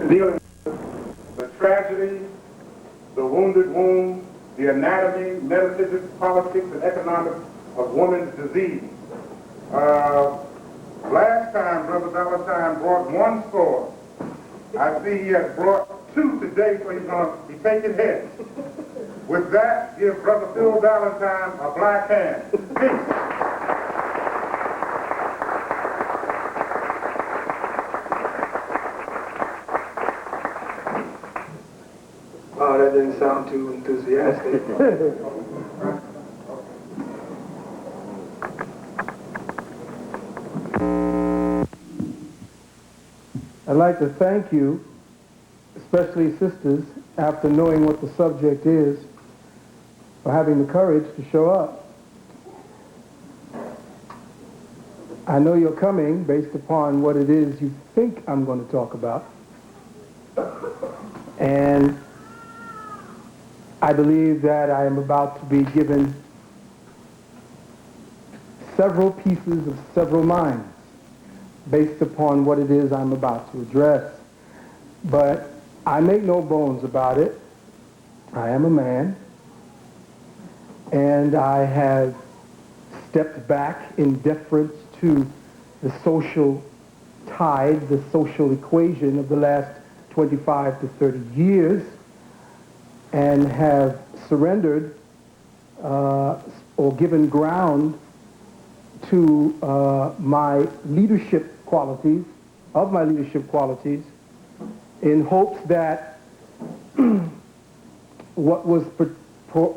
dealing with the tragedy, the wounded womb, the anatomy, metaphysics, politics, and economics of women's disease. Last time, Brother Valentine brought one sword. I see he has brought two today, so he's going to be taking heads. With that, give Brother Phil Valentine a black hand. Peace. Oh, that didn't sound too enthusiastic. I'd like to thank you, especially sisters, after knowing what the subject is, for having the courage to show up. I know you're coming based upon what it is you think I'm going to talk about. And I believe that I am about to be given several pieces of several minds based upon what it is I'm about to address. But I make no bones about it. I am a man, and I have stepped back in deference to the social tide, the social equation of the last 25 to 30 years, and have surrendered or given ground to my leadership qualities, in hopes that what was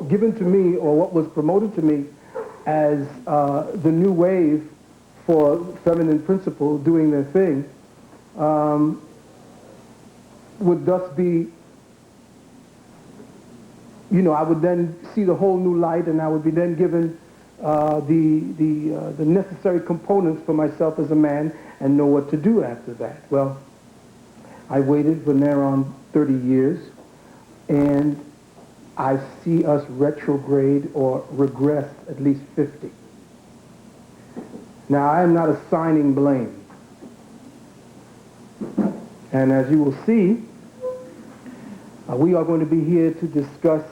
given to me or what was promoted to me as the new wave for feminine principle doing their thing would thus be, I would then see the whole new light, and I would be then given the necessary components for myself as a man and know what to do after that. Well, I waited for near on 30 years, and I see us retrograde or regress at least 50. Now, I am not assigning blame. And as you will see, we are going to be here to discuss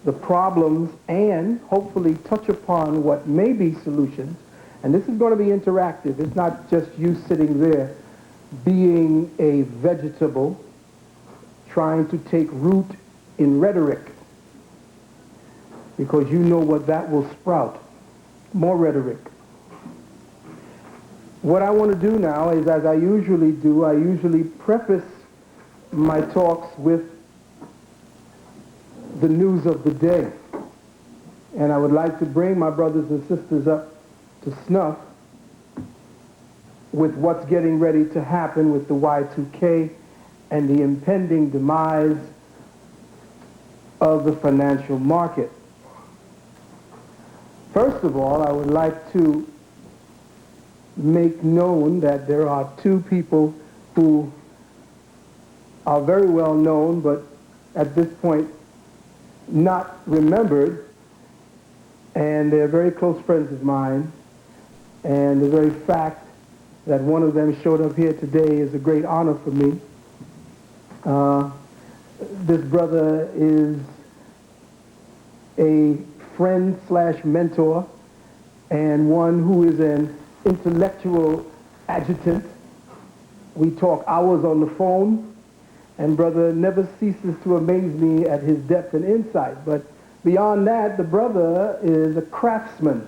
the problems and hopefully touch upon what may be solutions. And this is going to be interactive. It's not just you sitting there being a vegetable trying to take root in rhetoric, because you know what that will sprout. More rhetoric. What I want to do now is, as I usually do, I usually preface my talks with the news of the day. And I would like to bring my brothers and sisters up to snuff with what's getting ready to happen with the Y2K and the impending demise of the financial market. First of all, I would like to make known that there are two people who are very well known, but at this point not remembered, and they're very close friends of mine, and the very fact that one of them showed up here today is a great honor for me. This brother is a friend slash mentor and one who is an intellectual adjutant. We talk hours on the phone, and brother never ceases to amaze me at his depth and insight. But beyond that, the brother is a craftsman.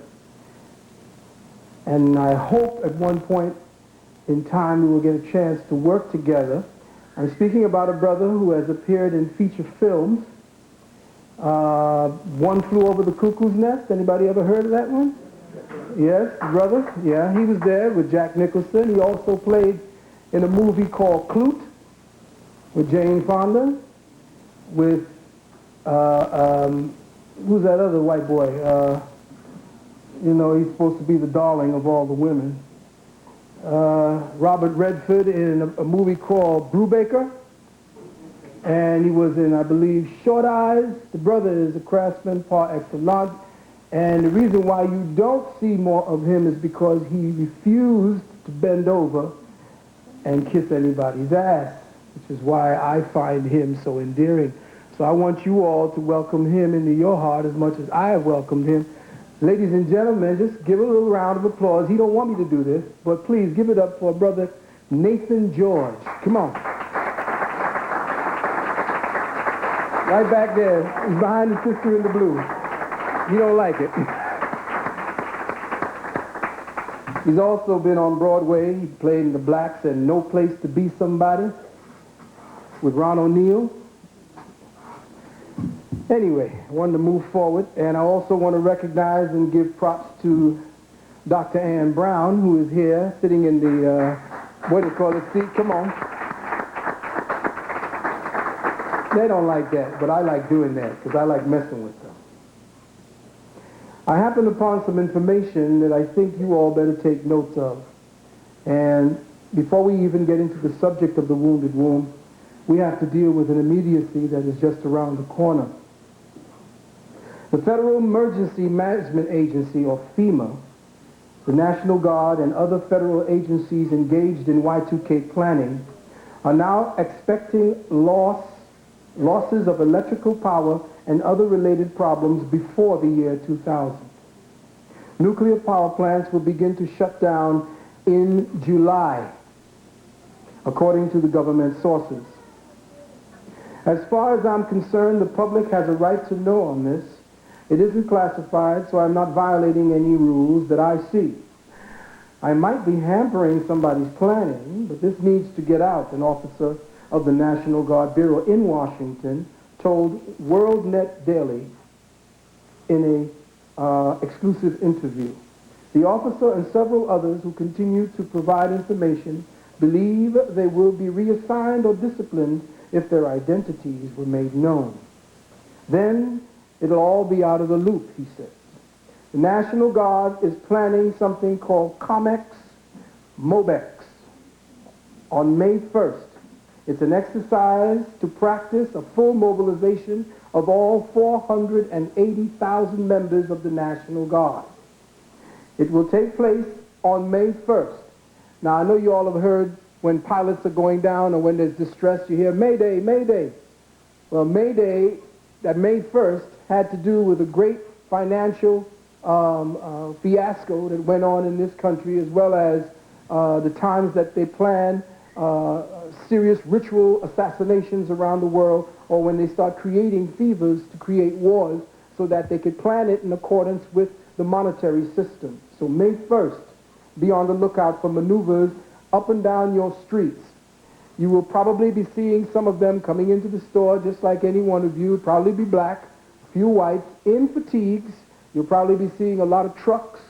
And I hope at one point in time we will get a chance to work together. I'm speaking about a brother who has appeared in feature films. One Flew Over the Cuckoo's Nest. Anybody ever heard of that one? Yes, brother. Yeah, he was there with Jack Nicholson. He also played in a movie called Clute with Jane Fonda, with who's that other white boy? He's supposed to be the darling of all the women. Robert Redford in a movie called Brubaker, and he was in, I believe, Short Eyes. The brother is a craftsman par excellence, and the reason why you don't see more of him is because he refused to bend over and kiss anybody's ass, which is why I find him so endearing. So I want you all to welcome him into your heart as much as I have welcomed him. Ladies and gentlemen, just give a little round of applause. He don't want me to do this, but please give it up for brother Nathan George. Come on. Right back there. He's behind the sister in the blue. You don't like it. He's also been on Broadway. He played in The Blacks and No Place to Be Somebody with Ron O'Neal. Anyway, I wanted to move forward, and I also want to recognize and give props to Dr. Ann Brown, who is here sitting in the, what do you call it, seat? Come on. They don't like that, but I like doing that because I like messing with them. I happened upon some information that I think you all better take notes of. And before we even get into the subject of the wounded womb, we have to deal with an immediacy that is just around the corner. The Federal Emergency Management Agency, or FEMA, the National Guard, and other federal agencies engaged in Y2K planning are now expecting losses of electrical power and other related problems before the year 2000. Nuclear power plants will begin to shut down in July, according to the government sources. As far as I'm concerned, the public has a right to know on this. It isn't classified, so I'm not violating any rules that I see. I might be hampering somebody's planning, but this needs to get out. An officer of the National Guard Bureau in Washington told WorldNet Daily in a exclusive interview. The officer and several others who continue to provide information believe they will be reassigned or disciplined if their identities were made known. Then it'll all be out of the loop, he says. The National Guard is planning something called COMEX MOBEX on May 1st. It's an exercise to practice a full mobilization of all 480,000 members of the National Guard. It will take place on May 1st. Now, I know you all have heard when pilots are going down or when there's distress, you hear, Mayday, Mayday. Well, Mayday, that May 1st, had to do with a great financial fiasco that went on in this country, as well as the times that they plan serious ritual assassinations around the world, or when they start creating fevers to create wars so that they could plan it in accordance with the monetary system. So May 1st, be on the lookout for maneuvers up and down your streets. You will probably be seeing some of them coming into the store just like any one of you. It'll probably be black, a few whites, in fatigues. You'll probably be seeing a lot of trucks.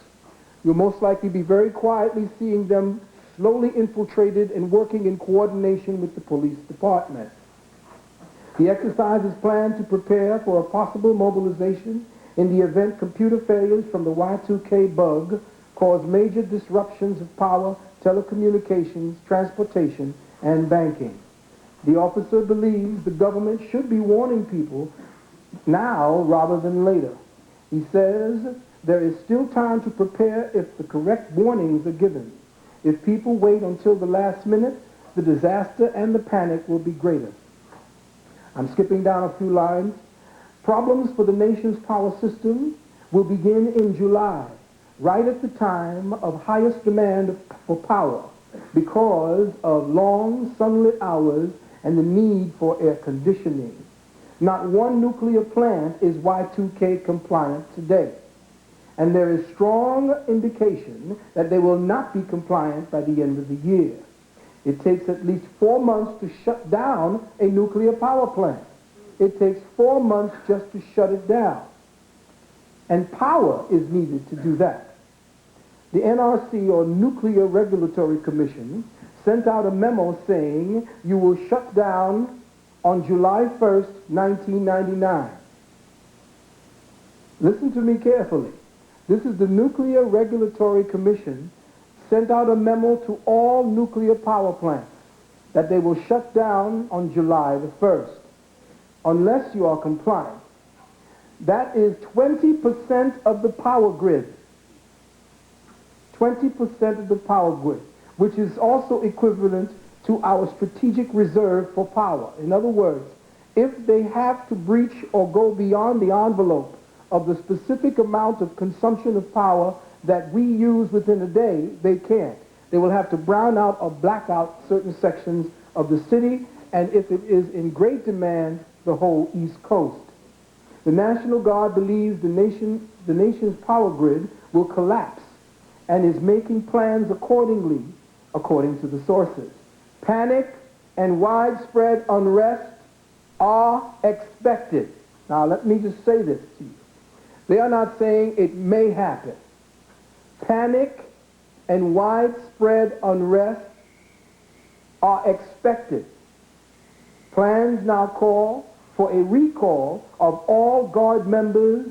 You'll most likely be very quietly seeing them slowly infiltrated and working in coordination with the police department. The exercise is planned to prepare for a possible mobilization in the event computer failures from the Y2K bug cause major disruptions of power, telecommunications, transportation, and banking. The officer believes the government should be warning people now rather than later. He says there is still time to prepare if the correct warnings are given. If people wait until the last minute, the disaster and the panic will be greater. I'm skipping down a few lines. Problems for the nation's power system will begin in July, right at the time of highest demand for power because of long sunlit hours and the need for air conditioning. Not one nuclear plant is Y2K compliant today. And there is strong indication that they will not be compliant by the end of the year. It takes at least 4 months to shut down a nuclear power plant. It takes 4 months just to shut it down. And power is needed to do that. The NRC, or Nuclear Regulatory Commission, sent out a memo saying you will shut down on July 1st, 1999. Listen to me carefully. This is the Nuclear Regulatory Commission sent out a memo to all nuclear power plants that they will shut down on July the 1st, unless you are compliant. That is 20% of the power grid. 20% of the power grid. which is also equivalent to our strategic reserve for power. In other words, if they have to breach or go beyond the envelope of the specific amount of consumption of power that we use within a day, they can't. They will have to brown out or black out certain sections of the city, and if it is in great demand, the whole East Coast. The National Guard believes the nation's power grid will collapse and is making plans accordingly, according to the sources. Panic and widespread unrest are expected. Now, let me just say this to you. They are not saying it may happen. Panic and widespread unrest are expected. Plans now call for a recall of all Guard members,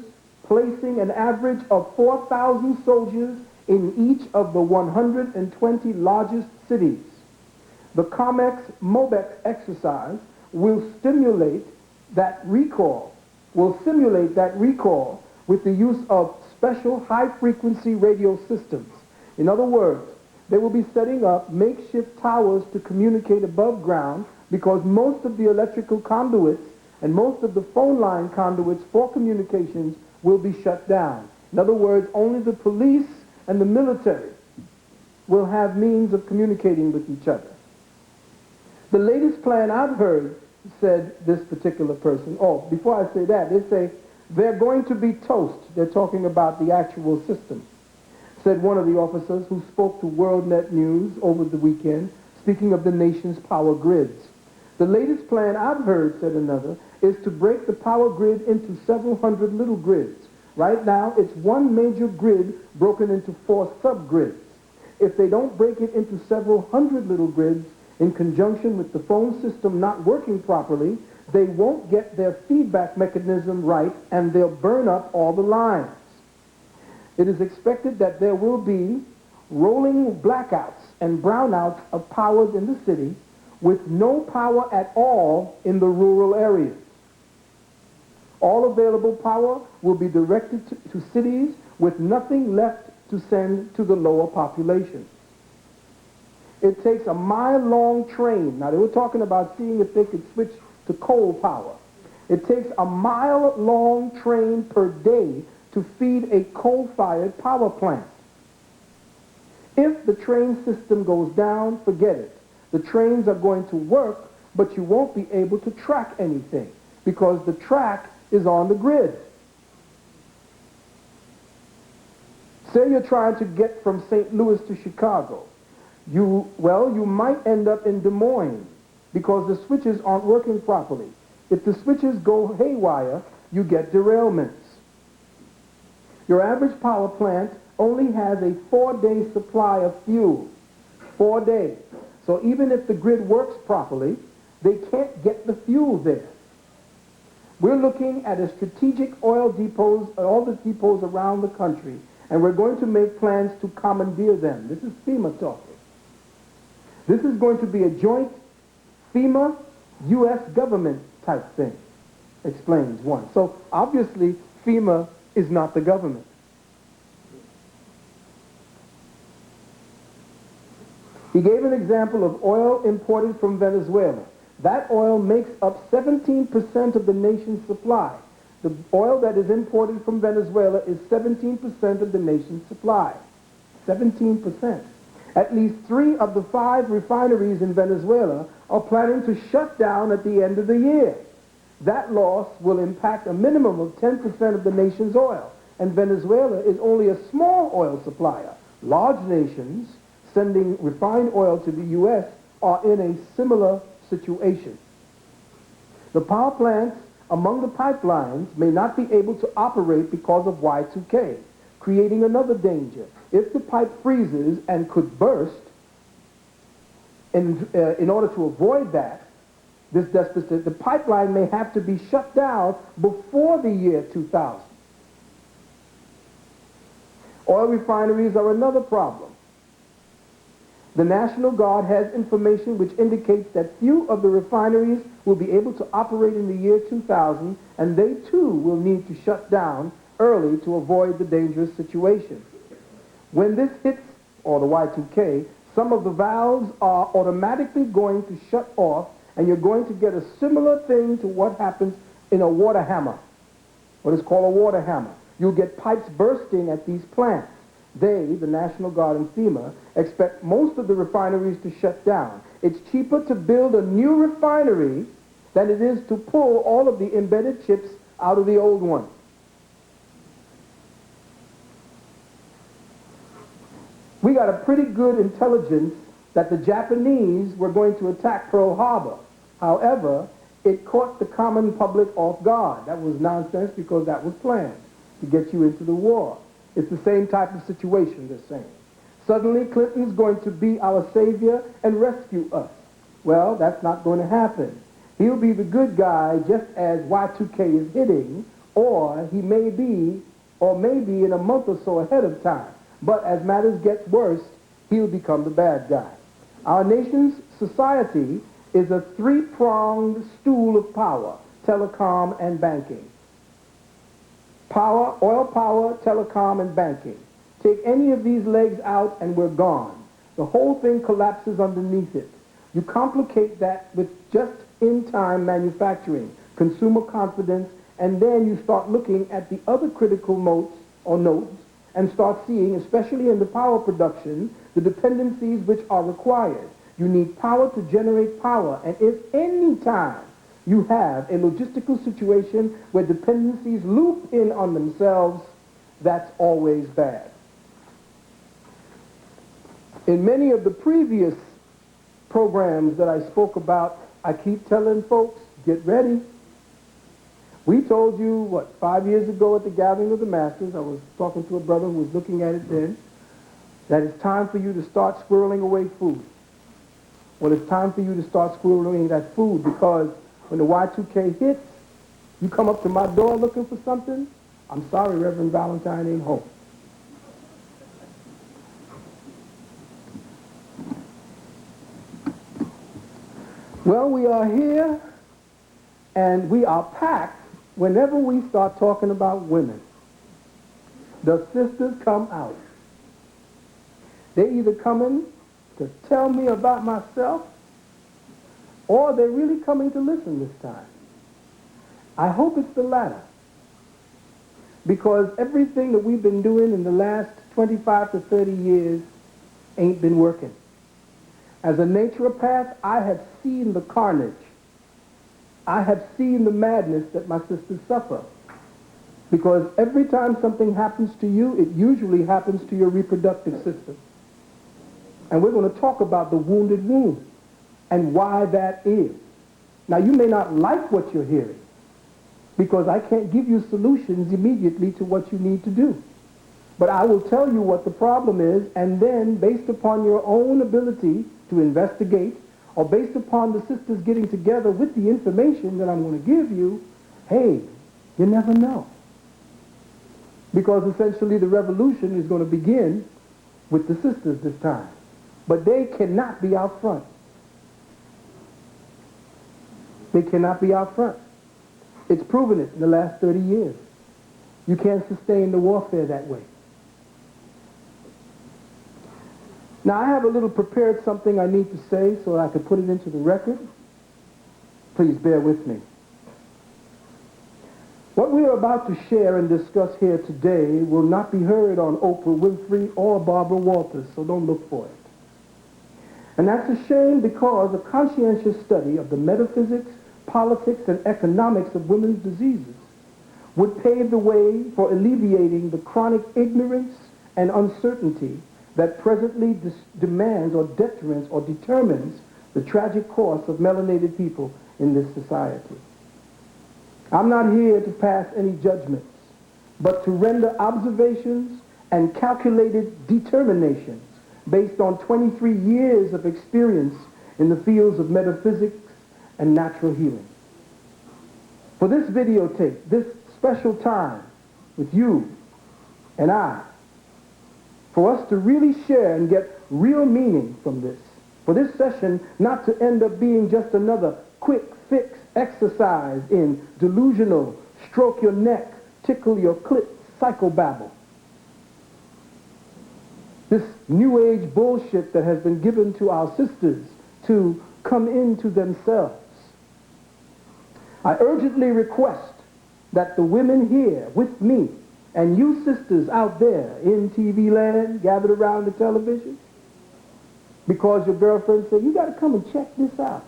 placing an average of 4,000 soldiers in each of the 120 largest cities. The COMEX-MOBEX exercise will simulate that recall with the use of special high-frequency radio systems. In other words, they will be setting up makeshift towers to communicate above ground because most of the electrical conduits and most of the phone line conduits for communications will be shut down. In other words, only the police and the military will have means of communicating with each other. The latest plan I've heard, said this particular person, before I say that, they say they're going to be toast. They're talking about the actual system, said one of the officers who spoke to WorldNet News over the weekend, speaking of the nation's power grids. The latest plan I've heard, said another, is to break the power grid into several hundred little grids. Right now, it's one major grid broken into 4 subgrids. If they don't break it into several hundred little grids, in conjunction with the phone system not working properly, they won't get their feedback mechanism right and they'll burn up all the lines. It is expected that there will be rolling blackouts and brownouts of powers in the city with no power at all in the rural areas. All available power will be directed to cities with nothing left to send to the lower population. It takes a mile-long train. Now, they were talking about seeing if they could switch to coal power. It takes a mile-long train per day to feed a coal-fired power plant. If the train system goes down, forget it. The trains are going to work, but you won't be able to track anything because the track is on the grid. Say you're trying to get from St. Louis to Chicago. You might end up in Des Moines because the switches aren't working properly. If the switches go haywire, you get derailments. Your average power plant only has a 4-day supply of fuel. 4 days. So even if the grid works properly, they can't get the fuel there. We're looking at a strategic oil depots, all the depots around the country, and we're going to make plans to commandeer them. This is FEMA talking. This is going to be a joint FEMA, U.S. government type thing, explains one. So obviously FEMA is not the government. He gave an example of oil imported from Venezuela. That oil makes up 17% of the nation's supply. The oil that is imported from Venezuela is 17% of the nation's supply. 17%. At least 3 of the 5 refineries in Venezuela are planning to shut down at the end of the year. That loss will impact a minimum of 10% of the nation's oil, and Venezuela is only a small oil supplier. Large nations sending refined oil to the U.S. are in a similar situation. The power plants among the pipelines may not be able to operate because of Y2K, creating another danger. If the pipe freezes and could burst, in order to avoid that, this deficit, the pipeline may have to be shut down before the year 2000. Oil refineries are another problem. The National Guard has information which indicates that few of the refineries will be able to operate in the year 2000, and they too will need to shut down early to avoid the dangerous situation. When this hits, or the Y2K, some of the valves are automatically going to shut off, and you're going to get a similar thing to what happens in a water hammer, what is called a water hammer. You'll get pipes bursting at these plants. They, the National Guard and FEMA, expect most of the refineries to shut down. It's cheaper to build a new refinery than it is to pull all of the embedded chips out of the old one. We got a pretty good intelligence that the Japanese were going to attack Pearl Harbor. However, it caught the common public off guard. That was nonsense because that was planned to get you into the war. It's the same type of situation they're saying. Suddenly, Clinton's going to be our savior and rescue us. Well, that's not going to happen. He'll be the good guy just as Y2K is hitting, or he may be, or maybe in a month or so ahead of time. But as matters get worse, he'll become the bad guy. Our nation's society is a three-pronged stool of power: telecom and banking. Power, oil power, telecom, and banking. Take any of these legs out and we're gone. The whole thing collapses underneath it. You complicate that with just-in-time manufacturing, consumer confidence, and then you start looking at the other critical modes or nodes and start seeing, especially in the power production, the dependencies which are required. You need power to generate power, and if any time you have a logistical situation where dependencies loop in on themselves, that's always bad. In many of the previous programs that I spoke about, I keep telling folks, get ready. We told you, 5 years ago at the Gathering of the Masters, I was talking to a brother who was looking at it then, that it's time for you to start squirreling away food. Well, it's time for you to start squirreling that food, because when the Y2K hits, you come up to my door looking for something, I'm sorry, Reverend Valentine ain't home. Well, we are here, and we are packed whenever we start talking about women. The sisters come out. They either coming to tell me about myself, or they're really coming to listen this time. I hope it's the latter, because everything that we've been doing in the last 25 to 30 years ain't been working. As a naturopath, I have seen the carnage. I have seen the madness that my sisters suffer. Because every time something happens to you, it usually happens to your reproductive system. And we're going to talk about the wounded womb and why that is. Now, you may not like what you're hearing, because I can't give you solutions immediately to what you need to do. But I will tell you what the problem is, and then, based upon your own ability to investigate, or based upon the sisters getting together with the information that I'm going to give you, hey, you never know. Because essentially the revolution is going to begin with the sisters this time. But they cannot be out front. They cannot be out front. It's proven it in the last 30 years. You can't sustain the warfare that way. Now, I have a little prepared something I need to say so I can put it into the record. Please bear with me. What we are about to share and discuss here today will not be heard on Oprah Winfrey or Barbara Walters, so don't look for it. And that's a shame, because a conscientious study of the metaphysics, politics, and economics of women's diseases would pave the way for alleviating the chronic ignorance and uncertainty that presently demands or detriments or determines the tragic course of melanated people in this society. I'm not here to pass any judgments, but to render observations and calculated determinations based on 23 years of experience in the fields of metaphysics and natural healing. For this videotape, this special time with you and I, for us to really share and get real meaning from this, for this session not to end up being just another quick fix exercise in delusional, stroke your neck, tickle your clit, psychobabble. this new age bullshit that has been given to our sisters to come into themselves. I urgently request that the women here with me and you sisters out there in TV land gathered around the television, because your girlfriend said, you got to come and check this out.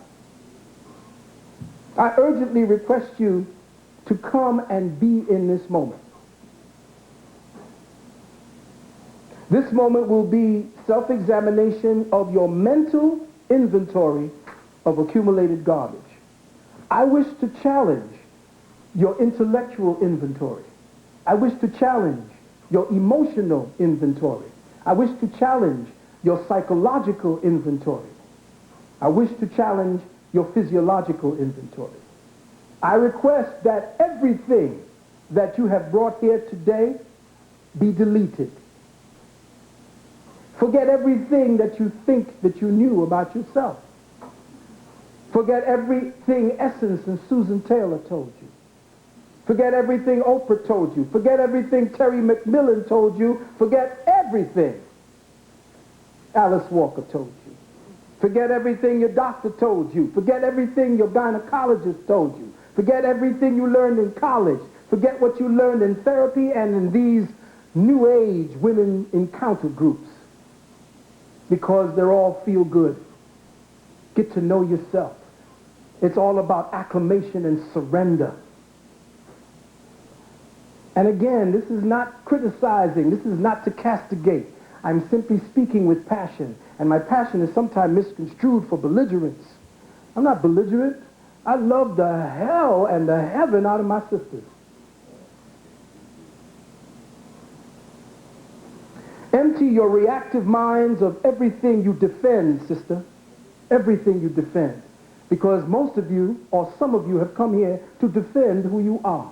I urgently request you to come and be in this moment. This moment will be self-examination of your mental inventory of accumulated garbage. I wish to challenge your intellectual inventory. I wish to challenge your emotional inventory. I wish to challenge your psychological inventory. I wish to challenge your physiological inventory. I request that everything that you have brought here today be deleted. Forget everything that you think that you knew about yourself. Forget everything Essence and Susan Taylor told you. Forget everything Oprah told you. Forget everything Terry McMillan told you. Forget everything Alice Walker told you. Forget everything your doctor told you. Forget everything your gynecologist told you. Forget everything you learned in college. Forget what you learned in therapy and in these new age women encounter groups. Because they're all feel good. Get to know yourself. It's all about acclamation and surrender. And again, this is not criticizing. This is not to castigate. I'm simply speaking with passion. And my passion is sometimes misconstrued for belligerence. I'm not belligerent. I love the hell and the heaven out of my sisters. Empty your reactive minds of everything you defend, sister. Everything you defend. Because most of you, or some of you, have come here to defend who you are.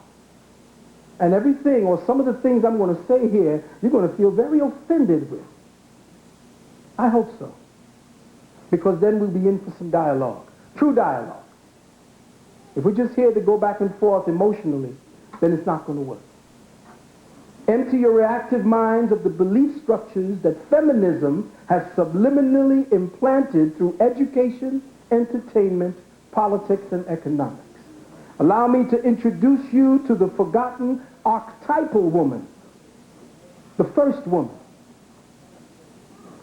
And everything, or some of the things I'm going to say here, you're going to feel very offended with. I hope so. Because then we'll be in for some dialogue. True dialogue. If we're just here to go back and forth emotionally, then it's not going to work. Empty your reactive minds of the belief structures that feminism has subliminally implanted through education, entertainment, politics, and economics. Allow me to introduce you to the forgotten archetypal woman, the first woman.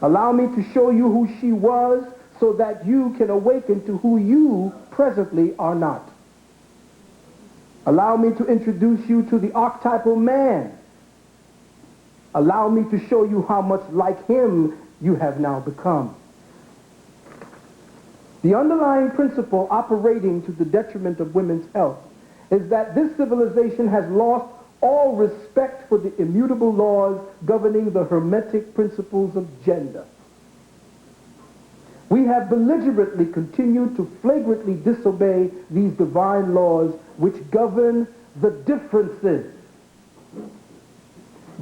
Allow me to show you who she was so that you can awaken to who you presently are not. Allow me to introduce you to the archetypal man. Allow me to show you how much like him you have now become. The underlying principle operating to the detriment of women's health is that this civilization has lost all respect for the immutable laws governing the hermetic principles of gender. We have belligerently continued to flagrantly disobey these divine laws which govern the differences.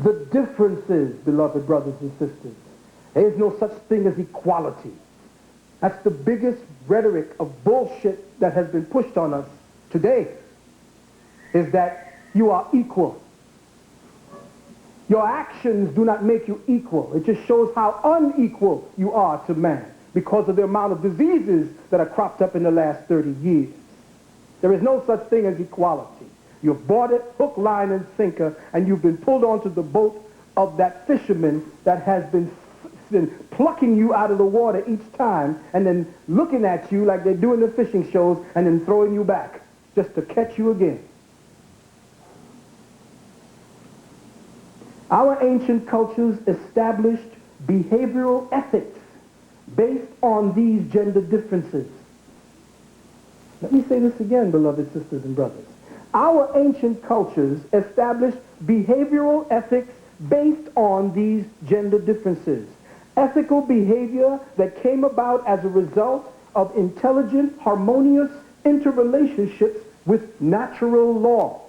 The differences, beloved brothers and sisters. There is no such thing as equality. That's the biggest rhetoric of bullshit that has been pushed on us today, is that you are equal. Your actions do not make you equal. It just shows how unequal you are to man because of the amount of diseases that are cropped up in the last 30 years. There is no such thing as equality. You've bought it hook, line, and sinker, and you've been pulled onto the boat of that fisherman that has been plucking you out of the water each time and then looking at you like they do in the fishing shows and then throwing you back just to catch you again. Our ancient cultures established behavioral ethics based on these gender differences. Let me say this again, beloved sisters and brothers. Our ancient cultures established behavioral ethics based on these gender differences. Ethical behavior that came about as a result of intelligent, harmonious interrelationships with natural law.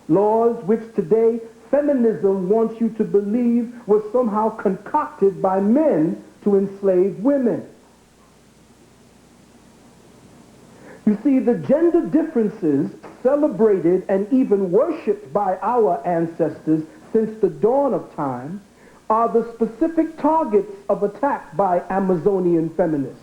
Laws which today feminism wants you to believe were somehow concocted by men to enslave women. You see, the gender differences celebrated and even worshipped by our ancestors since the dawn of time are the specific targets of attack by Amazonian feminists.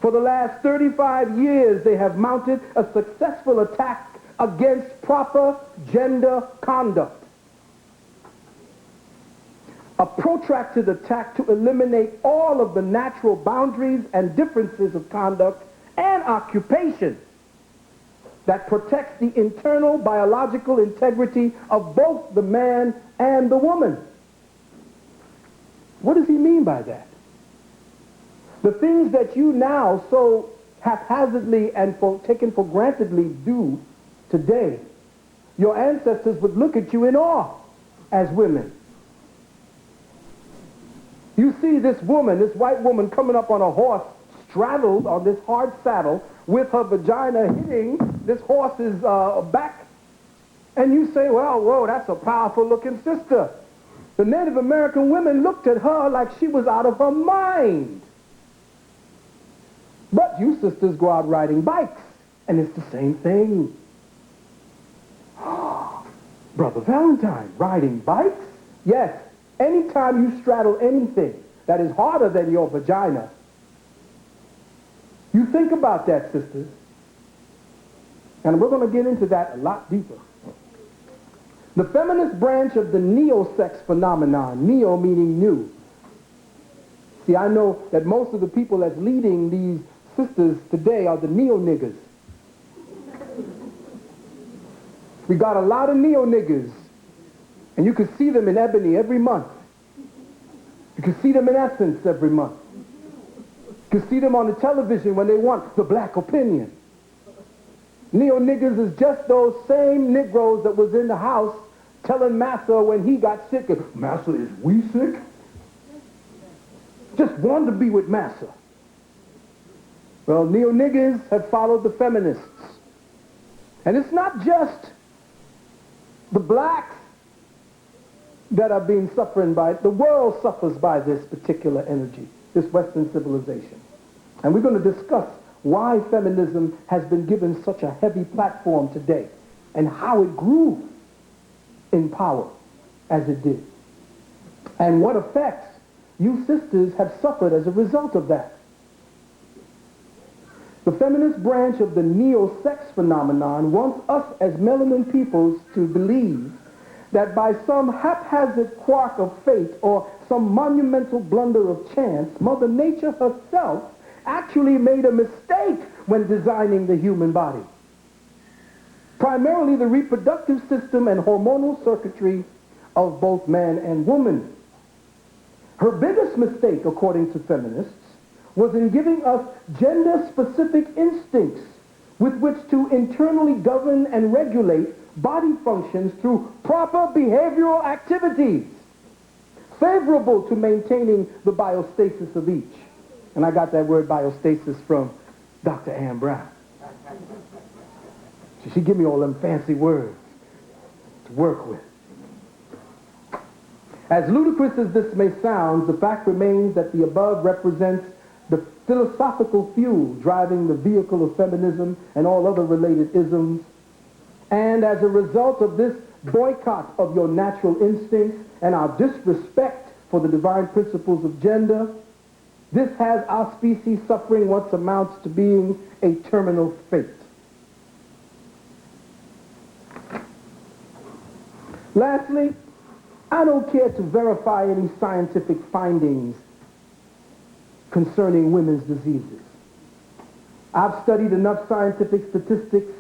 For the last 35 years, they have mounted a successful attack against proper gender conduct. A protracted attack to eliminate all of the natural boundaries and differences of conduct and occupation that protects the internal biological integrity of both the man and the woman. What does he mean by that? The things that you now so haphazardly and taken for grantedly do today, your ancestors would look at you in awe as women. You see this woman, this white woman, coming up on a horse, straddled on this hard saddle, with her vagina hitting this horse's back, and you say, well, whoa, that's a powerful looking sister. The Native American women looked at her like she was out of her mind. But you sisters go out riding bikes, and it's the same thing. Brother Valentine, riding bikes? Yes, anytime you straddle anything that is harder than your vagina, you think about that, sisters. And we're going to get into that a lot deeper. The feminist branch of the neo-sex phenomenon, neo meaning new. See, I know that most of the people that's leading these sisters today are the neo-niggers. We got a lot of neo-niggers, and you can see them in Ebony every month. You can see them in Essence every month. You can see them on the television when they want the black opinion. Neo-niggers is just those same Negroes that was in the house telling Massa when he got sick, Massa, is we sick? Just wanted to be with Massa. Well, neo-niggers have followed the feminists. And it's not just the blacks that are being suffering by it. The world suffers by this particular energy, this Western civilization. And we're going to discuss why feminism has been given such a heavy platform today and how it grew in power as it did. And what effects you sisters have suffered as a result of that. The feminist branch of the neo-sex phenomenon wants us as melanin peoples to believe that by some haphazard quirk of fate or some monumental blunder of chance, Mother Nature herself actually made a mistake when designing the human body. Primarily the reproductive system and hormonal circuitry of both man and woman. Her biggest mistake, according to feminists, was in giving us gender-specific instincts with which to internally govern and regulate body functions through proper behavioral activities favorable to maintaining the biostasis of each. And I got that word biostasis from Dr. Ann Brown. She give me all them fancy words to work with. As ludicrous as this may sound, the fact remains that the above represents the philosophical fuel driving the vehicle of feminism and all other related isms. And as a result of this boycott of your natural instincts and our disrespect for the divine principles of gender, this has our species suffering what amounts to being a terminal fate. Lastly, I don't care to verify any scientific findings concerning women's diseases. I've studied enough scientific statistics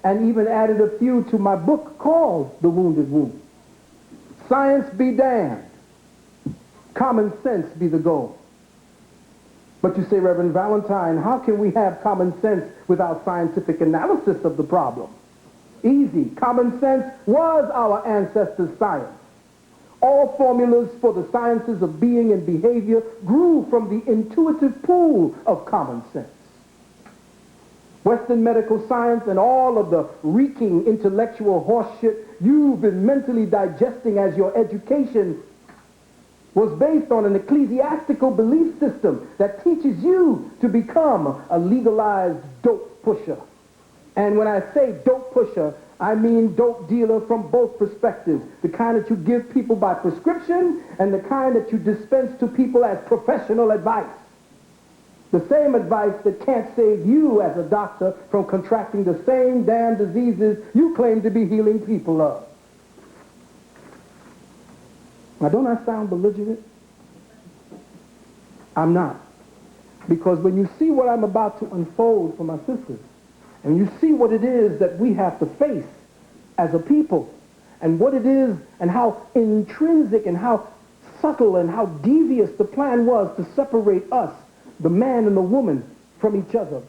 and even added a few to my book called The Wounded Womb. Science be damned. Common sense be the goal. But you say, Reverend Valentine, how can we have common sense without scientific analysis of the problem? Easy. Common sense was our ancestors' science. All formulas for the sciences of being and behavior grew from the intuitive pool of common sense. Western medical science and all of the reeking intellectual horseshit you've been mentally digesting as your education was based on an ecclesiastical belief system that teaches you to become a legalized dope pusher. And when I say dope pusher, I mean dope dealer from both perspectives. The kind that you give people by prescription and the kind that you dispense to people as professional advice. The same advice that can't save you as a doctor from contracting the same damn diseases you claim to be healing people of. Now, don't I sound belligerent? I'm not. Because when you see what I'm about to unfold for my sisters, and you see what it is that we have to face as a people, and what it is, and how intrinsic and how subtle and how devious the plan was to separate us, the man and the woman, from each other,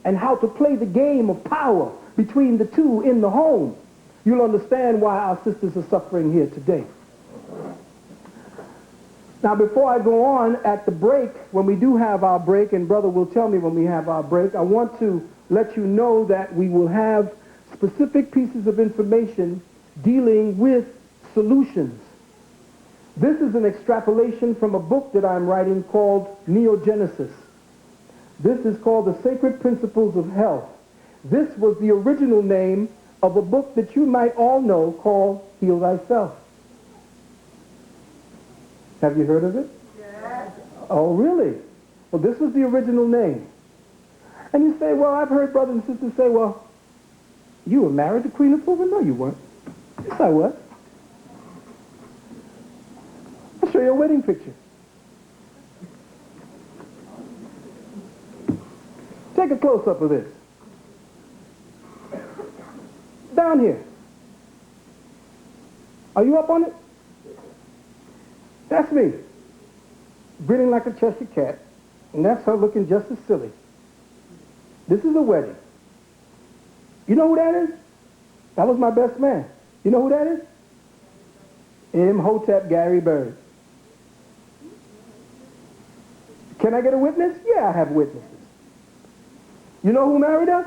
and how to play the game of power between the two in the home, you'll understand why our sisters are suffering here today. Now, before I go on, at the break, when we do have our break, and brother will tell me when we have our break, I want to let you know that we will have specific pieces of information dealing with solutions. This is an extrapolation from a book that I'm writing called Neogenesis. This is called The Sacred Principles of Health. This was the original name of a book that you might all know called Heal Thyself. Have you heard of it? Yes. Oh, really? Well, this was the original name. And you say, well, I've heard brothers and sisters say, well, you were married to Queen Latifah? No, you weren't. Yes, I was. I'll show you a wedding picture. Take a close-up of this. Down here. Are you up on it? That's me, grinning like a Cheshire cat, and that's her looking just as silly. This is a wedding. You know who that is? That was my best man. You know who that is? Imhotep Gary Bird. Can I get a witness? Yeah, I have witnesses. You know who married us?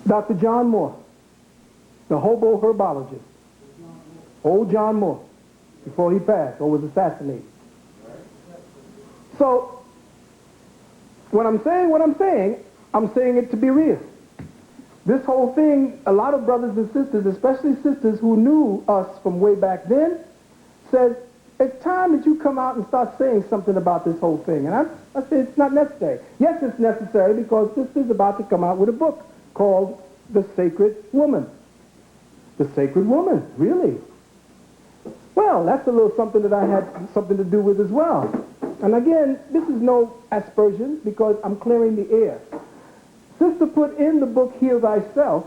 Dr. John Moore, the hobo herbologist. Old John Moore, before he passed or was assassinated. So, when I'm saying it to be real. This whole thing, a lot of brothers and sisters, especially sisters who knew us from way back then, said, it's time that you come out and start saying something about this whole thing. And I said, it's not necessary. Yes, it's necessary because sister's about to come out with a book called The Sacred Woman. The Sacred Woman, really? Well, that's a little something that I had something to do with as well. And again, this is no aspersion because I'm clearing the air. Sister put in the book Heal Thyself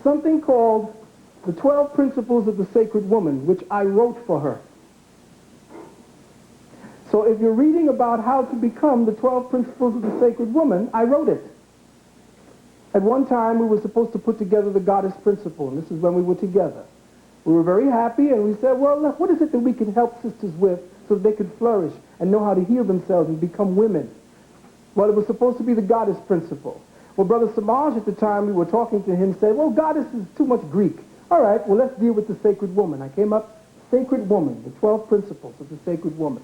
something called The 12 Principles of the Sacred Woman, which I wrote for her. So if you're reading about how to become the 12 Principles of the Sacred Woman, I wrote it. At one time, we were supposed to put together the goddess principle, and this is when we were together. We were very happy, and we said, well, look, what is it that we can help sisters with so that they could flourish and know how to heal themselves and become women? Well, it was supposed to be the goddess principle. Well, Brother Samaj at the time, we were talking to him, said, well, goddess is too much Greek. All right, well, let's deal with the sacred woman. I came up, sacred woman, the 12 principles of the sacred woman.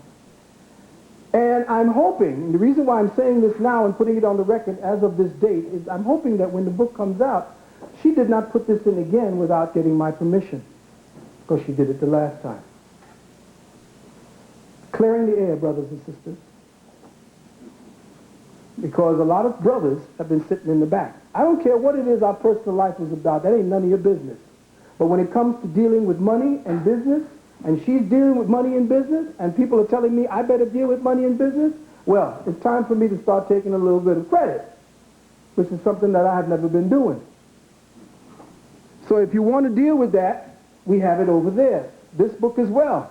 And I'm hoping, the reason why I'm saying this now and putting it on the record as of this date is I'm hoping that when the book comes out, she did not put this in again without getting my permission, because she did it the last time. Clearing the air, brothers and sisters. Because a lot of brothers have been sitting in the back. I don't care what it is our personal life was about. That ain't none of your business. But when it comes to dealing with money and business, and she's dealing with money and business, and people are telling me I better deal with money and business, well, it's time for me to start taking a little bit of credit, which is something that I have never been doing. So if you want to deal with that, we have it over there. This book as well.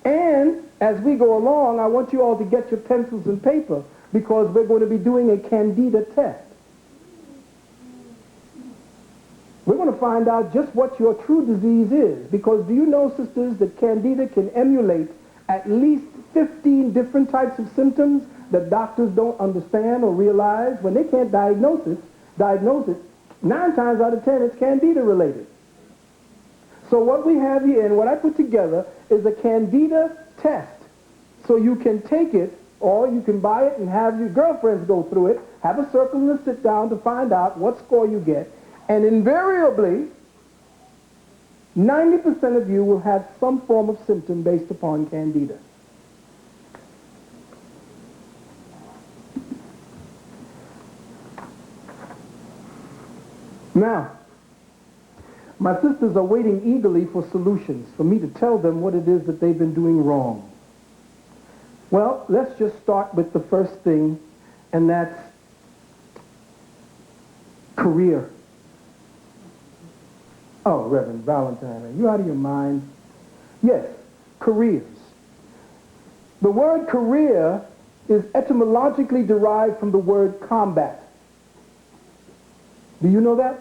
And as we go along, I want you all to get your pencils and paper because we're going to be doing a candida test. We're going to find out just what your true disease is. Because do you know, sisters, that candida can emulate at least 15 different types of symptoms that doctors don't understand or realize? When they can't diagnose it, 9 times out of 10 it's candida related. So what we have here and what I put together is a candida test. So you can take it or you can buy it and have your girlfriends go through it, have a circle and a sit down to find out what score you get, and invariably, 90% of you will have some form of symptom based upon candida. Now, my sisters are waiting eagerly for solutions, for me to tell them what it is that they've been doing wrong. Well, let's just start with the first thing, and that's career. Oh, Reverend Valentine, are you out of your mind? Yes, careers. The word career is etymologically derived from the word combat. Do you know that?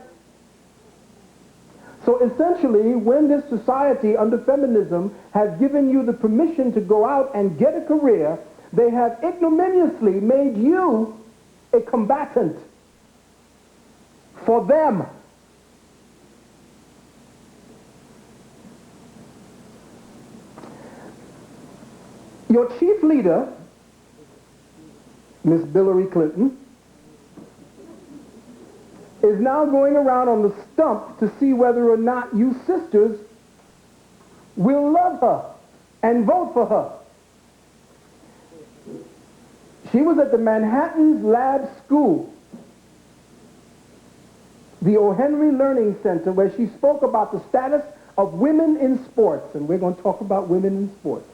So essentially, when this society under feminism has given you the permission to go out and get a career, they have ignominiously made you a combatant for them. Your chief leader, Miss Hillary Clinton, is now going around on the stump to see whether or not you sisters will love her and vote for her. She was at the Manhattan Lab School, the O. Henry Learning Center, where she spoke about the status of women in sports, and we're going to talk about women in sports.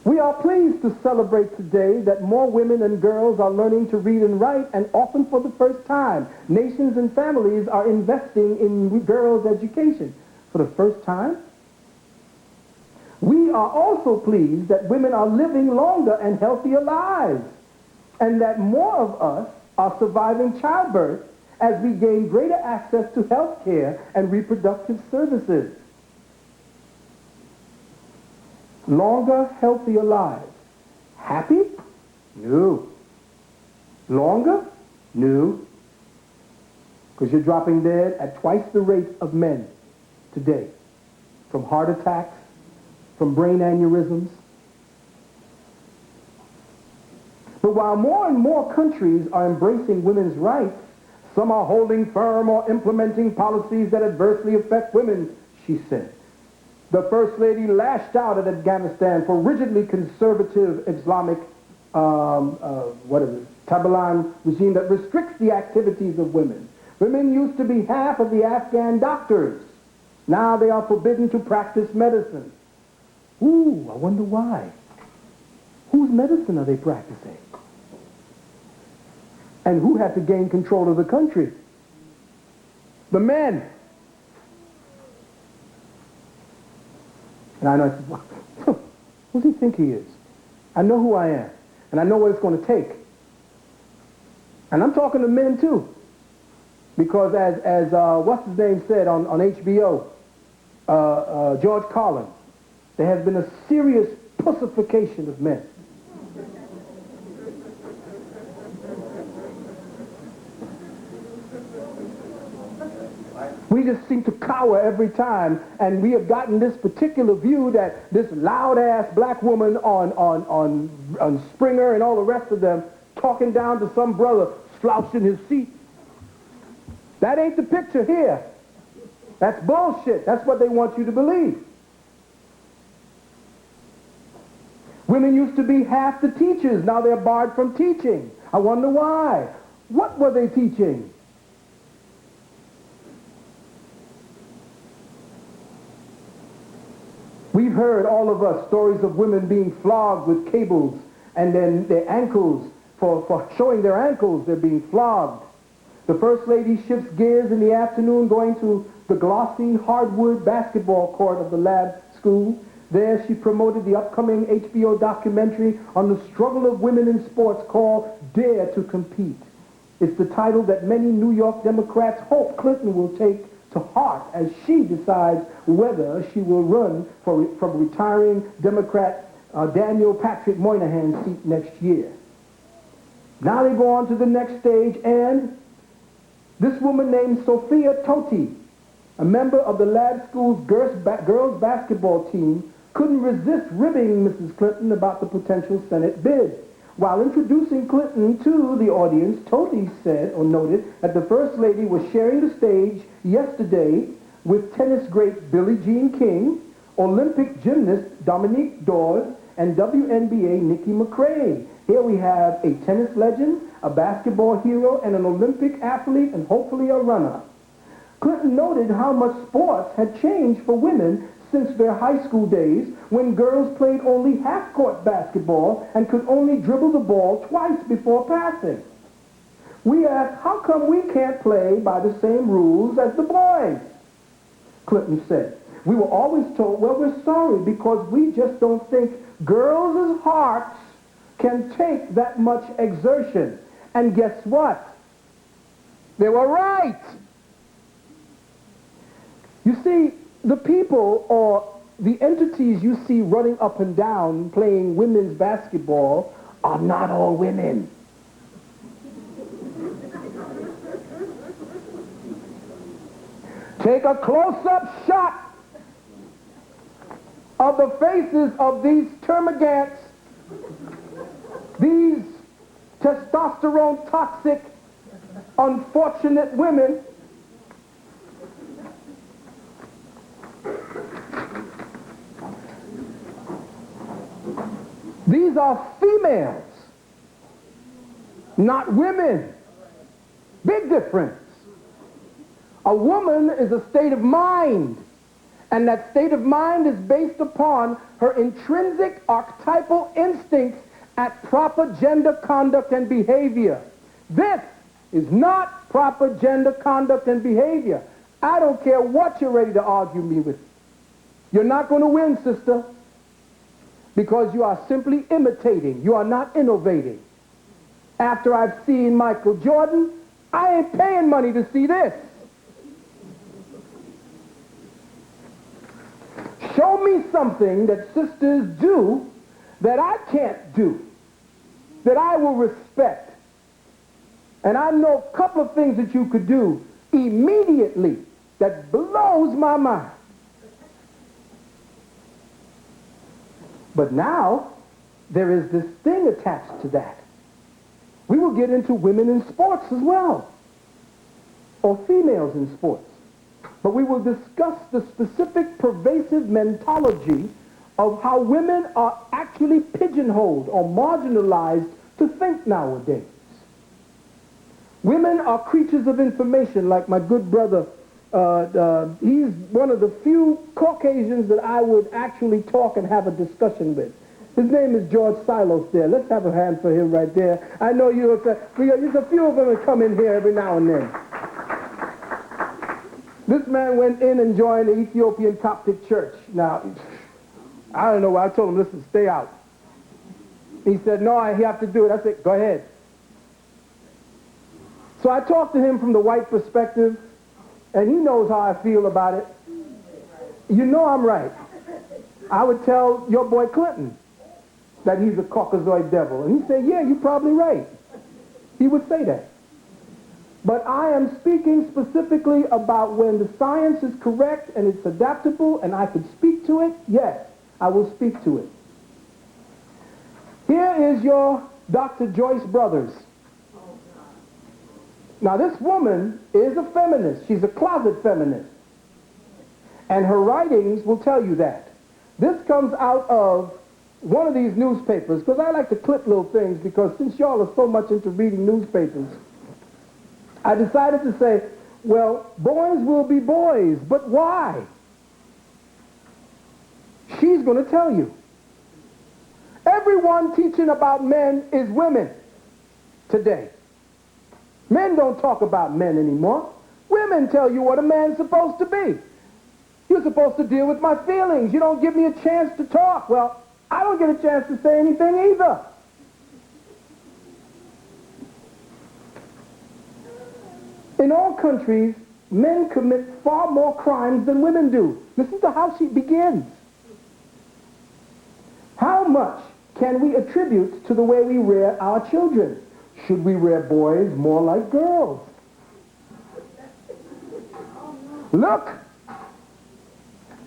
We are pleased to celebrate today that more women and girls are learning to read and write, and often for the first time. Nations and families are investing in girls' education for the first time. We are also pleased that women are living longer and healthier lives, and that more of us are surviving childbirth as we gain greater access to health care and reproductive services. Longer, healthier lives. Happy? No. Longer? No. Because you're dropping dead at twice the rate of men today. From heart attacks, from brain aneurysms. But while more and more countries are embracing women's rights, some are holding firm or implementing policies that adversely affect women, she said. The First Lady lashed out at Afghanistan for rigidly conservative Islamic Taliban regime that restricts the activities of women. Women used to be half of the Afghan doctors. Now they are forbidden to practice medicine. Ooh, I wonder why. Whose medicine are they practicing? And who had to gain control of the country? The men. And I know, who does he think he is? I know who I am, and I know what it's going to take. And I'm talking to men too, because as what's his name said on HBO, George Carlin, there has been a serious pussification of men. We just seem to cower every time, and we have gotten this particular view that this loud-ass black woman on Springer and all the rest of them talking down to some brother slouched in his seat. That ain't the picture here. That's bullshit. That's what they want you to believe. Women used to be half the teachers. Now they're barred from teaching. I wonder why. What were they teaching? We've heard, all of us, stories of women being flogged with cables, and then their ankles, for showing their ankles, they're being flogged. The First Lady shifts gears in the afternoon, going to the glossy hardwood basketball court of the Lab School. There she promoted the upcoming HBO documentary on the struggle of women in sports called Dare to Compete. It's the title that many New York Democrats hope Clinton will take to heart as she decides whether she will run from retiring Democrat Daniel Patrick Moynihan's seat next year. Now they go on to the next stage, and this woman named Sophia Toti, a member of the Lab School's girls basketball team, couldn't resist ribbing Mrs. Clinton about the potential Senate bid. While introducing Clinton to the audience, Toty said or noted that the First Lady was sharing the stage yesterday with tennis great Billie Jean King, Olympic gymnast Dominique Dawes, and WNBA Nikki McCray. Here we have a tennis legend, a basketball hero, and an Olympic athlete, and hopefully a runner. Clinton noted how much sports had changed for women since their high school days, when girls played only half-court basketball and could only dribble the ball twice before passing. We asked, how come we can't play by the same rules as the boys? Clinton said, we were always told, well, we're sorry, because we just don't think girls' hearts can take that much exertion. And guess what? They were right. You see, the people or the entities you see running up and down playing women's basketball are not all women. Take a close-up shot of the faces of these termagants, these testosterone-toxic, unfortunate women. These are females, not women. Big difference. A woman is a state of mind, and that state of mind is based upon her intrinsic archetypal instincts at proper gender conduct and behavior. This is not proper gender conduct and behavior. I don't care what you're ready to argue me with. You're not going to win, sister, because you are simply imitating. You are not innovating. After I've seen Michael Jordan, I ain't paying money to see this. Show me something that sisters do that I can't do, that I will respect. And I know a couple of things that you could do immediately that blows my mind. But now, there is this thing attached to that. We will get into women in sports as well, or females in sports. But we will discuss the specific pervasive mentology of how women are actually pigeonholed or marginalized to think nowadays. Women are creatures of information, like my good brother. He's one of the few Caucasians that I would actually talk and have a discussion with. His name is George Silos there. Let's have a hand for him right there. I know there's a few of them that come in here every now and then. This man went in and joined the Ethiopian Coptic Church. Now, I don't know why. I told him, listen, stay out. He said, no, I have to do it. I said, go ahead. So I talked to him from the white perspective, and he knows how I feel about it. You know I'm right. I would tell your boy Clinton that he's a Caucasoid devil. And he'd say, yeah, you're probably right. He would say that. But I am speaking specifically about when the science is correct and it's adaptable and I can speak to it, yes, I will speak to it. Here is your Dr. Joyce Brothers. Now, this woman is a feminist. She's a closet feminist. And her writings will tell you that. This comes out of one of these newspapers, because I like to clip little things, because since y'all are so much into reading newspapers, I decided to say, well, boys will be boys, but why? She's going to tell you. Everyone teaching about men is women today. Men don't talk about men anymore. Women tell you what a man's supposed to be. You're supposed to deal with my feelings. You don't give me a chance to talk. Well, I don't get a chance to say anything either. In all countries, men commit far more crimes than women do. Listen to how she begins. How much can we attribute to the way we rear our children? Should we rear boys more like girls? Look.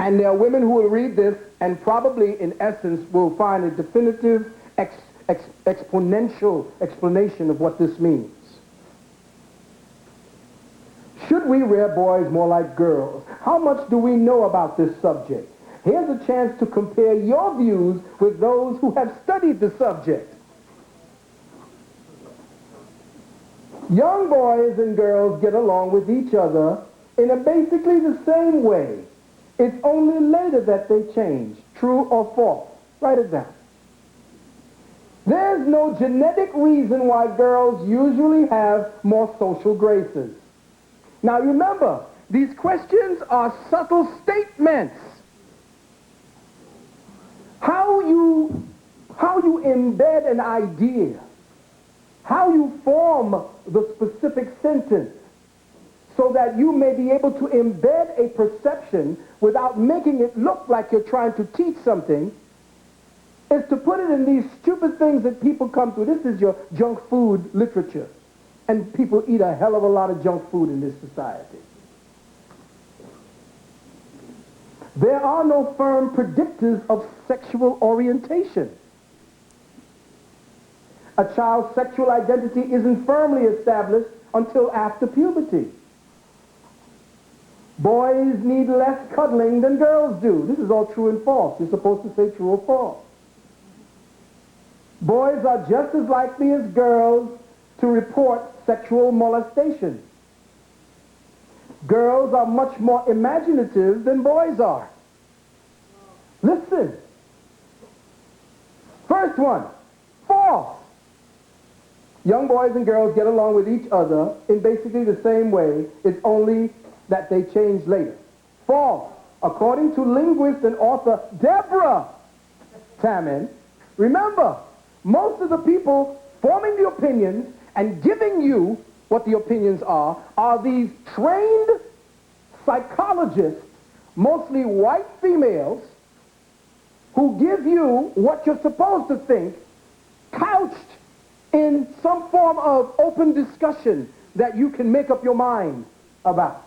And there are women who will read this and probably, in essence, will find a definitive exponential explanation of what this means. Should we rear boys more like girls? How much do we know about this subject? Here's a chance to compare your views with those who have studied the subject. Young boys and girls get along with each other in basically the same way. It's only later that they change. True or false? Write it down. There's no genetic reason why girls usually have more social graces. Now remember, these questions are subtle statements. How you embed an idea, how you form the specific sentence so that you may be able to embed a perception without making it look like you're trying to teach something, is to put it in these stupid things that people come through. This is your junk food literature. And people eat a hell of a lot of junk food in this society. There are no firm predictors of sexual orientation. A child's sexual identity isn't firmly established until after puberty. Boys need less cuddling than girls do. This is all true and false. You're supposed to say true or false. Boys are just as likely as girls to report sexual molestation. Girls are much more imaginative than boys are. Listen. First one, false. Young boys and girls get along with each other in basically the same way. It's only that they change later. False. According to linguist and author Deborah Tannen, remember, most of the people forming the opinions and giving you what the opinions are these trained psychologists, mostly white females, who give you what you're supposed to think, couched in some form of open discussion that you can make up your mind about.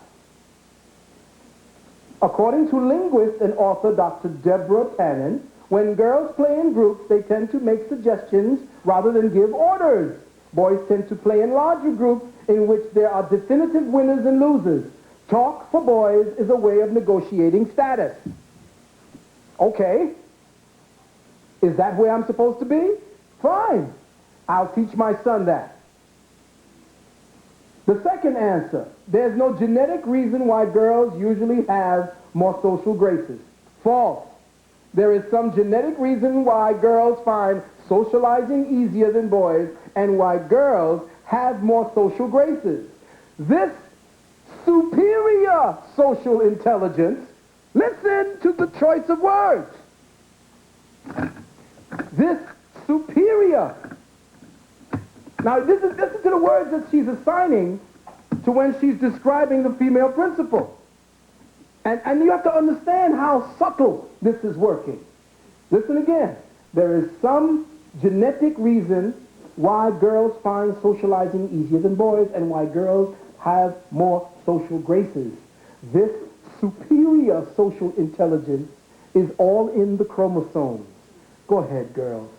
According to linguist and author Dr. Deborah Tannen, when girls play in groups, they tend to make suggestions rather than give orders. Boys tend to play in larger groups in which there are definitive winners and losers. Talk for boys is a way of negotiating status. Okay. Is that where I'm supposed to be? Fine. I'll teach my son that. The second answer, there's no genetic reason why girls usually have more social graces. False. There is some genetic reason why girls find socializing easier than boys and why girls have more social graces. This superior social intelligence, listen to the choice of words. This superior. Now, listen to the words that she's assigning to when she's describing the female principle. And you have to understand how subtle this is working. Listen again. There is some genetic reason why girls find socializing easier than boys and why girls have more social graces. This superior social intelligence is all in the chromosomes. Go ahead, girls.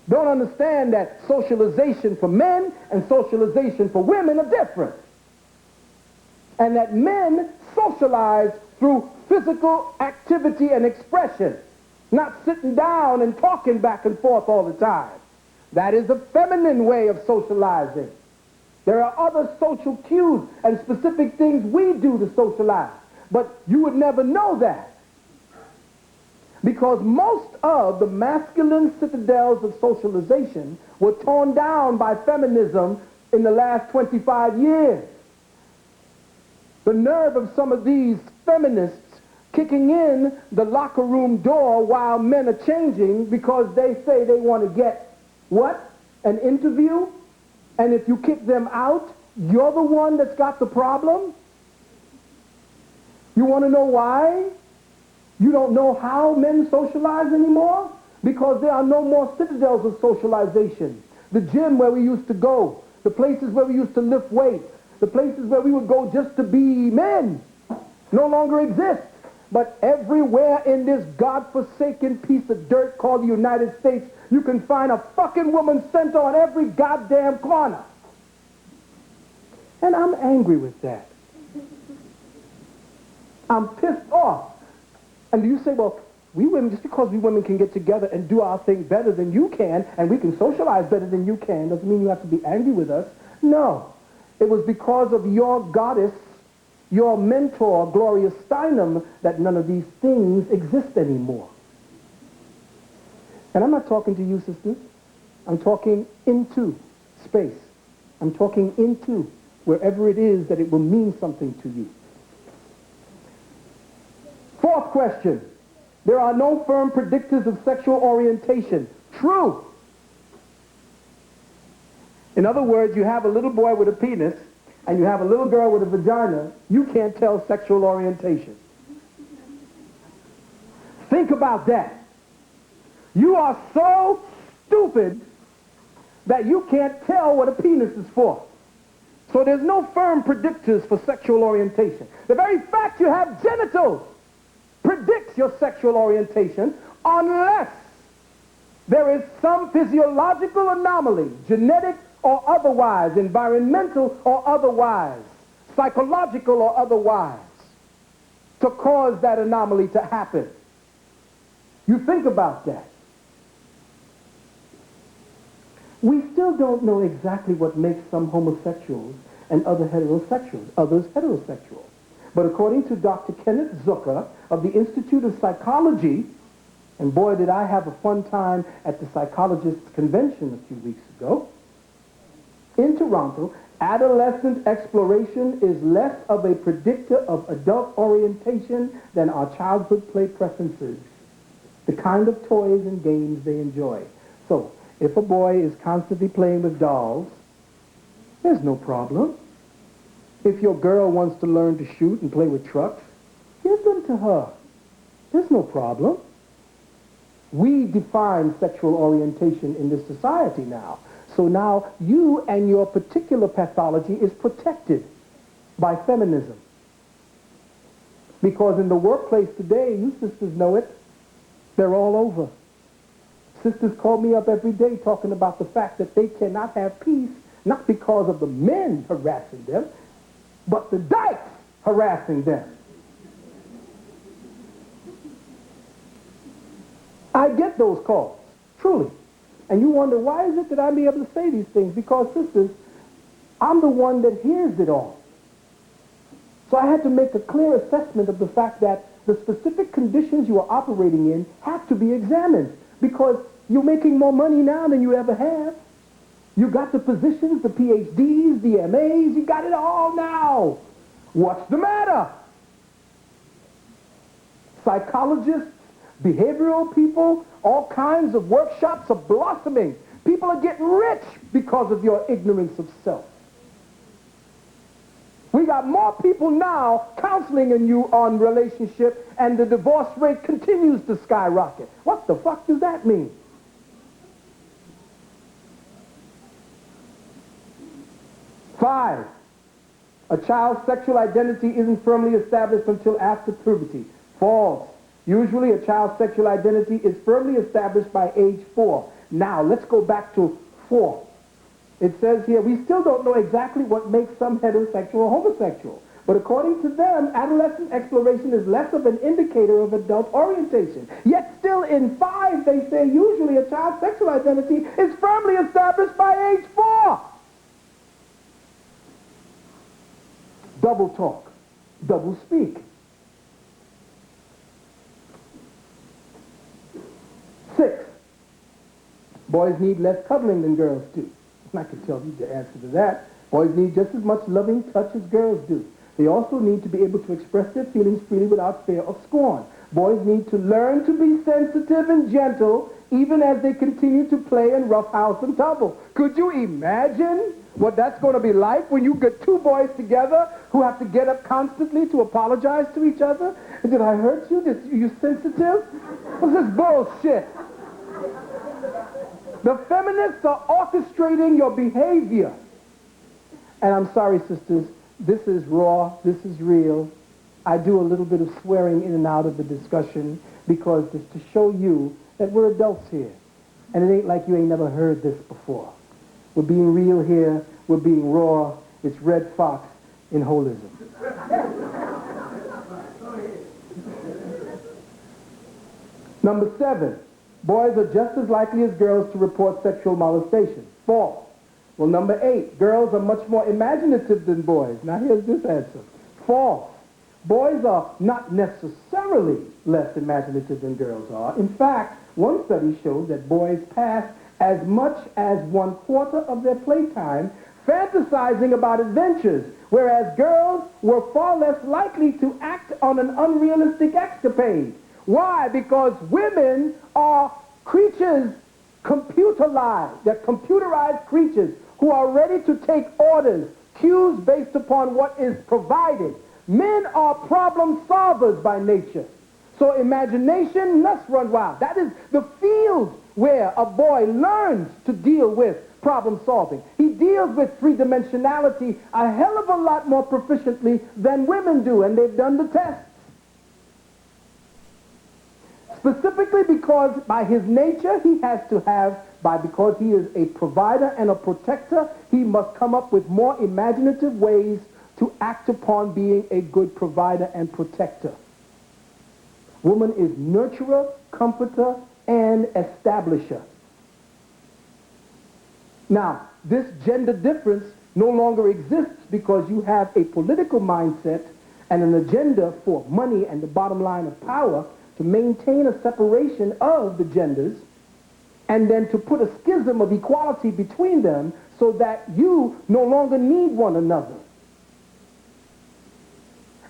Don't understand that socialization for men and socialization for women are different. And that men socialize through physical activity and expression, not sitting down and talking back and forth all the time. That is a feminine way of socializing. There are other social cues and specific things we do to socialize, but you would never know that. Because most of the masculine citadels of socialization were torn down by feminism in the last 25 years. The nerve of some of these feminists kicking in the locker room door while men are changing because they say they want to get, what? An interview? And if you kick them out, you're the one that's got the problem? You want to know why? You don't know how men socialize anymore? Because there are no more citadels of socialization. The gym where we used to go, the places where we used to lift weights, the places where we would go just to be men no longer exist but everywhere in this godforsaken piece of dirt called the United States, you can find a fucking woman center on every goddamn corner. And I'm angry with that. I'm pissed off. And you say, well, we women, just because we women can get together and do our thing better than you can, and we can socialize better than you can, doesn't mean you have to be angry with us. No. It was because of your goddess, your mentor, Gloria Steinem, that none of these things exist anymore. And I'm not talking to you, sisters. I'm talking into space. I'm talking into wherever it is that it will mean something to you. Fourth question. There are no firm predictors of sexual orientation. True. In other words, you have a little boy with a penis and you have a little girl with a vagina, you can't tell sexual orientation. Think about that. You are so stupid that you can't tell what a penis is for. So there's no firm predictors for sexual orientation. The very fact you have genitals predicts your sexual orientation unless there is some physiological anomaly, genetic or otherwise, environmental or otherwise, psychological or otherwise, to cause that anomaly to happen. You think about that. We still don't know exactly what makes some homosexuals and others heterosexual. But according to Dr. Kenneth Zucker of the Institute of Psychology, and boy did I have a fun time at the psychologists convention a few weeks ago, in Toronto, adolescent exploration is less of a predictor of adult orientation than our childhood play preferences, the kind of toys and games they enjoy. So, if a boy is constantly playing with dolls, there's no problem. If your girl wants to learn to shoot and play with trucks, give them to her. There's no problem. We define sexual orientation in this society now. So now you and your particular pathology is protected by feminism. Because in the workplace today, you sisters know it, they're all over. Sisters call me up every day talking about the fact that they cannot have peace, not because of the men harassing them, but the dykes harassing them. I get those calls, truly. And you wonder, why is it that I'm able to say these things? Because, sisters, I'm the one that hears it all. So I had to make a clear assessment of the fact that the specific conditions you are operating in have to be examined, because you're making more money now than you ever have. You got the positions, the PhDs, the MAs, you got it all now. What's the matter? Psychologists, behavioral people, all kinds of workshops are blossoming. People are getting rich because of your ignorance of self. We got more people now counseling you on relationship, and the divorce rate continues to skyrocket. What the fuck does that mean? Five, a child's sexual identity isn't firmly established until after puberty. False. Usually a child's sexual identity is firmly established by age 4. Now, let's go back to 4. It says here, we still don't know exactly what makes some heterosexual or homosexual. But according to them, adolescent exploration is less of an indicator of adult orientation. Yet still in 5, they say usually a child's sexual identity is firmly established by age 4. Double talk, double speak. 6, boys need less cuddling than girls do. I can tell you the answer to that. Boys need just as much loving touch as girls do. They also need to be able to express their feelings freely without fear of scorn. Boys need to learn to be sensitive and gentle even as they continue to play and roughhouse and tumble. Could you imagine what that's going to be like when you get 2 boys together who have to get up constantly to apologize to each other? Did I hurt you? Are you sensitive? What's this bullshit? The feminists are orchestrating your behavior. And I'm sorry, sisters, this is raw, this is real. I do a little bit of swearing in and out of the discussion because it's to show you that we're adults here. And it ain't like you ain't never heard this before. We're being real here. We're being raw. It's Red Fox in holism. Number 7, boys are just as likely as girls to report sexual molestation. False. Well, number 8, girls are much more imaginative than boys. Now here's this answer. False. Boys are not necessarily less imaginative than girls are. In fact, one study shows that boys pass as much as 1/4 of their playtime fantasizing about adventures, whereas girls were far less likely to act on an unrealistic escapade. Why? Because women are creatures computerized. They're computerized creatures who are ready to take orders, cues based upon what is provided. Men are problem solvers by nature. So imagination must run wild. That is the field where a boy learns to deal with problem solving. He deals with three-dimensionality a hell of a lot more proficiently than women do, and they've done the tests. Specifically because by his nature he has to have, because he is a provider and a protector, he must come up with more imaginative ways to act upon being a good provider and protector. Woman is nurturer, comforter, and establisher. Now, this gender difference no longer exists because you have a political mindset and an agenda for money and the bottom line of power to maintain a separation of the genders and then to put a schism of equality between them so that you no longer need one another.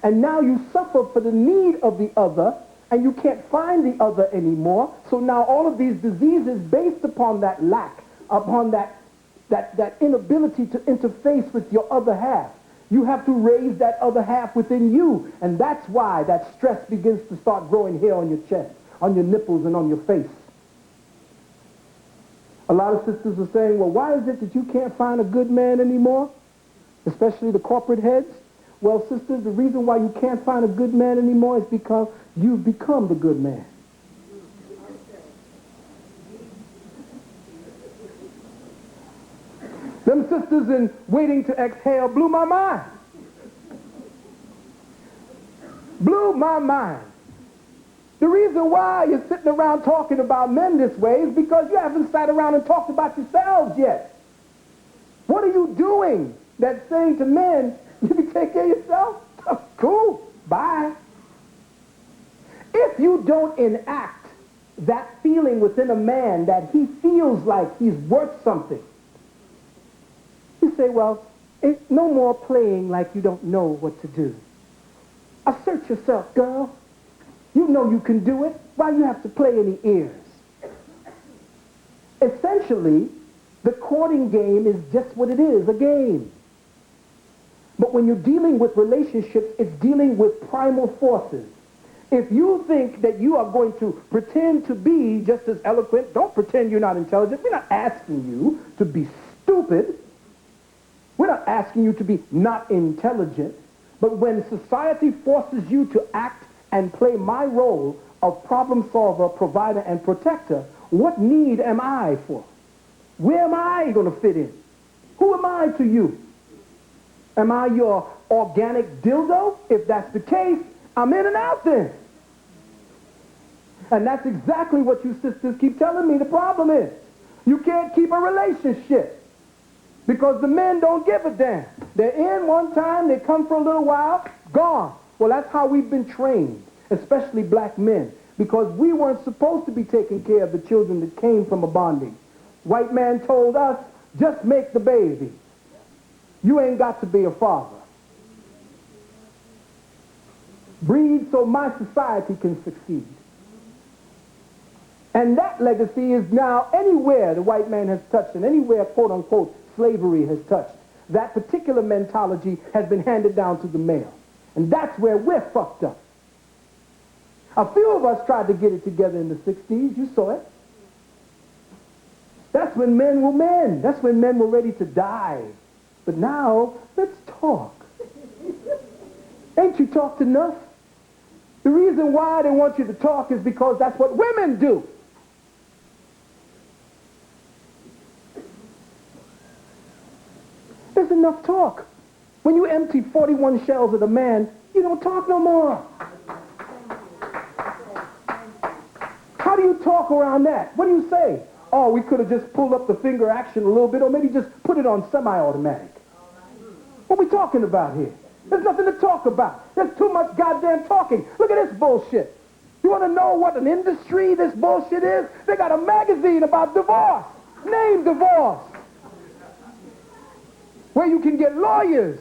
And now you suffer for the need of the other, and you can't find the other anymore. So now all of these diseases based upon that lack, upon that inability to interface with your other half. You have to raise that other half within you. And that's why that stress begins to start growing hair on your chest, on your nipples, and on your face. A lot of sisters are saying, well, why is it that you can't find a good man anymore? Especially the corporate heads. Well, sisters, the reason why you can't find a good man anymore is because you've become the good man. Them sisters in Waiting to Exhale blew my mind. Blew my mind. The reason why you're sitting around talking about men this way is because you haven't sat around and talked about yourselves yet. What are you doing that's saying to men, you can take care of yourself? Cool. Bye. If you don't enact that feeling within a man that he feels like he's worth something, you say, well, it's no more playing like you don't know what to do. Assert yourself, girl. You know you can do it. Why do you have to play any ears? Essentially, the courting game is just what it is, a game. But when you're dealing with relationships, it's dealing with primal forces. If you think that you are going to pretend to be just as eloquent, don't pretend you're not intelligent. We're not asking you to be stupid. We're not asking you to be not intelligent. But when society forces you to act and play my role of problem solver, provider, and protector, what need am I for? Where am I going to fit in? Who am I to you? Am I your organic dildo? If that's the case, I'm in and out then. And that's exactly what you sisters keep telling me the problem is. You can't keep a relationship because the men don't give a damn. They're in one time, they come for a little while, gone. Well, that's how we've been trained, especially black men, because we weren't supposed to be taking care of the children that came from a bonding. White man told us, just make the baby. You ain't got to be a father. Breed so my society can succeed. And that legacy is now anywhere the white man has touched and anywhere, quote unquote, slavery has touched. That particular mentality has been handed down to the male. And that's where we're fucked up. A few of us tried to get it together in the 60s. You saw it. That's when men were men. That's when men were ready to die. But now, let's talk. Ain't you talked enough? The reason why they want you to talk is because that's what women do. There's enough talk. When you empty 41 shells at a man, you don't talk no more. How do you talk around that? What do you say? Oh, we could have just pulled up the finger action a little bit, or maybe just put it on semi-automatic. What are we talking about here? There's nothing to talk about. There's too much goddamn talking. Look at this bullshit. You want to know what an industry this bullshit is? They got a magazine about divorce. Name Divorce. Where you can get lawyers.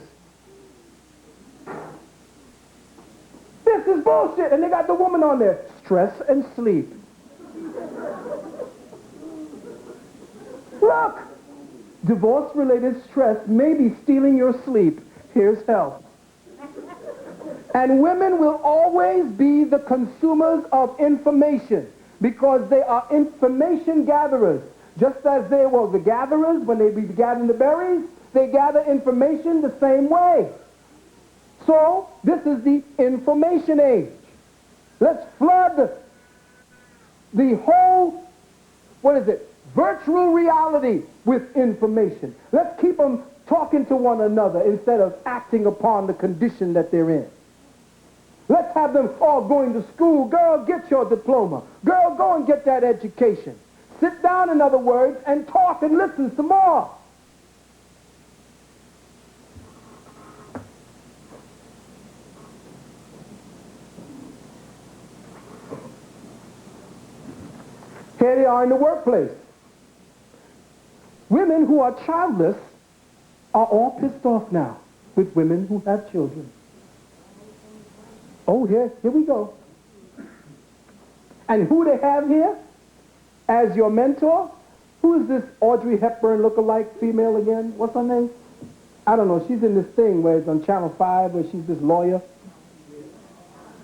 This is bullshit. And they got the woman on there. Stress and sleep. Look. Divorce-related stress may be stealing your sleep. Here's help. And women will always be the consumers of information because they are information gatherers. Just as they were the gatherers when they be gathering the berries, they gather information the same way. So, this is the information age. Let's flood the whole, virtual reality with information. Let's keep them talking to one another instead of acting upon the condition that they're in. Let's have them all going to school. Girl, get your diploma. Girl, go and get that education. Sit down, in other words, and talk and listen some more. Here they are in the workplace. Women who are childless are all pissed off now with women who have children. Oh, here we go. And who they have here as your mentor? Who is this Audrey Hepburn lookalike female again? What's her name? I don't know. She's in this thing where it's on Channel 5 where she's this lawyer.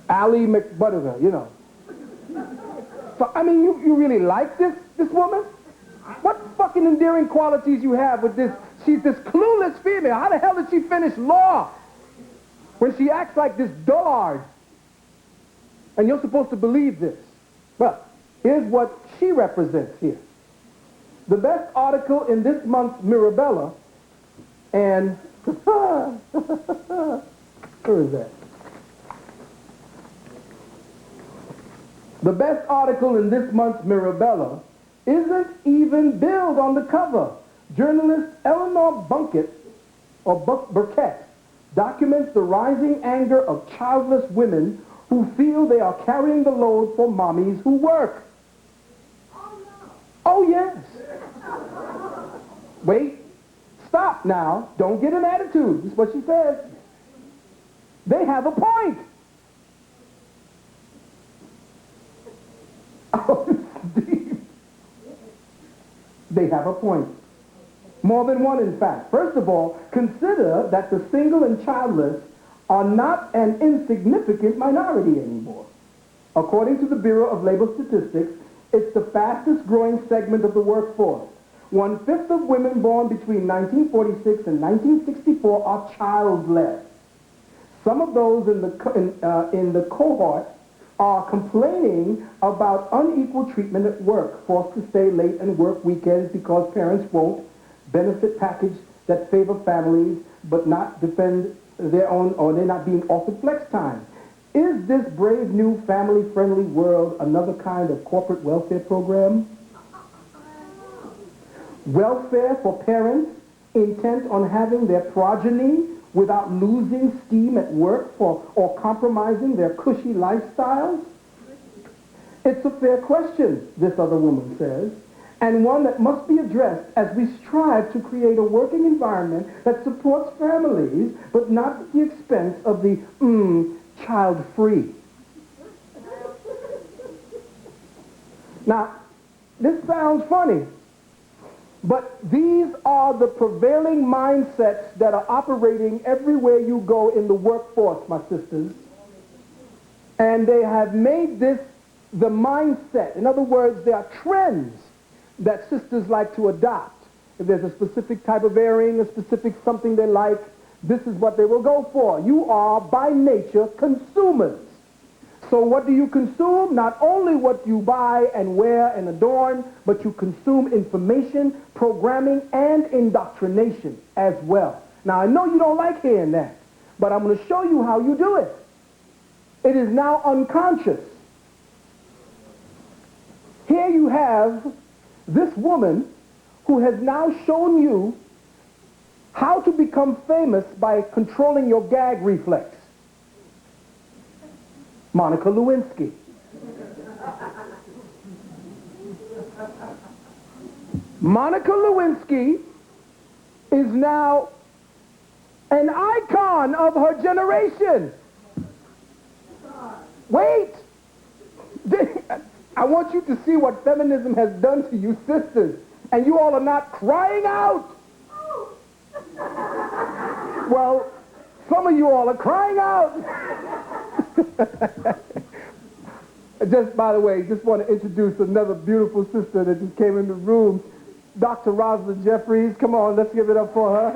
Allie McButterver, you know. So, I mean, you really like this woman? What fucking endearing qualities you have with this? She's this clueless female. How the hell did she finish law? When she acts like this dullard. And you're supposed to believe this. Well, here's what she represents here. The best article in this month's Mirabella, and where is that? The best article in this month's Mirabella isn't even billed on the cover. Journalist Eleanor Burkett documents the rising anger of childless women who feel they are carrying the load for mommies who work. Oh, no. Oh, yes. Wait. Stop now. Don't get an attitude. This is what she says. They have a point. Oh, Steve. They have a point. More than one, in fact. First of all, consider that the single and childless are not an insignificant minority anymore. According to the Bureau of Labor Statistics, it's the fastest growing segment of the workforce. 1/5 of women born between 1946 and 1964 are childless. Some of those in the cohort are complaining about unequal treatment at work, forced to stay late and work weekends because parents won't, benefit package that favor families but not defend their own, or they're not being offered flex time. Is this brave new family-friendly world another kind of corporate welfare program? Welfare for parents intent on having their progeny without losing steam at work or compromising their cushy lifestyles? It's a fair question, this other woman says, and one that must be addressed as we strive to create a working environment that supports families, but not at the expense of the, child-free. Now, this sounds funny, but these are the prevailing mindsets that are operating everywhere you go in the workforce, my sisters. And they have made this the mindset. In other words, there are trends that sisters like to adopt. If there's a specific type of earring, a specific something they like, this is what they will go for. You are, by nature, consumers. So what do you consume? Not only what you buy and wear and adorn, but you consume information, programming, and indoctrination as well. Now, I know you don't like hearing that, but I'm going to show you how you do it. It is now unconscious. Here you have this woman who has now shown you how to become famous by controlling your gag reflex. Monica Lewinsky. Monica Lewinsky is now an icon of her generation. Wait! I want you to see what feminism has done to you sisters, and you all are not crying out. Well, some of you all are crying out. Just, by the way, just want to introduce another beautiful sister that just came in the room, Dr. Rosalind Jeffries. Come on, let's give it up for her.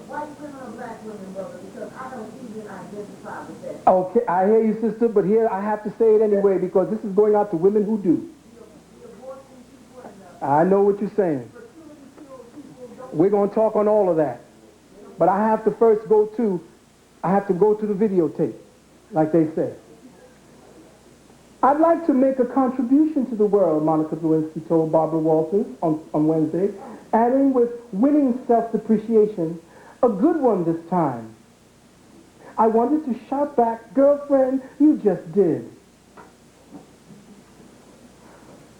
White women or black women, brother, because I don't even identify with that. Okay, I hear you, sister, but here I have to say it anyway because this is going out to women who do. I know what you're saying. We're going to talk on all of that. But I have to first go to the videotape, like they say. I'd like to make a contribution to the world, Monica Lewinsky told Barbara Walters on Wednesday, adding with winning self-depreciation, a good one this time. I wanted to shout back, girlfriend, you just did.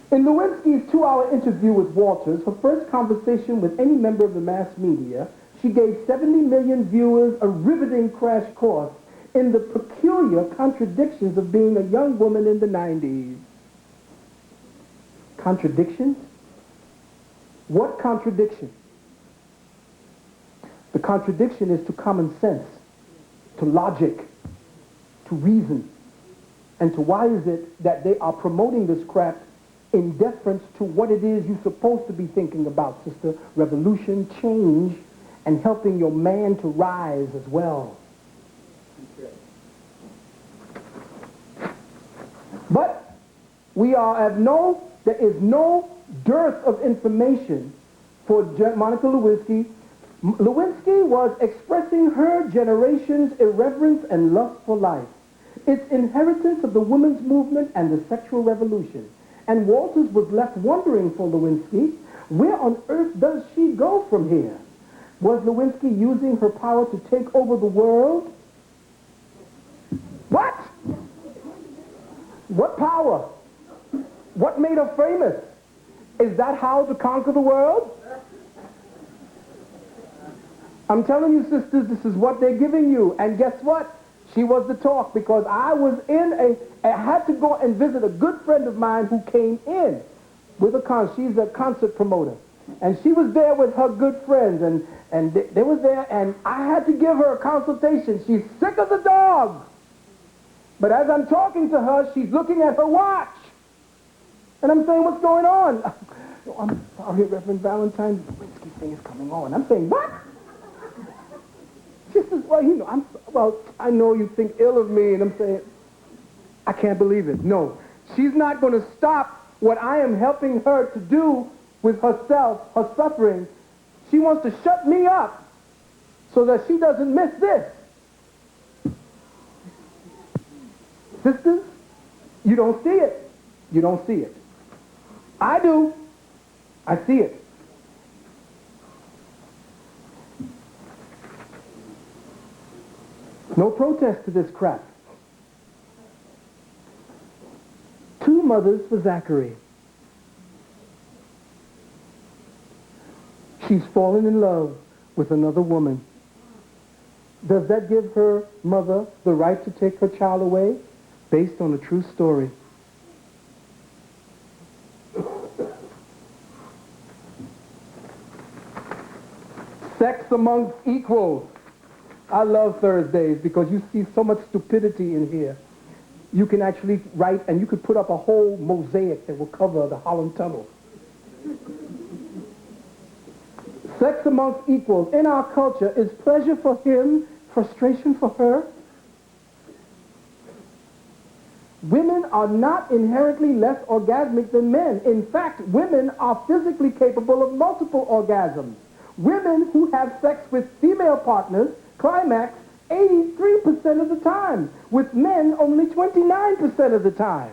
In Lewinsky's 2-hour interview with Walters, her first conversation with any member of the mass media, she gave 70 million viewers a riveting crash course in the peculiar contradictions of being a young woman in the 90s. Contradictions? What contradiction? The contradiction is to common sense, to logic, to reason. And to why is it that they are promoting this crap in deference to what it is you're supposed to be thinking about, sister? Revolution, change, and helping your man to rise as well. But there is no dearth of information for Monica Lewinsky. Lewinsky was expressing her generation's irreverence and lust for life, its inheritance of the women's movement and the sexual revolution. And Walters was left wondering for Lewinsky, where on earth does she go from here? Was Lewinsky using her power to take over the world? What? What power? What made her famous? Is that how to conquer the world? I'm telling you, sisters, this is what they're giving you. And guess what? She was the talk because I had to go and visit a good friend of mine who came in with she's a concert promoter. And she was there with her good friends and they was there and I had to give her a consultation. She's sick as a dog. But as I'm talking to her, she's looking at her watch. And I'm saying, what's going on? Oh, I'm sorry, Reverend Valentine, the Lewinsky thing is coming on. I'm saying, what? She says, well, I know you think ill of me. And I'm saying, I can't believe it. No, she's not going to stop what I am helping her to do with herself, her suffering. She wants to shut me up so that she doesn't miss this. Sisters, you don't see it. You don't see it. I do. I see it. No protest to this crap. 2 mothers for Zachary. She's fallen in love with another woman. Does that give her mother the right to take her child away? Based on a true story. Sex amongst equals. I love Thursdays because you see so much stupidity in here. you can actually write, and you could put up a whole mosaic that will cover the Holland Tunnel. Sex amongst equals in our culture is pleasure for him, frustration for her. Women are not inherently less orgasmic than men. In fact, women are physically capable of multiple orgasms. Women who have sex with female partners climax 83% of the time, with men only 29% of the time.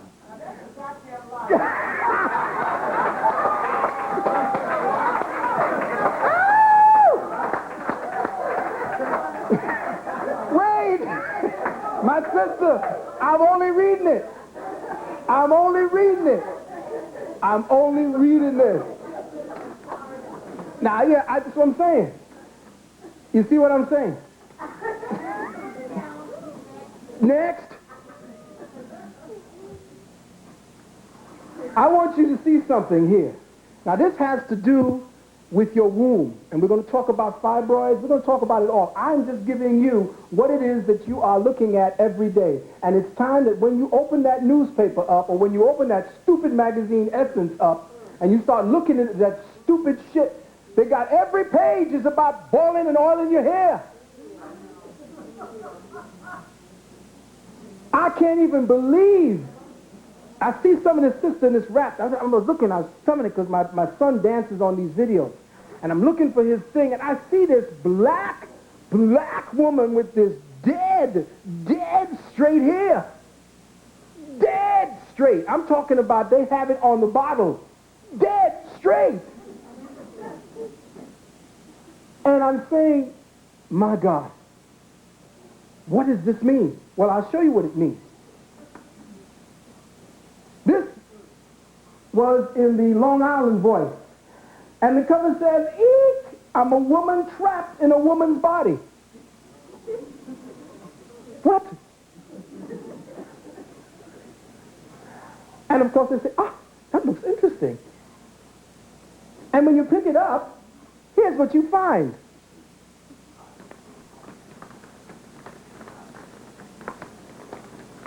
Wait! My sister, I'm only reading it. I'm only reading it. I'm only reading this. Now, yeah, that's what I'm saying. You see what I'm saying? Next. I want you to see something here. Now, this has to do with your womb. And we're going to talk about fibroids. We're going to talk about it all. I'm just giving you what it is that you are looking at every day. And it's time that when you open that newspaper up, or when you open that stupid magazine Essence up, and you start looking at that stupid shit, they got every page is about boiling and oiling your hair. I can't even believe. I see some of this sister in this rap. I was looking, I was filming it because my son dances on these videos. And I'm looking for his thing, and I see this black woman with this dead straight hair. Dead straight. I'm talking about they have it on the bottle. Dead straight. And I'm saying, my God, what does this mean? Well, I'll show you what it means. This was in the Long Island Voice. And the cover says, "Eek, I'm a woman trapped in a woman's body." What? And of course they say, that looks interesting. And when you pick it up, here's what you find.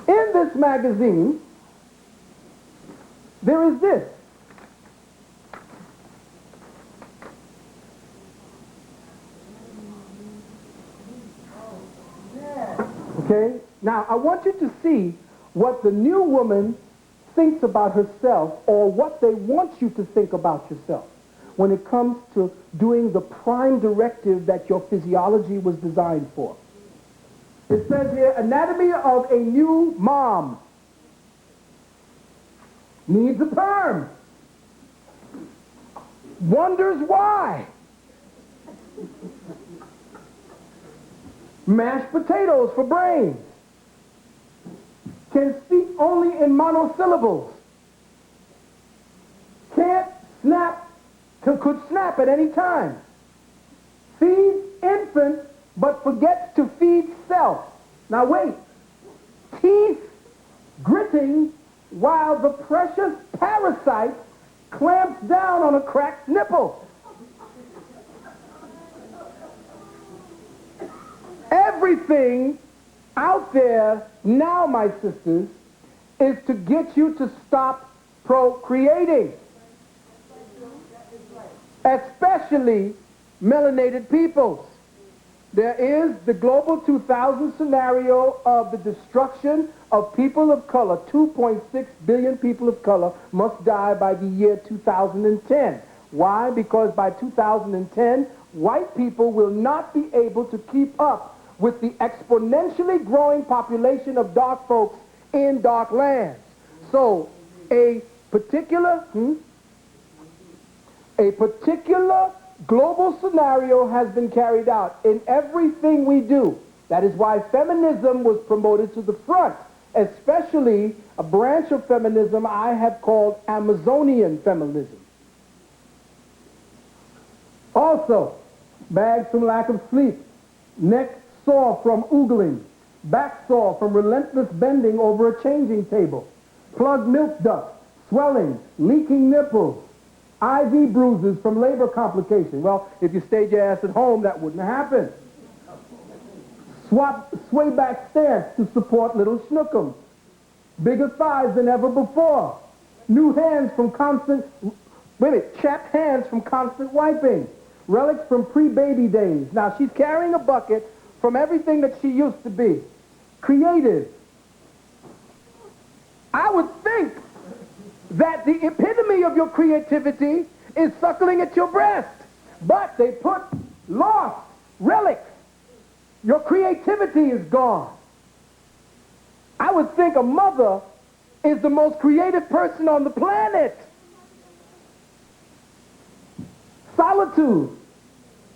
In this magazine, there is this. Okay? Now, I want you to see what the new woman thinks about herself, or what they want you to think about yourself when it comes to doing the prime directive that your physiology was designed for. It says here, anatomy of a new mom. Needs a perm. Wonders why. Mashed potatoes for brains. Can speak only in monosyllables. Can't snap, could snap at any time. Feeds infant, but forgets to feed self. Now wait. Teeth gritting while the precious parasite clamps down on a cracked nipple. Everything out there now, my sisters, is to get you to stop procreating. Especially melanated peoples. There is the global 2000 scenario of the destruction of people of color. 2.6 billion people of color must die by the year 2010. Why? Because by 2010, white people will not be able to keep up with the exponentially growing population of dark folks in dark lands. So a particular global scenario has been carried out in everything we do. That is why feminism was promoted to the front, especially a branch of feminism I have called Amazonian feminism. Also, bags from lack of sleep, neck sore from oogling, back sore from relentless bending over a changing table, plugged milk duct, swelling, leaking nipples, IV bruises from labor complication. Well, if you stayed your ass at home, that wouldn't happen. Sway back stance to support little schnookums. bigger thighs than ever before, new hands from constant, chapped hands from constant wiping, relics from pre-baby days. Now she's carrying a bucket from everything that she used to be. Creative. I would think that the epitome of your creativity is suckling at your breast. But they put lost relics. Your creativity is gone. I would think a mother is the most creative person on the planet. Solitude.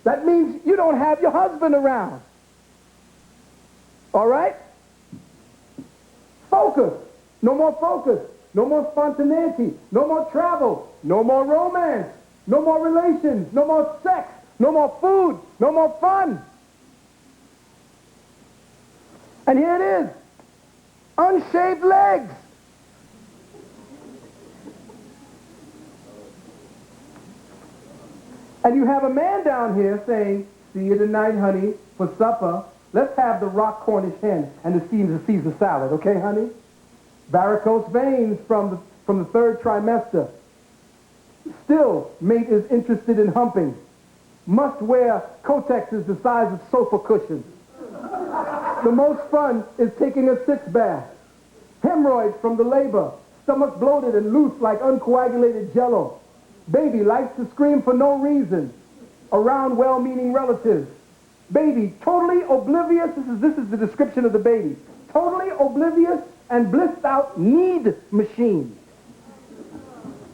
That means you don't have your husband around. All right? Focus. No more focus. No more spontaneity. No more travel. No more romance. No more relations. No more sex. No more food. No more fun. And here it is. Unshaved legs. And you have a man down here saying, see you tonight, honey, for supper. Let's have the rock Cornish hen and the Caesar salad, okay, honey? Varicose veins from the third trimester. Still, mate is interested in humping. Must wear Kotexes the size of sofa cushions. The most fun is taking a sitz bath. Hemorrhoids from the labor. Stomach bloated and loose like uncoagulated jello. Baby likes to scream for no reason around well-meaning relatives. Baby totally oblivious. This is the description of the baby. Totally oblivious and blissed out need machine.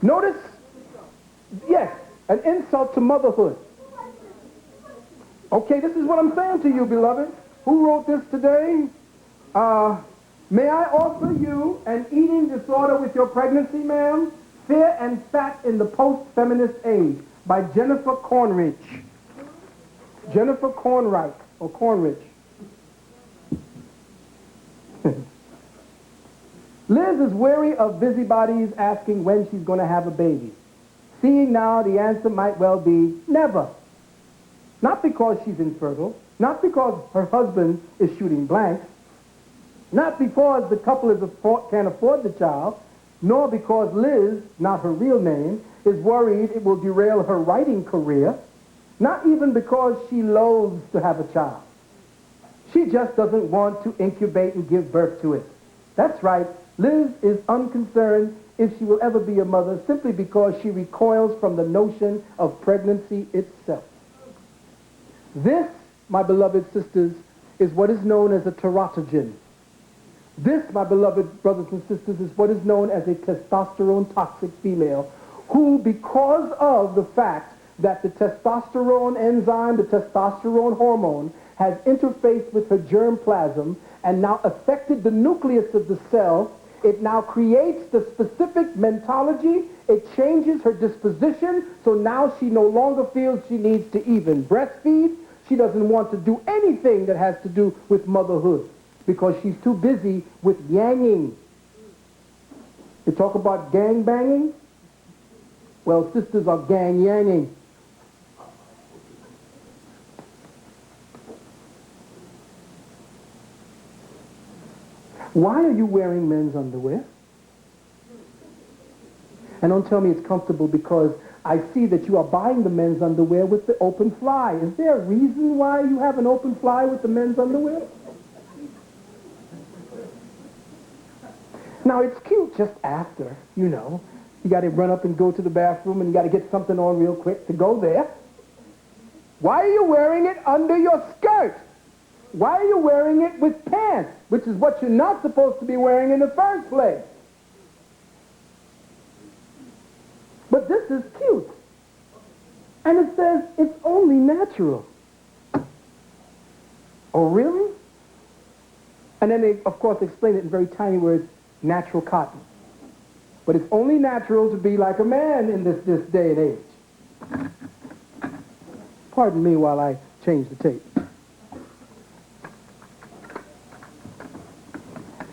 Notice, yes, an insult to motherhood. Okay, this is what I'm saying to you, beloved. Who wrote this today? May I offer you an eating disorder with your pregnancy, ma'am? Fear and Fat in the Post-Feminist Age by Jennifer Cornrich. Jennifer Cornreich, or Cornrich. Liz is wary of busybodies asking when she's going to have a baby. Seeing now, the answer might well be never. Not because she's infertile, not because her husband is shooting blanks, not because the couple can't afford the child, nor because Liz, not her real name, is worried it will derail her writing career, not even because she loathes to have a child. She just doesn't want to incubate and give birth to it. That's right, Liz is unconcerned if she will ever be a mother simply because she recoils from the notion of pregnancy itself. This, my beloved sisters, is what is known as a teratogen. This, my beloved brothers and sisters, is what is known as a testosterone-toxic female who, because of the fact that the testosterone enzyme, the testosterone hormone, has interfaced with her germplasm and now affected the nucleus of the cell, it now creates the specific mentology, it changes her disposition, so now she no longer feels she needs to even breastfeed. She doesn't want to do anything that has to do with motherhood because she's too busy with yanging. You talk about gang banging? Well, sisters are gang yanging. Why are you wearing men's underwear? And don't tell me it's comfortable because I see that you are buying the men's underwear with the open fly. Is there a reason why you have an open fly with the men's underwear? Now, it's cute just after, you know. You got to run up and go to the bathroom and you got to get something on real quick to go there. Why are you wearing it under your skirt? Why are you wearing it with pants, which is what you're not supposed to be wearing in the first place? But this is cute. And it says it's only natural. Oh, really? And then they, of course, explain it in very tiny words, natural cotton. But it's only natural to be like a man in this day and age. Pardon me while I change the tape.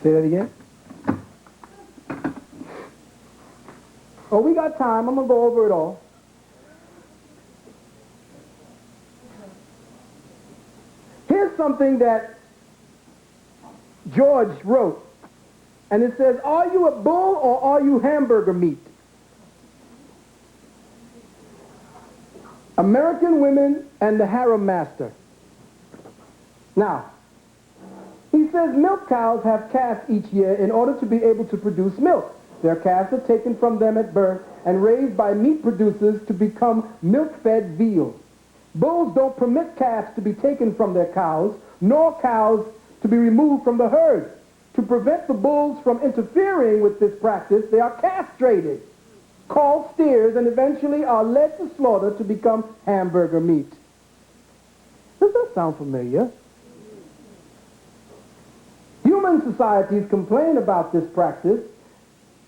Say that again. Oh, we got time. I'm going to go over it all. Here's something that George wrote And it says, are you a bull or are you hamburger meat? American women and the harem master. Now, he says milk cows have calves each year in order to be able to produce milk. Their calves are taken from them at birth and raised by meat producers to become milk-fed veal. Bulls don't permit calves to be taken from their cows, nor cows to be removed from the herd. To prevent the bulls from interfering with this practice, they are castrated, called steers, and eventually are led to slaughter to become hamburger meat. Does that sound familiar? Human societies complain about this practice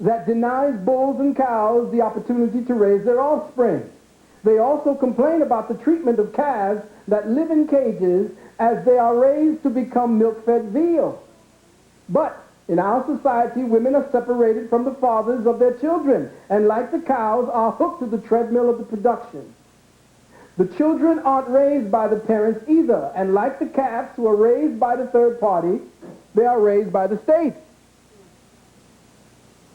that denies bulls and cows the opportunity to raise their offspring. They also complain about the treatment of calves that live in cages as they are raised to become milk-fed veal. But in our society, women are separated from the fathers of their children, and like the cows, are hooked to the treadmill of the production. The children aren't raised by the parents either, and like the calves who are raised by the third party, they are raised by the state.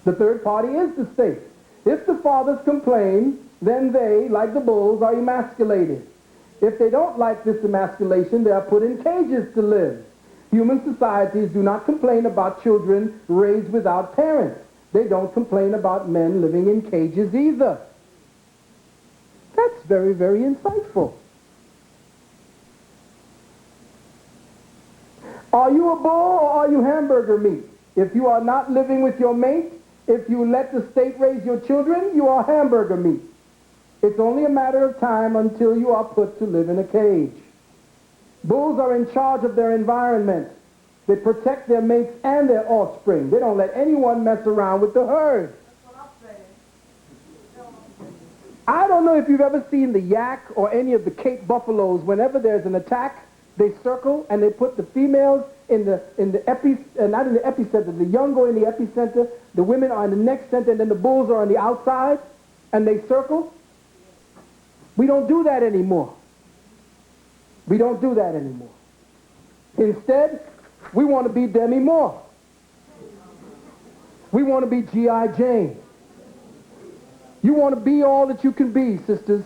The third party is the state. If the fathers complain, then they, like the bulls, are emasculated. If they don't like this emasculation, they are put in cages to live. Human societies do not complain about children raised without parents. They don't complain about men living in cages either. That's very, very insightful. Are you a bull or are you hamburger meat? If you are not living with your mate, if you let the state raise your children, you are hamburger meat. It's only a matter of time until you are put to live in a cage. Bulls are in charge of their environment. They protect their mates and their offspring. They don't let anyone mess around with the herd. I don't know if you've ever seen the yak or any of the Cape buffaloes. Whenever there's an attack, they circle and they put the females not in the epicenter. The young go in the epicenter. The women are in the next center, and then the bulls are on the outside, and they circle. We don't do that anymore. We don't do that anymore. Instead, we want to be Demi Moore. We want to be G.I. Jane. You want to be all that you can be, sisters.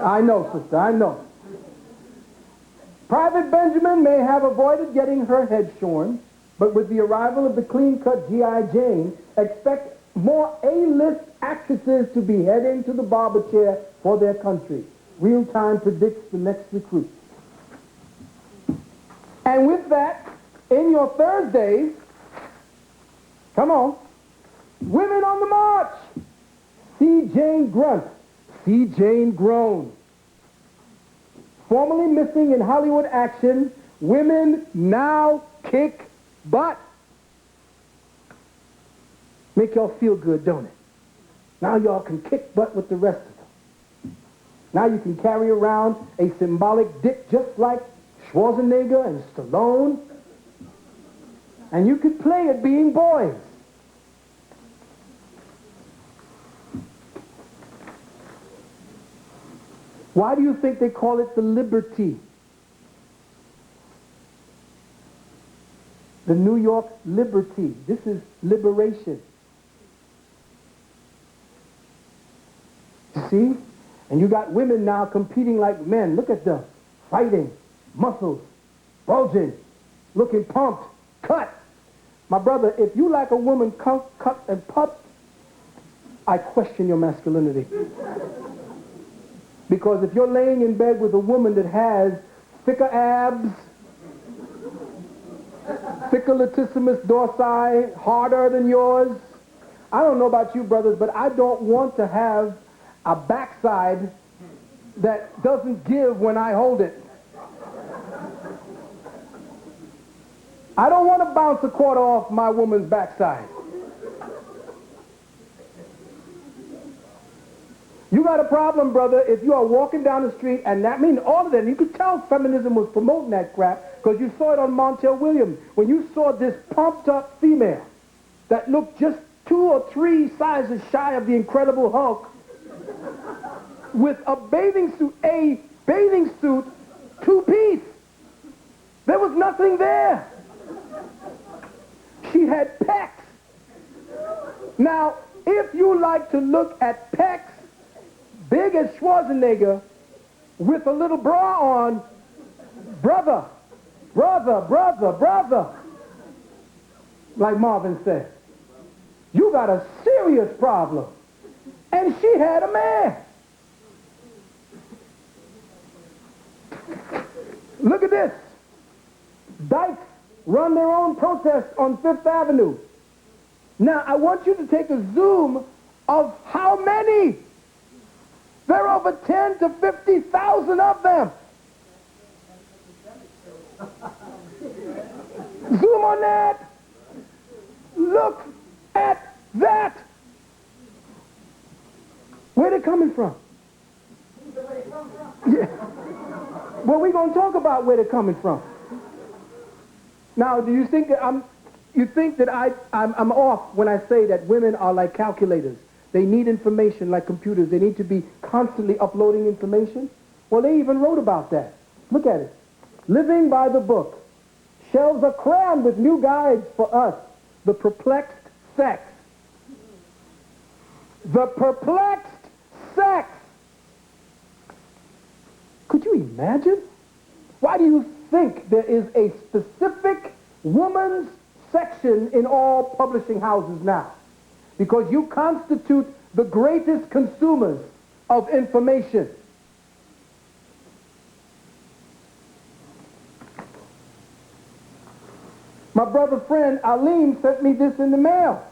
I know, sister, I know. Private Benjamin may have avoided getting her head shorn, but with the arrival of the clean-cut G.I. Jane, expect more A-list actresses to be heading to the barber chair for their country. Real Time predicts the next recruit. And with that, in your Thursdays, come on, women on the march. See Jane grunt, see Jane groan. Formerly missing in Hollywood action, women now kick butt. Make y'all feel good, don't it? Now y'all can kick butt with the rest of them. Now you can carry around a symbolic dick just like Schwarzenegger and Stallone. And you could play at being boys. Why do you think they call it the Liberty? The New York Liberty. This is liberation. You see? And you got women now competing like men. Look at them. Fighting. Muscles. Bulging. Looking pumped. Cut. My brother, if you like a woman cut and pumped, I question your masculinity. Because if you're laying in bed with a woman that has thicker abs, thicker latissimus dorsi, harder than yours, I don't know about you brothers, but I don't want to have a backside that doesn't give when I hold it. I don't want to bounce a quarter off my woman's backside. You got a problem, brother, if you are walking down the street, and that means all of that. You could tell feminism was promoting that crap because you saw it on Montel Williams. When you saw this pumped-up female that looked just 2 or 3 sizes shy of the Incredible Hulk with a bathing suit two-piece. There was nothing there. She had pecs. Now, if you like to look at pecs big as Schwarzenegger with a little bra on, brother, like Marvin said, you got a serious problem. And she had a man. Look at this. Dykes run their own protest on Fifth Avenue. Now, I want you to take a zoom of how many. There are over 10 to 50,000 of them. Zoom on that. Look at that. Where they coming from? Yeah. Well, we're going to talk about where they're coming from. Now, do you think that I'm off when I say that women are like calculators? They need information like computers. They need to be constantly uploading information. Well, they even wrote about that. Look at it. Living by the book. Shelves are crammed with new guides for us. The perplexed sex. The perplexed sex. Could you imagine? Why do you think there is a specific woman's section in all publishing houses now? Because you constitute the greatest consumers of information. My brother friend Alim sent me this in the mail.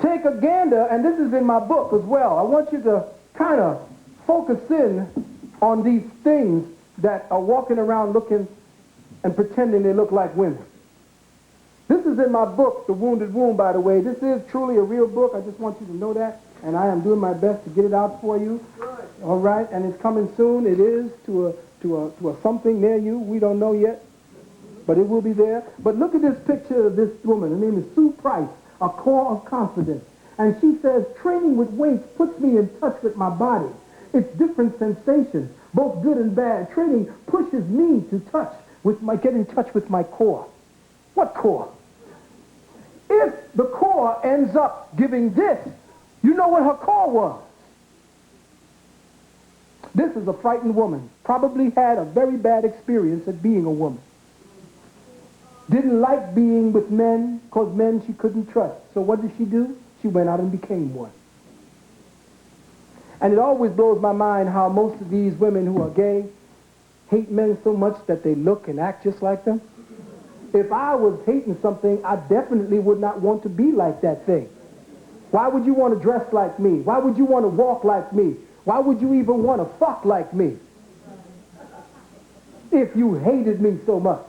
Take a gander, and this is in my book as well. I want you to kind of focus in on these things that are walking around looking and pretending they look like women. This is in my book, The Wounded Womb, by the way. This is truly a real book. I just want you to know that. And I am doing my best to get it out for you. Good. All right? And it's coming soon. It is to a something near you. We don't know yet. But it will be there. But look at this picture of this woman. Her name is Sue Price, A Core of Confidence. And she says, training with weights puts me in touch with my body. It's different sensations, both good and bad. Training pushes me to get in touch with my core. What core? If the core ends up giving this, you know what her core was. This is a frightened woman. Probably had a very bad experience at being a woman. Didn't like being with men because men she couldn't trust. So what did she do? She went out and became one. And it always blows my mind how most of these women who are gay hate men so much that they look and act just like them. If I was hating something, I definitely would not want to be like that thing. Why would you want to dress like me? Why would you want to walk like me? Why would you even want to fuck like me? If you hated me so much.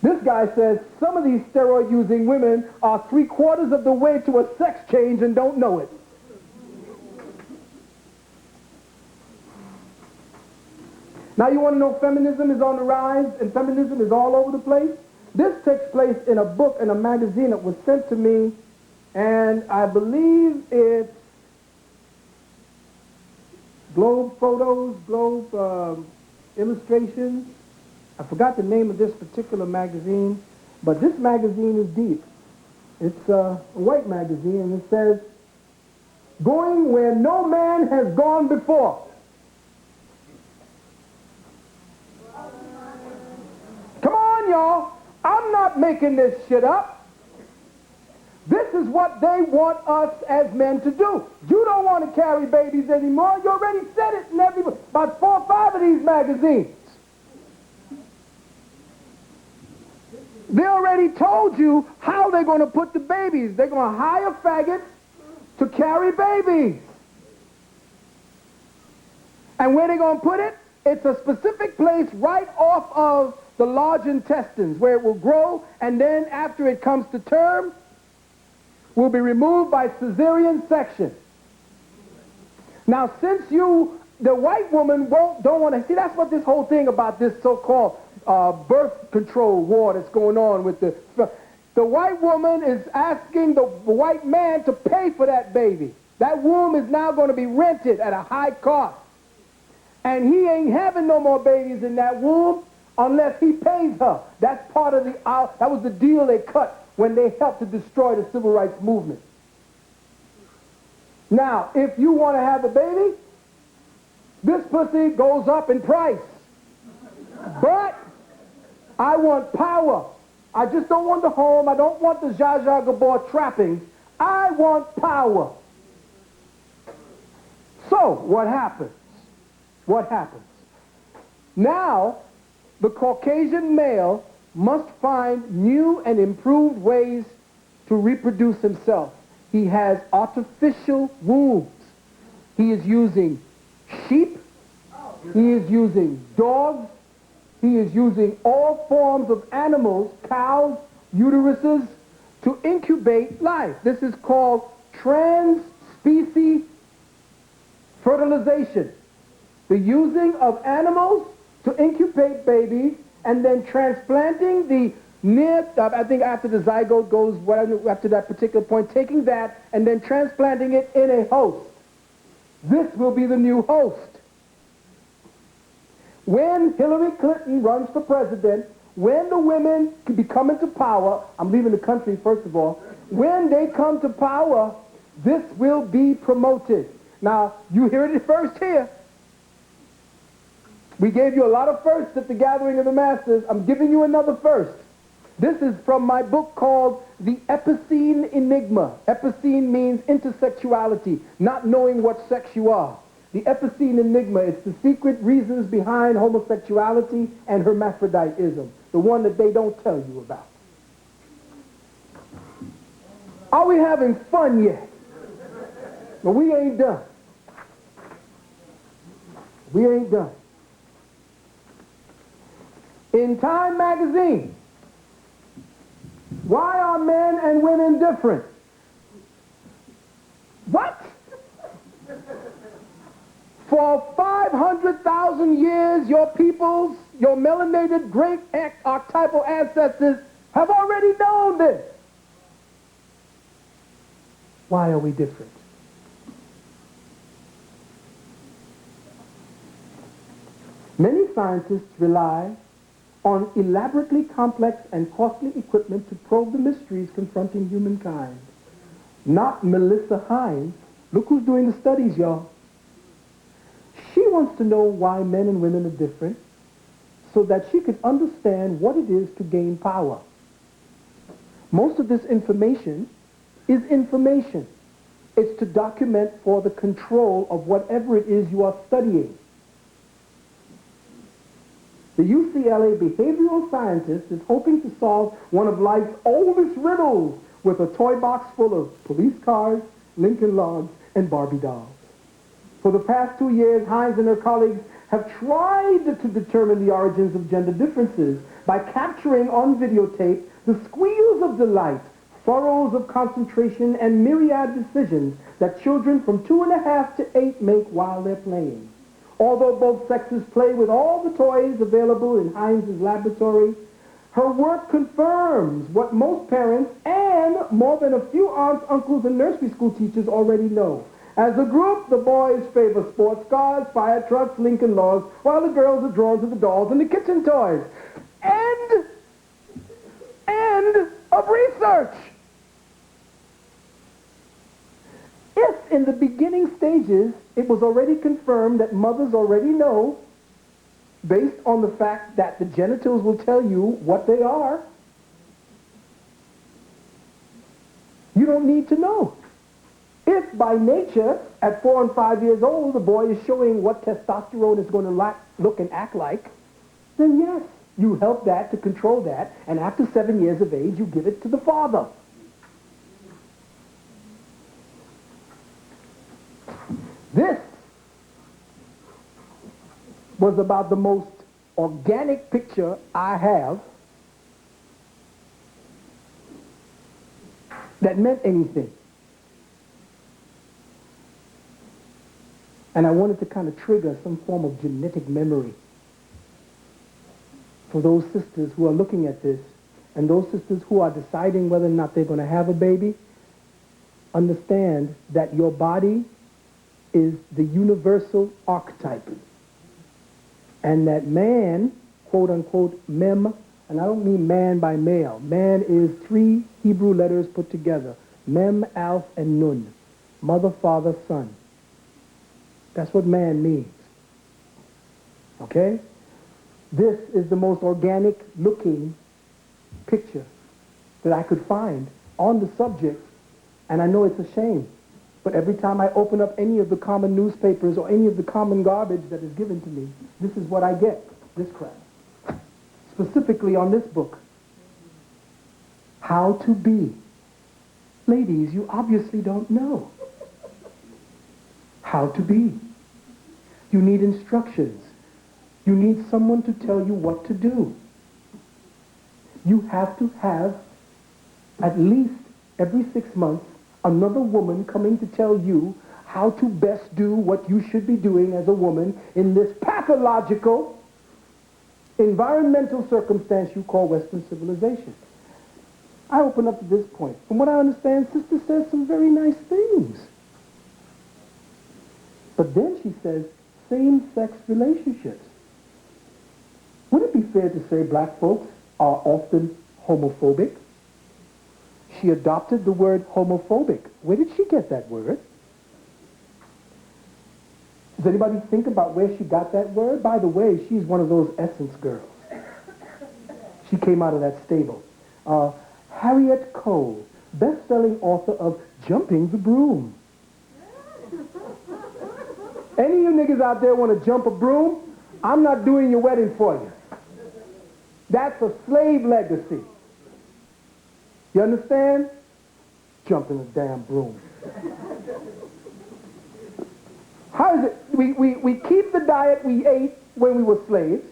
This guy says some of these steroid-using women are 3/4 of the way to a sex change and don't know it. Now you want to know feminism is on the rise and feminism is all over the place? This takes place in a book and a magazine that was sent to me, and I believe it's Globe Photos, Globe Illustrations. I forgot the name of this particular magazine, but this magazine is deep. It's a white magazine, and it says, going where no man has gone before. Come on, y'all. I'm not making this shit up. This is what they want us as men to do. You don't want to carry babies anymore. You already said it in about 4 or 5 of these magazines. They already told you how they're going to put the babies. They're going to hire faggots to carry babies. And where they're going to put it? It's a specific place right off of the large intestines where it will grow, and then after it comes to term, will be removed by cesarean section. Now, since the white woman don't want to, see, that's what this whole thing about this so-called birth control war that's going on with the white woman is asking the white man to pay for that baby. That womb is now going to be rented at a high cost. And he ain't having no more babies in that womb unless he pays her. That's part of that was the deal they cut when they helped to destroy the civil rights movement. Now, if you want to have a baby, this pussy goes up in price. But I want power. I just don't want the home. I don't want the Zsa Zsa Gabor trappings. I want power. So, what happens? What happens? Now, the Caucasian male must find new and improved ways to reproduce himself. He has artificial wombs. He is using sheep. He is using dogs. He is using all forms of animals, cows, uteruses, to incubate life. This is called trans-species fertilization. The using of animals to incubate babies and then transplanting the I think after the zygote goes, after that particular point, taking that and then transplanting it in a host. This will be the new host. When Hillary Clinton runs for president, when the women come into power, I'm leaving the country first of all, when they come to power, this will be promoted. Now, you hear it first here. We gave you a lot of firsts at the gathering of the masses. I'm giving you another first. This is from my book called The Epicene Enigma. Epicene means intersexuality, not knowing what sex you are. The Epicene Enigma, it's the secret reasons behind homosexuality and hermaphroditism, the one that they don't tell you about. Are we having fun yet? No, we ain't done. We ain't done. In Time magazine, why are men and women different? What? For 500,000 years, your peoples, your melanated great archetypal ancestors have already known this. Why are we different? Many scientists rely on elaborately complex and costly equipment to probe the mysteries confronting humankind. Not Melissa Hines. Look who's doing the studies, y'all. She wants to know why men and women are different so that she could understand what it is to gain power. Most of this information is information. It's to document for the control of whatever it is you are studying. The UCLA behavioral scientist is hoping to solve one of life's oldest riddles with a toy box full of police cars, Lincoln Logs, and Barbie dolls. For the past 2 years, Hines and her colleagues have tried to determine the origins of gender differences by capturing on videotape the squeals of delight, furrows of concentration, and myriad decisions that children from 2.5 to 8 make while they're playing. Although both sexes play with all the toys available in Hines' laboratory, her work confirms what most parents and more than a few aunts, uncles, and nursery school teachers already know. As a group, the boys favor sports cars, fire trucks, Lincoln Logs, while the girls are drawn to the dolls and the kitchen toys. End of research. If in the beginning stages it was already confirmed that mothers already know, based on the fact that the genitals will tell you what they are, you don't need to know. If by nature, at 4 and 5 years old, the boy is showing what testosterone is going to look and act like, then yes, you help that to control that, and after 7 years of age, you give it to the father. This was about the most organic picture I have that meant anything. And I wanted to kind of trigger some form of genetic memory for those sisters who are looking at this and those sisters who are deciding whether or not they're going to have a baby. Understand that your body is the universal archetype. And that man, quote unquote, mem, and I don't mean man by male. Man is 3 Hebrew letters put together. Mem, Alf, and Nun. Mother, father, son. That's what man means. Okay? This is the most organic looking picture that I could find on the subject, and I know it's a shame. But every time I open up any of the common newspapers or any of the common garbage that is given to me, this is what I get, this crap. Specifically on this book. How to be. Ladies, you obviously don't know how to be. You need instructions. You need someone to tell you what to do. You have to have at least every 6 months another woman coming to tell you how to best do what you should be doing as a woman in this pathological environmental circumstance you call Western civilization. I open up to this point. From what I understand, Sister says some very nice things. But then she says same-sex relationships. Would it be fair to say black folks are often homophobic? She adopted the word homophobic. Where did she get that word? Does anybody think about where she got that word? By the way, she's one of those Essence girls. She came out of that stable. Harriet Cole, best-selling author of Jumping the Broom. Any of you niggas out there want to jump a broom? I'm not doing your wedding for you. That's a slave legacy. You understand? Jumping a damn broom. How is it? We keep the diet we ate when we were slaves.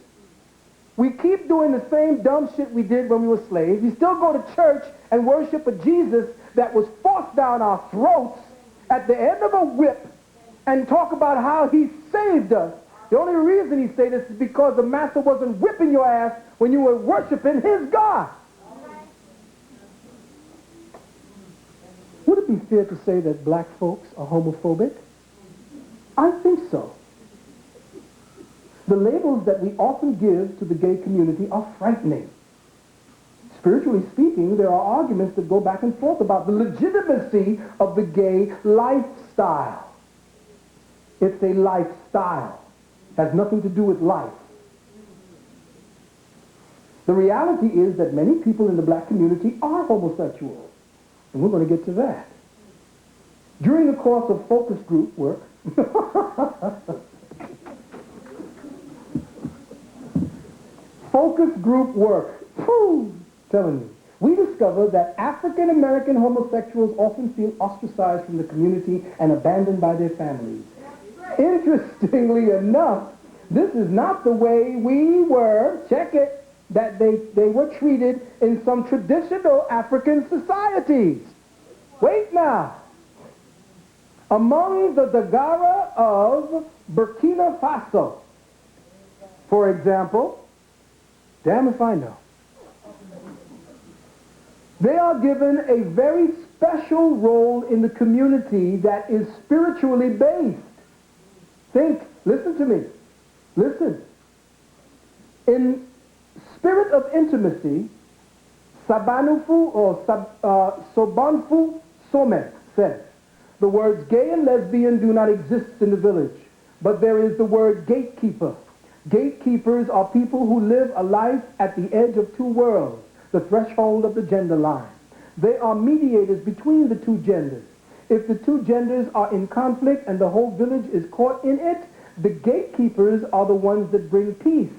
We keep doing the same dumb shit we did when we were slaves. We still go to church and worship a Jesus that was forced down our throats at the end of a whip and talk about how he saved us. The only reason he saved us is because the master wasn't whipping your ass when you were worshiping his God. Would it be fair to say that black folks are homophobic? I think so. The labels that we often give to the gay community are frightening. Spiritually speaking, there are arguments that go back and forth about the legitimacy of the gay lifestyle. It's a lifestyle. It has nothing to do with life. The reality is that many people in the black community are homosexual. And we're going to get to that. During the course of focus group work, focus group work, telling you, we discovered that African American homosexuals often feel ostracized from the community and abandoned by their families. Interestingly enough, this is not the way we were, check it, that they were treated in some traditional African societies. Wait now. Among the Dagara of Burkina Faso, for example, damn if I know, they are given a very special role in the community that is spiritually based. Think, listen to me, listen. In spirit of intimacy, Sabanufu or Sobanfu Some says, the words gay and lesbian do not exist in the village, but there is the word gatekeeper. Gatekeepers are people who live a life at the edge of two worlds, the threshold of the gender line. They are mediators between the two genders. If the two genders are in conflict and the whole village is caught in it, the gatekeepers are the ones that bring peace.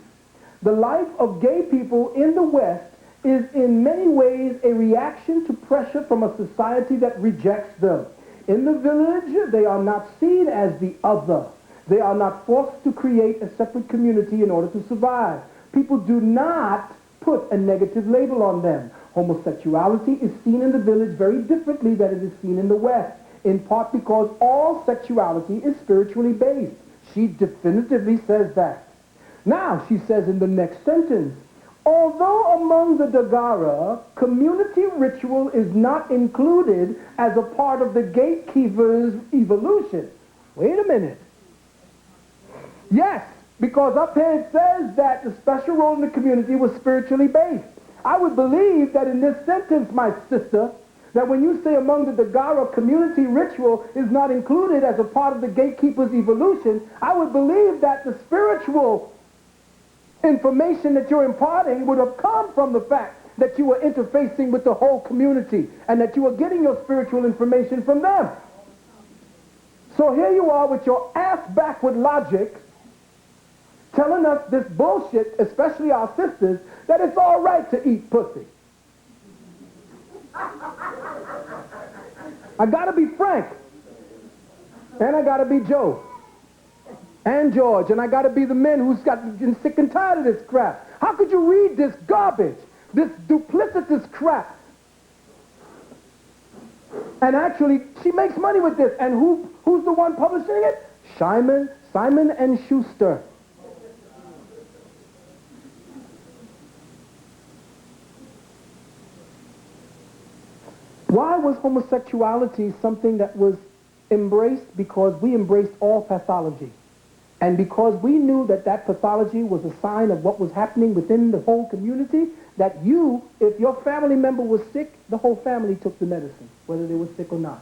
The life of gay people in the West is in many ways a reaction to pressure from a society that rejects them. In the village, they are not seen as the other. They are not forced to create a separate community in order to survive. People do not put a negative label on them. Homosexuality is seen in the village very differently than it is seen in the West, in part because all sexuality is spiritually based. She definitively says that. Now, she says in the next sentence, although among the Dagara, community ritual is not included as a part of the gatekeeper's evolution. Wait a minute. Yes, Because up here it says that the special role in the community was spiritually based. I would believe that in this sentence, my sister, that when you say among the Dagara community ritual is not included as a part of the gatekeeper's evolution, I would believe that the spiritual information that you're imparting would have come from the fact that you were interfacing with the whole community and that you were getting your spiritual information from them. So here you are with your ass backward logic telling us this bullshit, especially our sisters, that it's all right to eat pussy. I gotta be Frank. And I gotta be Joe. And George. And I gotta be the men who's gotten sick and tired of this crap. How could you read this garbage? This duplicitous crap? And actually, she makes money with this. And who's the one publishing it? Simon and Schuster. Why was homosexuality something that was embraced? Because we embraced all pathology. And because we knew that that pathology was a sign of what was happening within the whole community, that if your family member was sick, the whole family took the medicine, whether they were sick or not.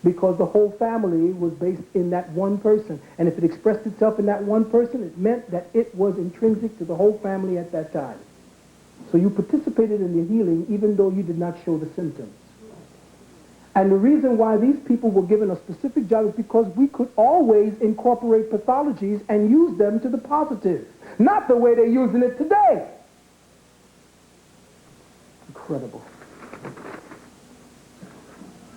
Because the whole family was based in that one person. And if it expressed itself in that one person, it meant that it was intrinsic to the whole family at that time. So you participated in the healing even though you did not show the symptoms. And the reason why these people were given a specific job is because we could always incorporate pathologies and use them to the positive. Not the way they're using it today. Incredible.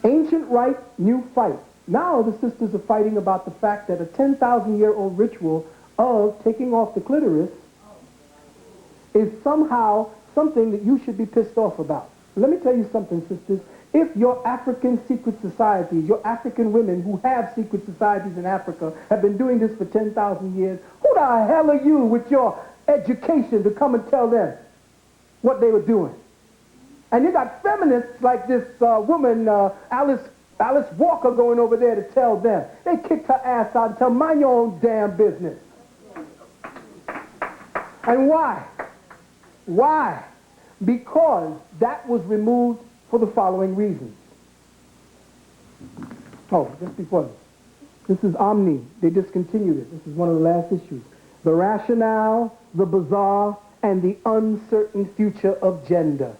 Ancient right, new fight. Now the sisters are fighting about the fact that a 10,000-year-old ritual of taking off the clitoris is somehow something that you should be pissed off about. Let me tell you something, sisters. If your African secret societies, your African women who have secret societies in Africa have been doing this for 10,000 years, who the hell are you with your education to come and tell them what they were doing? And you got feminists like this woman, Alice Walker, going over there to tell them. They kicked her ass out and tell, mind your own damn business. And why? Why? Because that was removed for the following reasons. Oh, just before this. This is Omni. They discontinued it. This is one of the last issues. The rationale, the bizarre, and the uncertain future of gender.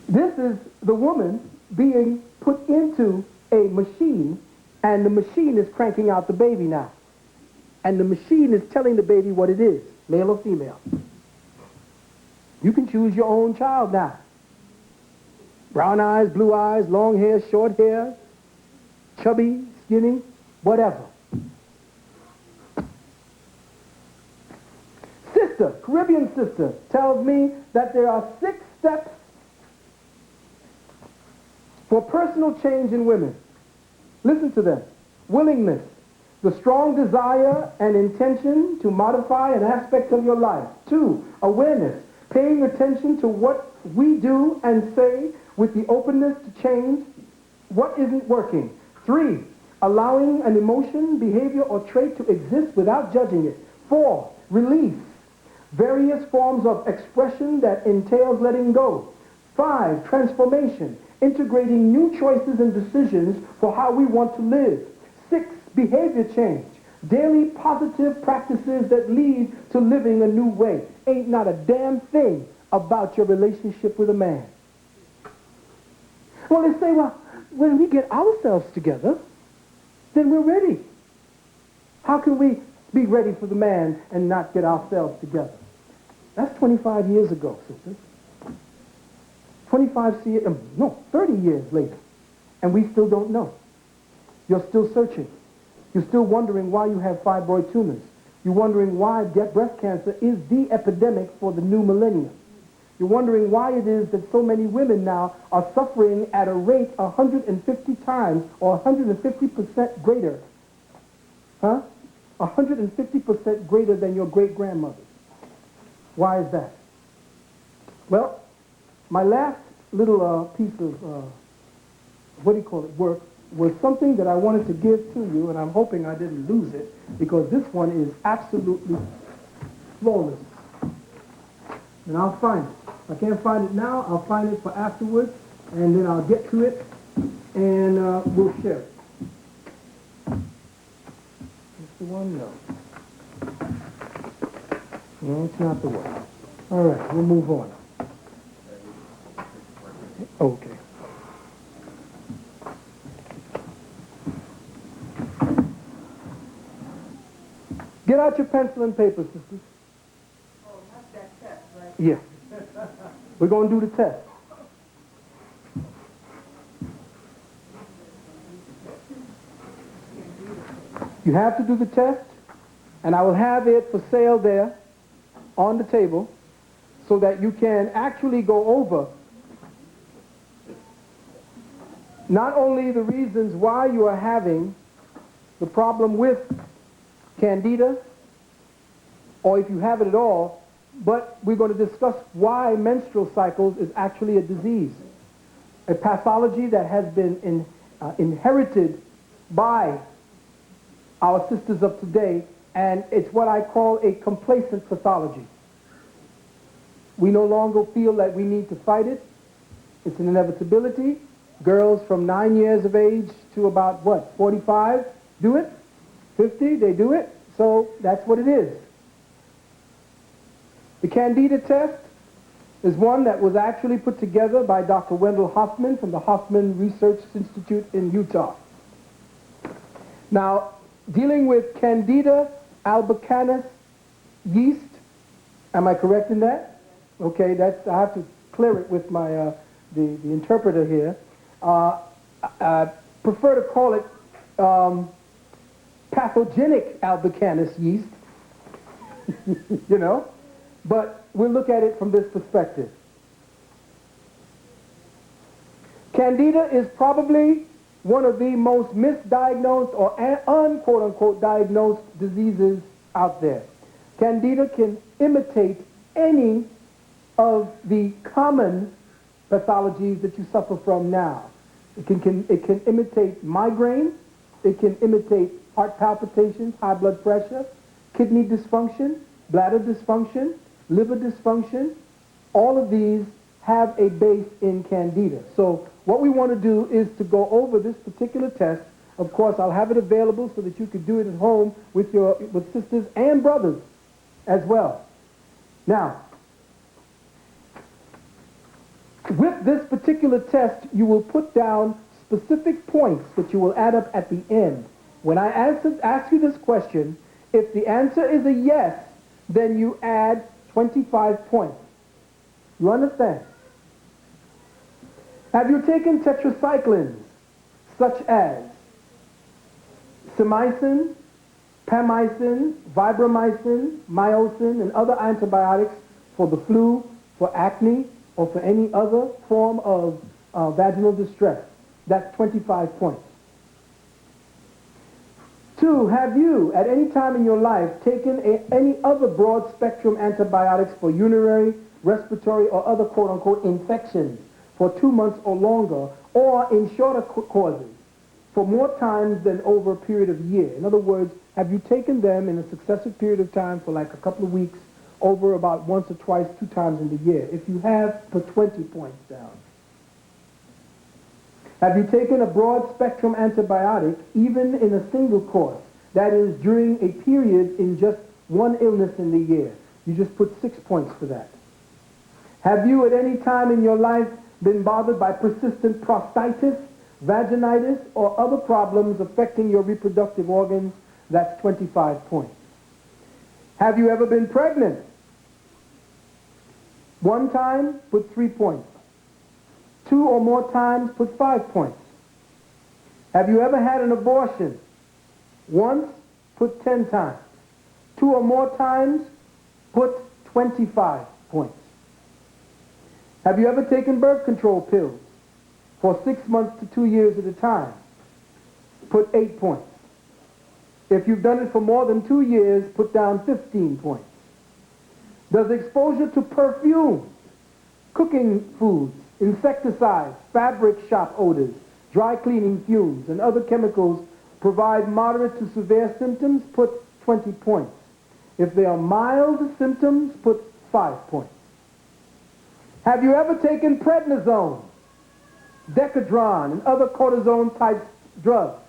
This is the woman being put into a machine, and the machine is cranking out the baby now. And the machine is telling the baby what it is, male or female. You can choose your own child now. Brown eyes, blue eyes, long hair, short hair, chubby, skinny, whatever. Sister, Caribbean sister, tells me that there are 6 steps for personal change in women. Listen to them. Willingness, the strong desire and intention to modify an aspect of your life. 2, awareness, paying attention to what we do and say with the openness to change what isn't working. 3, allowing an emotion, behavior, or trait to exist without judging it. 4, release, various forms of expression that entails letting go. 5, transformation, integrating new choices and decisions for how we want to live. 6, behavior change, daily positive practices that lead to living a new way. Ain't not a damn thing about your relationship with a man. Well, they say, well, when we get ourselves together, then we're ready. How can we be ready for the man and not get ourselves together? That's 25 years ago, sisters. 30 years later, and we still don't know. You're still searching. You're still wondering why you have fibroid tumors. You're wondering why breast cancer is the epidemic for the new millennium. You're wondering why it is that so many women now are suffering at a rate 150 times or 150% greater. 150% greater than your great-grandmother. Why is that? Well, my last little piece of, work was something that I wanted to give to you, and I'm hoping I didn't lose it, because this one is absolutely flawless. And I'll find it. If I can't find it now, I'll find it for afterwards, and then I'll get to it, and we'll share it. Is the one? No. No, it's not the one. All right, we'll move on. Okay. Get out your pencil and paper, sisters. Oh, not that test, right? Yeah. We're going to do the test. You have to do the test, and I will have it for sale there on the table so that you can actually go over not only the reasons why you are having the problem with candida, or if you have it at all, but we're going to discuss why menstrual cycles is actually a disease, a pathology that has been inherited by our sisters of today, and it's what I call a complacent pathology. We no longer feel that we need to fight it. It's an inevitability. Girls from 9 years of age to about, 45 do it? 50, they do it. So that's what it is. The Candida test is one that was actually put together by Dr. Wendell Hoffman from the Hoffman Research Institute in Utah. Now, dealing with Candida albicans yeast, am I correct in that? Okay, that's, I have to clear it with my the interpreter here. I prefer to call it pathogenic albicans yeast, you know, but we'll look at it from this perspective. Candida is probably one of the most misdiagnosed or unquote-unquote diagnosed diseases out there. Candida can imitate any of the common pathologies that you suffer from now. It can imitate migraine, it can imitate heart palpitations, high blood pressure, kidney dysfunction, bladder dysfunction, liver dysfunction. All of these have a base in Candida. So what we want to do is to go over this particular test. Of course, I'll have it available so that you could do it at home with with sisters and brothers as well. Now, with this particular test, you will put down specific points that you will add up at the end. When I ask you this question, if the answer is a yes, then you add 25 points. You understand? Have you taken tetracyclines such as simicin, pamycin, vibramycin, myocin, and other antibiotics for the flu, for acne, or for any other form of vaginal distress? That's 25 points. 2, have you, at any time in your life, taken any other broad-spectrum antibiotics for urinary, respiratory, or other quote-unquote infections for 2 months or longer, or in shorter courses for more times than over a period of a year? In other words, have you taken them in a successive period of time for like a couple of weeks, over about once or twice, 2 times in the year? If you have, put 20 points down. Have you taken a broad-spectrum antibiotic even in a single course? That is, during a period in just one illness in the year. You just put 6 points for that. Have you at any time in your life been bothered by persistent prostatitis, vaginitis, or other problems affecting your reproductive organs? That's 25 points. Have you ever been pregnant? 1 time, put 3 points. 2 or more times, put 5 points. Have you ever had an abortion? Once, put 10 times. 2 or more times, put 25 points. Have you ever taken birth control pills for 6 months to 2 years at a time? Put 8 points. If you've done it for more than 2 years, put down 15 points. Does exposure to perfumes, cooking foods, insecticides, fabric shop odors, dry cleaning fumes, and other chemicals provide moderate to severe symptoms, put 20 points. If they are mild symptoms, put 5 points. Have you ever taken prednisone, Decadron, and other cortisone-type drugs?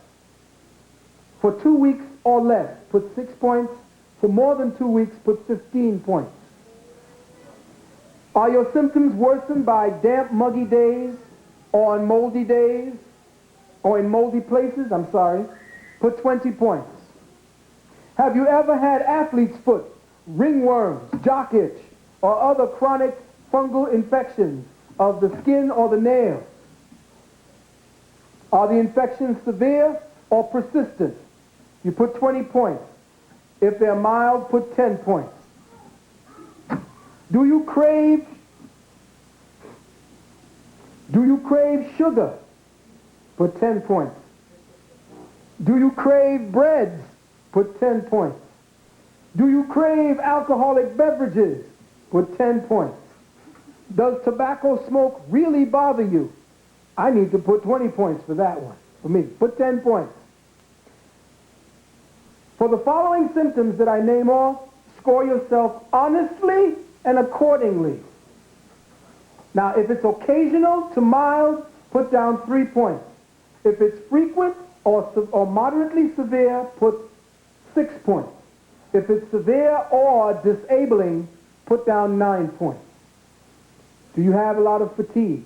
For 2 weeks or less, put 6 points. For more than 2 weeks, put 15 points. Are your symptoms worsened by damp, muggy days, or on moldy days, or in moldy places? Put 20 points. Have you ever had athlete's foot, ringworms, jock itch, or other chronic fungal infections of the skin or the nails? Are the infections severe or persistent? You put 20 points. If they're mild, put 10 points. Do you crave sugar? Put 10 points. Do you crave breads? Put 10 points. Do you crave alcoholic beverages? Put 10 points. Does tobacco smoke really bother you? I need to put 20 points for that one. For me, put 10 points. For the following symptoms that I name off, score yourself honestly and accordingly. Now, if it's occasional to mild, put down 3 points. If it's frequent or moderately severe, put 6 points. If it's severe or disabling, put down 9 points. Do you have a lot of fatigue?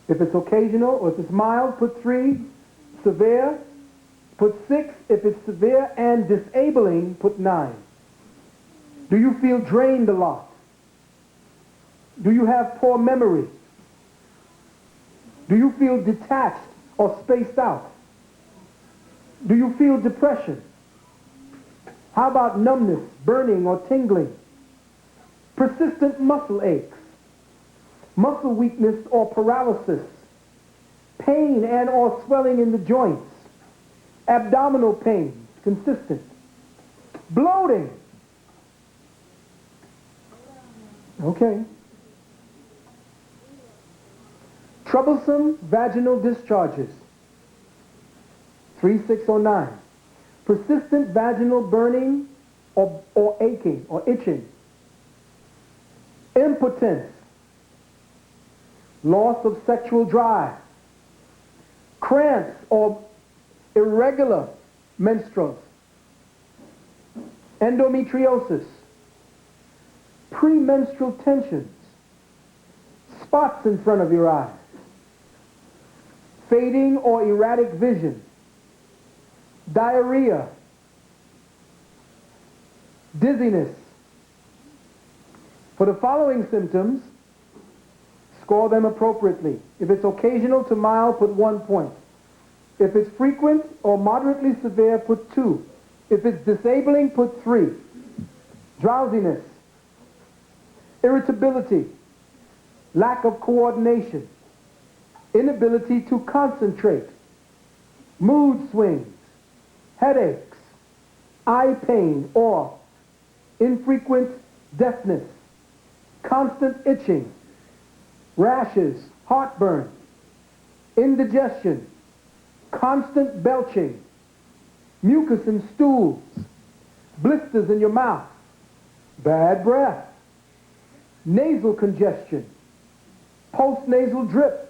If it's occasional or if it's mild, put 3. Severe, put 6. If it's severe and disabling, put 9. Do you feel drained a lot? Do you have poor memory? Do you feel detached or spaced out? Do you feel depression? How about numbness, burning, or tingling? Persistent muscle aches, muscle weakness or paralysis, pain and or swelling in the joints, abdominal pain, consistent, bloating. Okay. Troublesome vaginal discharges, 3609. Persistent vaginal burning or aching or itching. Impotence, loss of sexual drive. Cramps or irregular menstruals. Endometriosis. Premenstrual tensions. Spots in front of your eyes. Fading or erratic vision. Diarrhea. Dizziness. For the following symptoms, score them appropriately. If it's occasional to mild, put 1 point. If it's frequent or moderately severe, put 2. If it's disabling, put 3. Drowsiness. Irritability. Lack of coordination. Inability to concentrate. Mood swings. Headaches. Eye pain or infrequent deafness. Constant itching. Rashes. Heartburn. Indigestion. Constant belching. Mucus in stools. Blisters in your mouth. Bad breath. Nasal congestion. Postnasal drip.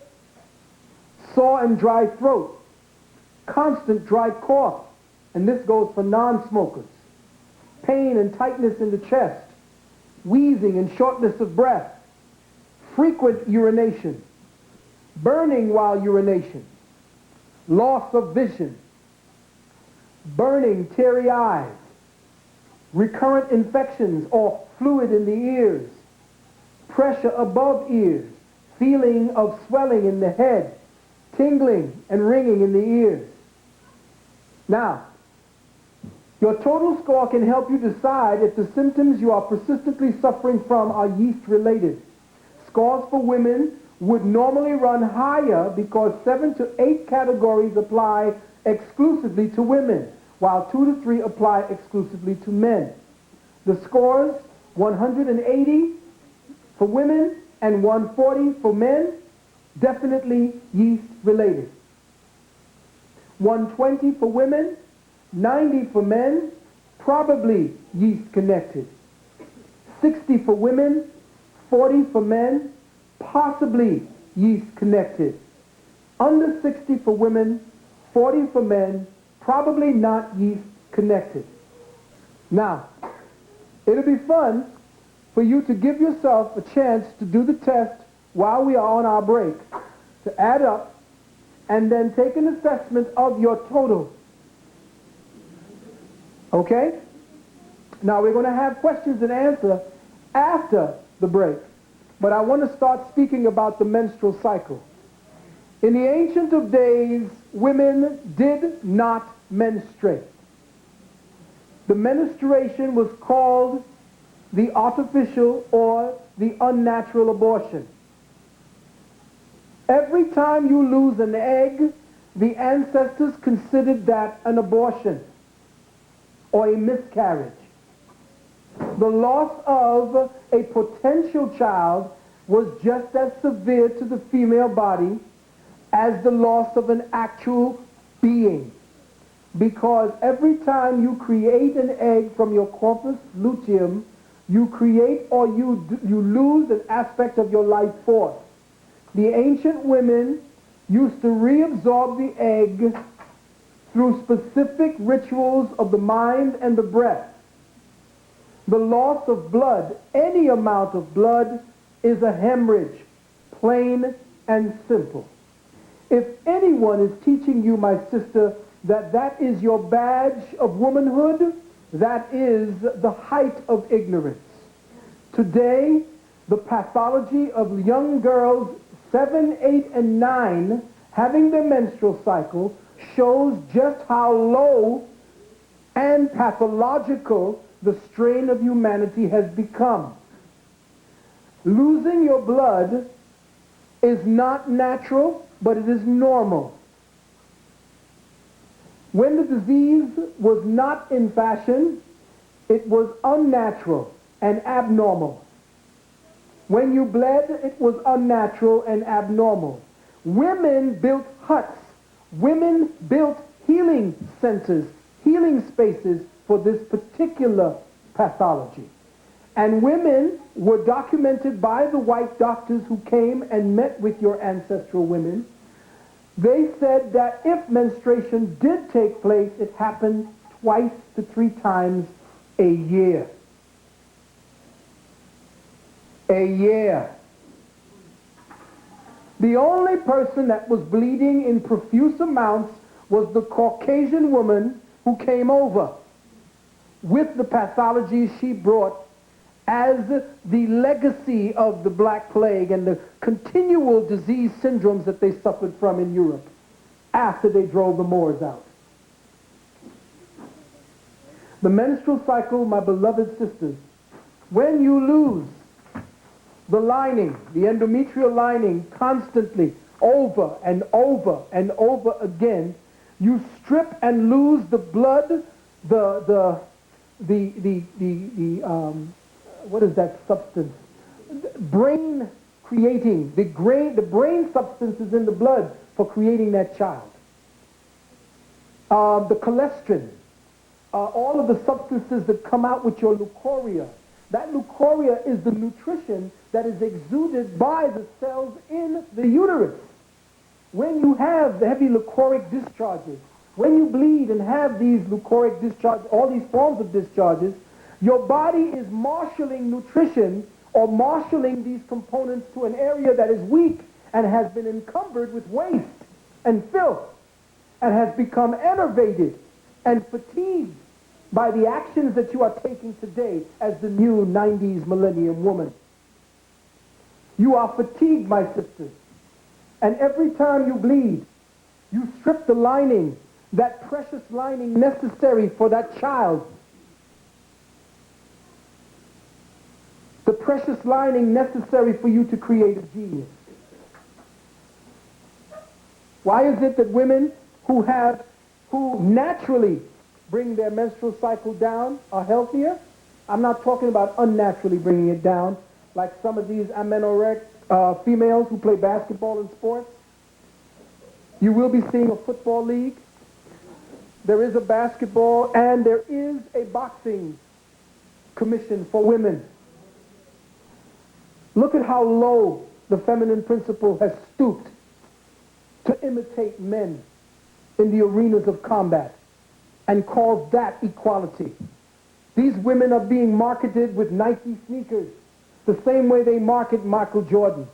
Sore and dry throat. Constant dry cough. And this goes for non-smokers. Pain and tightness in the chest. Wheezing and shortness of breath. Frequent urination. Burning while urination. Loss of vision. Burning, teary eyes. Recurrent infections or fluid in the ears. Pressure above ears. Feeling of swelling in the head. Tingling and ringing in the ears. Now, your total score can help you decide if the symptoms you are persistently suffering from are yeast-related. Scores for women would normally run higher because 7 to 8 categories apply exclusively to women, while 2 to 3 apply exclusively to men. The scores, 180 for women and 140 for men, definitely yeast related. 120 for women, 90 for men, probably yeast connected. 60 for women, 40 for men, possibly yeast connected. Under 60 for women, 40 for men, probably not yeast connected. Now, it'll be fun for you to give yourself a chance to do the test while we are on our break, to add up and then take an assessment of your total. Okay? Now we're going to have questions and answer after the break, but I want to start speaking about the menstrual cycle. In the ancient of days, women did not menstruate. The menstruation was called the artificial or the unnatural abortion. Every time you lose an egg, the ancestors considered that an abortion or a miscarriage. The loss of a potential child was just as severe to the female body as the loss of an actual being. Because every time you create an egg from your corpus luteum, you create or you lose an aspect of your life force. The ancient women used to reabsorb the egg through specific rituals of the mind and the breath. The loss of blood, any amount of blood, is a hemorrhage, plain and simple. If anyone is teaching you, my sister, that is your badge of womanhood, that is the height of ignorance. Today, the pathology of young girls 7, 8, and 9 having their menstrual cycle shows just how low and pathological the strain of humanity has become. Losing your blood is not natural, but it is normal. When the disease was not in fashion, it was unnatural and abnormal. When you bled, it was unnatural and abnormal. Women built huts. Women built healing centers, healing spaces for this particular pathology. And women were documented by the white doctors who came and met with your ancestral women. They said that if menstruation did take place, it happened twice to 3 times a year. A year. The only person that was bleeding in profuse amounts was the Caucasian woman who came over with the pathology she brought as the legacy of the Black Plague and the continual disease syndromes that they suffered from in Europe after they drove the Moors out. The menstrual cycle, my beloved sisters, when you lose the lining, the endometrial lining, constantly, over and over and over again, you strip and lose the blood, what is that substance? Brain creating, the brain substances in the blood for creating that child. The cholesterol, all of the substances that come out with your leukorrhea. That leukorrhea is the nutrition that is exuded by the cells in the uterus. When you have the heavy leucoric discharges, when you bleed and have these leucoric discharges, all these forms of discharges, your body is marshaling nutrition or marshaling these components to an area that is weak and has been encumbered with waste and filth and has become enervated and fatigued by the actions that you are taking today as the new 90s millennium woman. You are fatigued, my sisters. And every time you bleed, you strip the lining, that precious lining necessary for that child. The precious lining necessary for you to create a genius. Why is it that women who naturally bring their menstrual cycle down are healthier? I'm not talking about unnaturally bringing it down, like some of these amenorrheic females who play basketball and sports. You will be seeing a football league. There is a basketball, and there is a boxing commission for women. Look at how low the feminine principle has stooped to imitate men in the arenas of combat and calls that equality. These women are being marketed with Nike sneakers the same way they market Michael Jordan.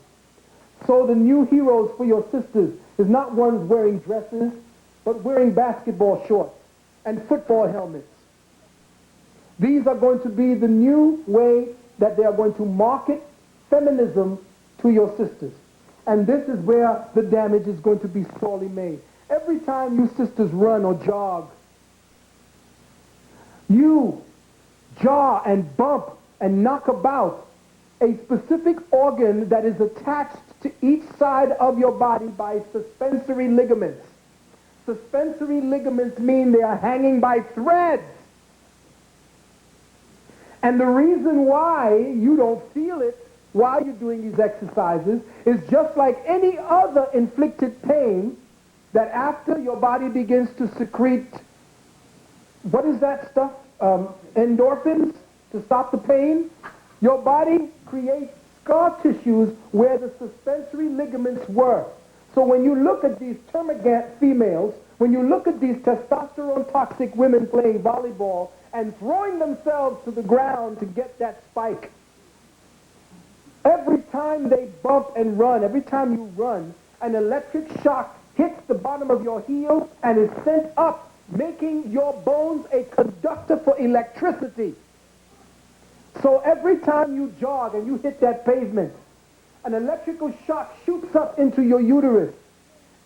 So the new heroes for your sisters is not ones wearing dresses, but wearing basketball shorts and football helmets. These are going to be the new way that they are going to market feminism to your sisters. And this is where the damage is going to be sorely made. Every time you sisters run or jog, you jar and bump and knock about a specific organ that is attached to each side of your body by suspensory ligaments. Suspensory ligaments mean they are hanging by threads. And the reason why you don't feel it while you're doing these exercises is just like any other inflicted pain, that after your body begins to secrete, what is that stuff? Endorphins to stop the pain. Your body creates scar tissues where the suspensory ligaments were. So when you look at these termagant females, when you look at these testosterone toxic women playing volleyball and throwing themselves to the ground to get that spike, every time they bump and run, every time you run, an electric shock hits the bottom of your heel and is sent up, making your bones a conductor for electricity. So every time you jog and you hit that pavement, an electrical shock shoots up into your uterus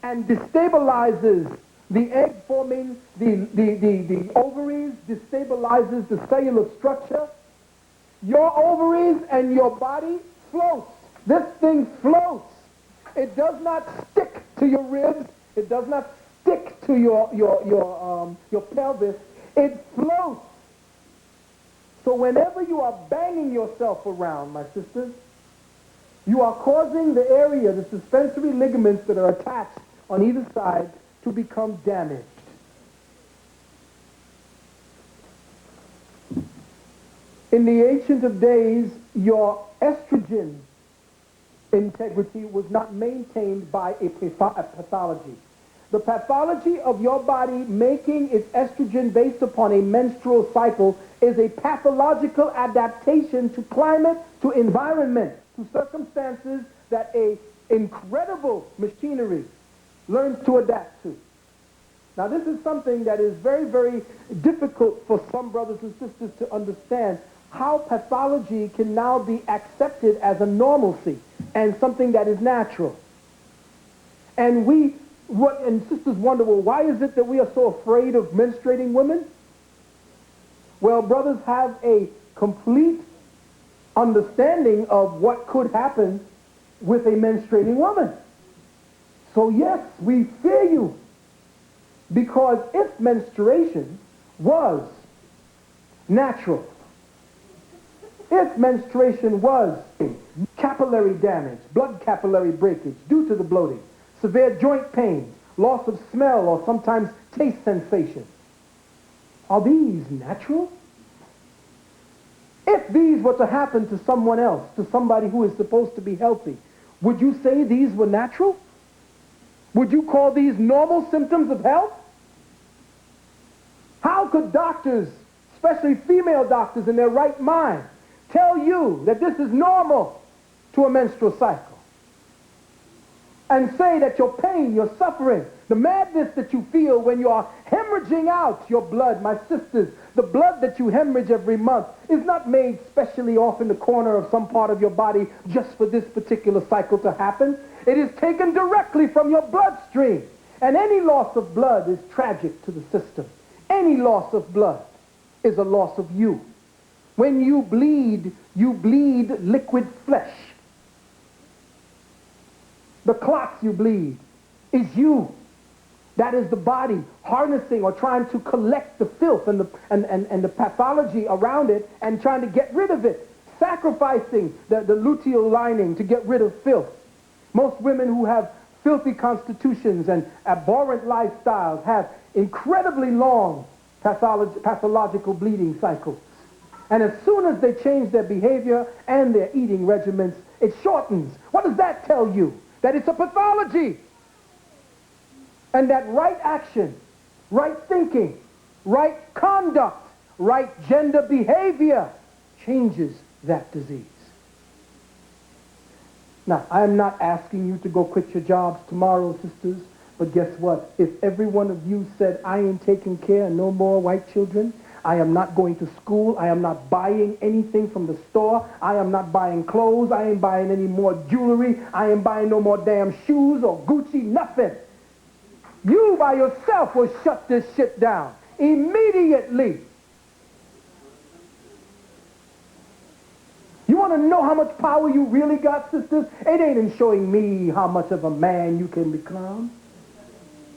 and destabilizes the egg forming, the ovaries, destabilizes the cellular structure. Your ovaries and your body floats. This thing floats. It does not stick to your ribs. It does not stick to your pelvis. It floats. So whenever you are banging yourself around, my sisters, you are causing the area, the suspensory ligaments that are attached on either side, to become damaged. In the ancient of days, your estrogen integrity was not maintained by a pathology. The pathology of your body making its estrogen based upon a menstrual cycle is a pathological adaptation to climate, to environment, to circumstances that a incredible machinery learns to adapt to. Now this is something that is very, very difficult for some brothers and sisters to understand, how pathology can now be accepted as a normalcy and something that is natural. And sisters wonder, well, why is it that we are so afraid of menstruating women? Well, brothers have a complete understanding of what could happen with a menstruating woman. So yes, we fear you, because if menstruation was natural, if menstruation was capillary damage, blood capillary breakage due to the bloating, severe joint pain, loss of smell or sometimes taste sensation, are these natural? If these were to happen to someone else, to somebody who is supposed to be healthy, would you say these were natural? Would you call these normal symptoms of health? How could doctors, especially female doctors in their right mind, tell you that this is normal to a menstrual cycle? And say that your pain, your suffering, the madness that you feel when you are hemorrhaging out your blood, my sisters, the blood that you hemorrhage every month is not made specially off in the corner of some part of your body just for this particular cycle to happen. It is taken directly from your bloodstream. And any loss of blood is tragic to the system. Any loss of blood is a loss of you. When you bleed liquid flesh. The clots you bleed is you. That is the body harnessing or trying to collect the filth and the pathology around it and trying to get rid of it. sacrificing the luteal lining to get rid of filth. Most women who have filthy constitutions and abhorrent lifestyles have incredibly long pathological bleeding cycles. And as soon as they change their behavior and their eating regimens, it shortens. What does that tell you? That it's a pathology. And that right action, right thinking, right conduct, right gender behavior changes that disease. Now, I'm not asking you to go quit your jobs tomorrow, sisters, but guess what? If every one of you said, I ain't taking care of no more white children, I am not going to school, I am not buying anything from the store, I am not buying clothes, I ain't buying any more jewelry, I ain't buying no more damn shoes or Gucci, nothing. You by yourself will shut this shit down immediately. You want to know how much power you really got, sisters? It ain't in showing me how much of a man you can become.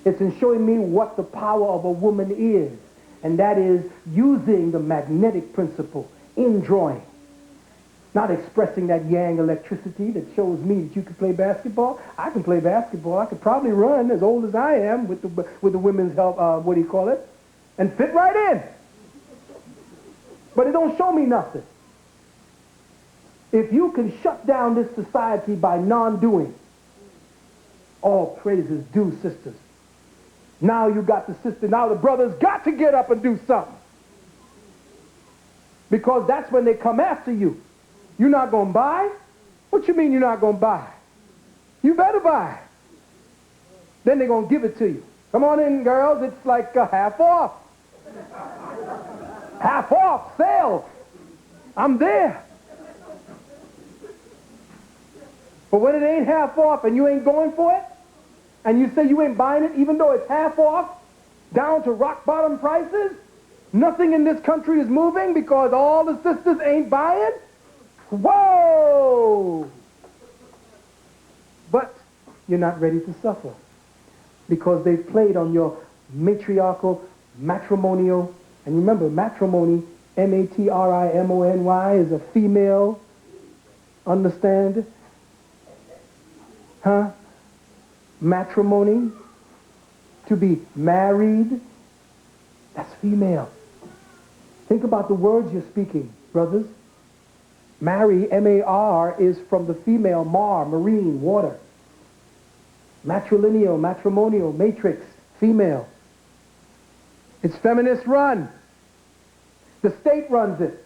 It's in showing me what the power of a woman is. And that is using the magnetic principle in drawing. Not expressing that yang electricity that shows me that you can play basketball. I can play basketball. I could probably run as old as I am with the women's help, and fit right in. But it don't show me nothing. If you can shut down this society by non-doing, all praises due, sisters. Now you got the sister, now the brothers got to get up and do something. Because that's when they come after you. You're not going to buy? What you mean you're not going to buy? You better buy. Then they're going to give it to you. Come on in, girls. It's like half off. Half off, sale. I'm there. But when it ain't half off and you ain't going for it, and you say you ain't buying it even though it's half off, down to rock bottom prices, nothing in this country is moving because all the sisters ain't buying? Whoa! But you're not ready to suffer because they've played on your matriarchal, matrimonial, and remember, matrimony, M-A-T-R-I-M-O-N-Y, is a female, understand? Huh? Matrimony, to be married, that's female. Think about the words you're speaking, brothers. Marry, M-A-R, is from the female, mar, marine, water. Matrilineal, matrimonial, matrix, female. It's feminist run. The state runs it.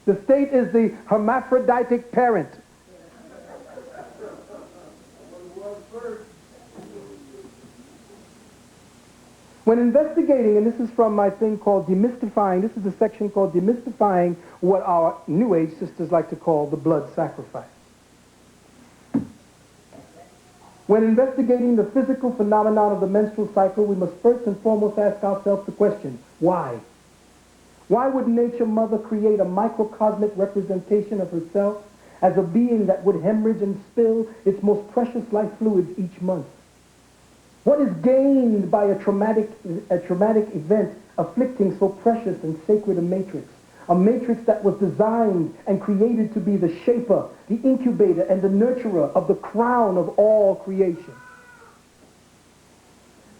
The state is the hermaphroditic parent. When investigating, and this is from my thing called demystifying, this is a section called demystifying what our New Age sisters like to call the blood sacrifice. When investigating the physical phenomenon of the menstrual cycle, we must first and foremost ask ourselves the question, why? Why would Nature Mother create a microcosmic representation of herself as a being that would hemorrhage and spill its most precious life fluids each month? What is gained by a traumatic event afflicting so precious and sacred a matrix? A matrix that was designed and created to be the shaper, the incubator, and the nurturer of the crown of all creation.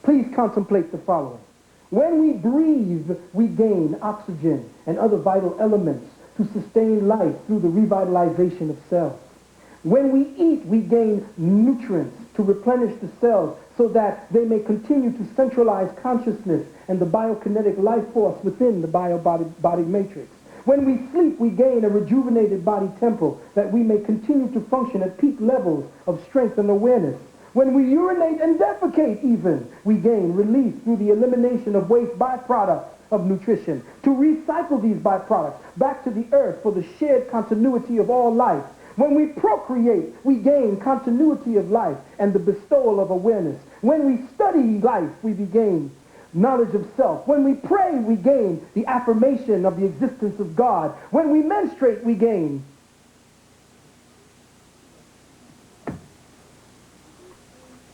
Please contemplate the following. When we breathe, we gain oxygen and other vital elements to sustain life through the revitalization of cells. When we eat, we gain nutrients to replenish the cells so that they may continue to centralize consciousness and the biokinetic life force within the body matrix. When we sleep, we gain a rejuvenated body tempo that we may continue to function at peak levels of strength and awareness. When we urinate and defecate even, we gain release through the elimination of waste byproducts of nutrition, to recycle these byproducts back to the earth for the shared continuity of all life. When we procreate, we gain continuity of life and the bestowal of awareness. When we study life, we gain knowledge of self. When we pray, we gain the affirmation of the existence of God. When we menstruate, we gain.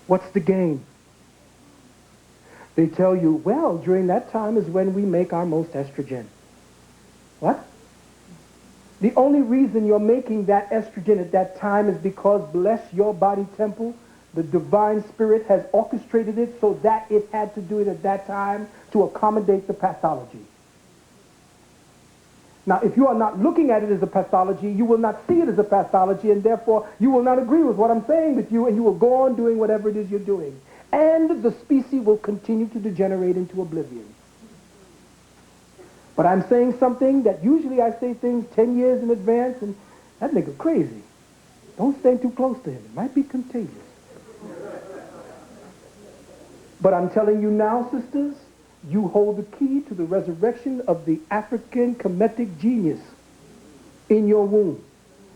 What's the gain? They tell you, well, during that time is when we make our most estrogen. What? The only reason you're making that estrogen at that time is because, bless your body temple, the divine spirit has orchestrated it so that it had to do it at that time to accommodate the pathology. Now, if you are not looking at it as a pathology, you will not see it as a pathology, and therefore you will not agree with what I'm saying with you, and you will go on doing whatever it is you're doing. And the species will continue to degenerate into oblivion. But I'm saying something that usually I say things 10 years in advance, and that nigga crazy. Don't stand too close to him. It might be contagious. But I'm telling you now, sisters, you hold the key to the resurrection of the African Kemetic genius in your womb.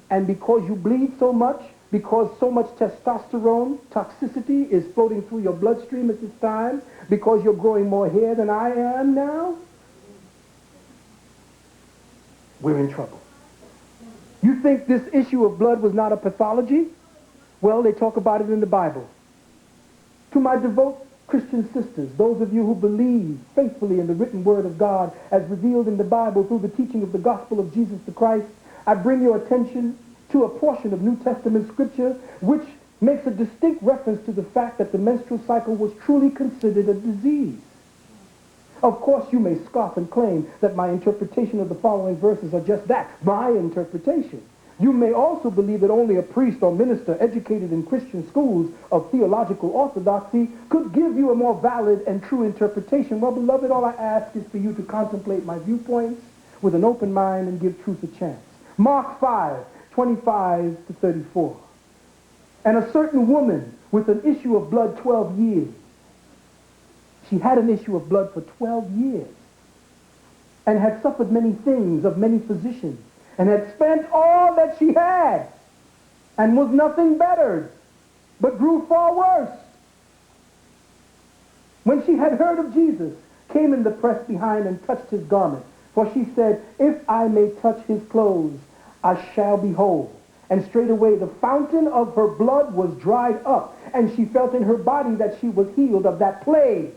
And because you bleed so much, because so much testosterone toxicity is floating through your bloodstream at this time, because you're growing more hair than I am now, we're in trouble. You think this issue of blood was not a pathology? Well, they talk about it in the Bible. To my devout Christian sisters, those of you who believe faithfully in the written word of God as revealed in the Bible through the teaching of the gospel of Jesus the Christ, I bring your attention to a portion of New Testament scripture which makes a distinct reference to the fact that the menstrual cycle was truly considered a disease. Of course, you may scoff and claim that my interpretation of the following verses are just that, my interpretation. You may also believe that only a priest or minister educated in Christian schools of theological orthodoxy could give you a more valid and true interpretation. Well, beloved, all I ask is for you to contemplate my viewpoints with an open mind and give truth a chance. Mark 5:25 to 34. And a certain woman with an issue of blood 12 years. She had an issue of blood for 12 years and had suffered many things of many physicians and had spent all that she had and was nothing bettered, but grew far worse. When she had heard of Jesus, came in the press behind and touched his garment. For she said, if I may touch his clothes, I shall be whole. And straightway the fountain of her blood was dried up, and she felt in her body that she was healed of that plague.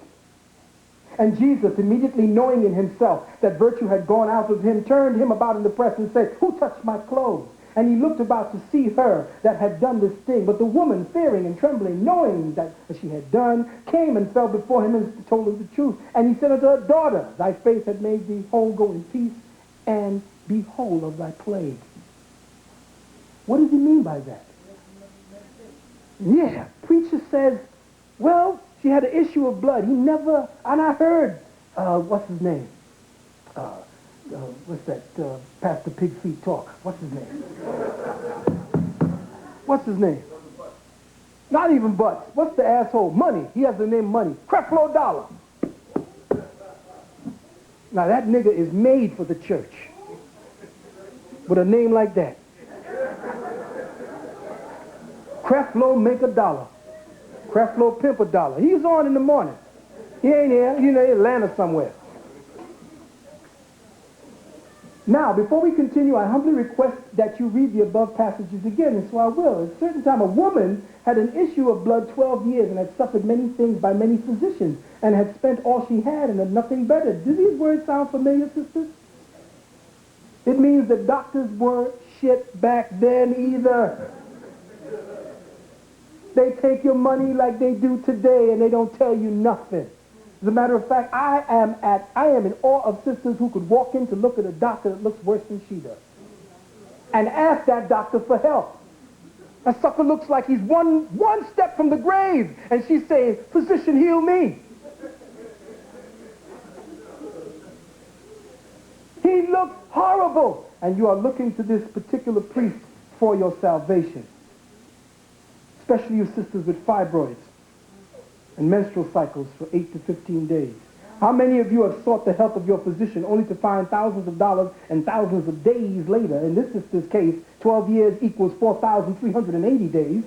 And Jesus, immediately knowing in himself that virtue had gone out of him, turned him about in the press and said, who touched my clothes? And he looked about to see her that had done this thing. But the woman, fearing and trembling, knowing that she had done, came and fell before him and told him the truth. And he said unto her, daughter, thy faith hath made thee whole. Go in peace and be whole of thy plague. What does he mean by that? Yeah, preacher says, well, she had an issue of blood. He never, and I heard, what's his name? What's that? Pastor Pig Feet talk. What's his name? What's his name? Not even Butts. What's the asshole? Money. He has the name Money. Creflo Dollar. Now that nigga is made for the church with a name like that. Creflo make a dollar. Creflo pimp a dollar. He's on in the morning. He ain't here. You know, Atlanta somewhere. Now, before we continue, I humbly request that you read the above passages again, and so I will. At a certain time, a woman had an issue of blood 12 years and had suffered many things by many physicians and had spent all she had and had nothing better. Do these words sound familiar, sisters? It means that doctors weren't shit back then either. They take your money like they do today, and they don't tell you nothing. As a matter of fact, I am in awe of sisters who could walk in to look at a doctor that looks worse than she does and ask that doctor for help. That sucker looks like he's one step from the grave, and she's saying, physician, heal me. He looks horrible, and you are looking to this particular priest for your salvation. Especially you sisters with fibroids and menstrual cycles for 8 to 15 days. How many of you have sought the help of your physician only to find thousands of dollars and thousands of days later? In this sister's case, 12 years equals 4,380 days.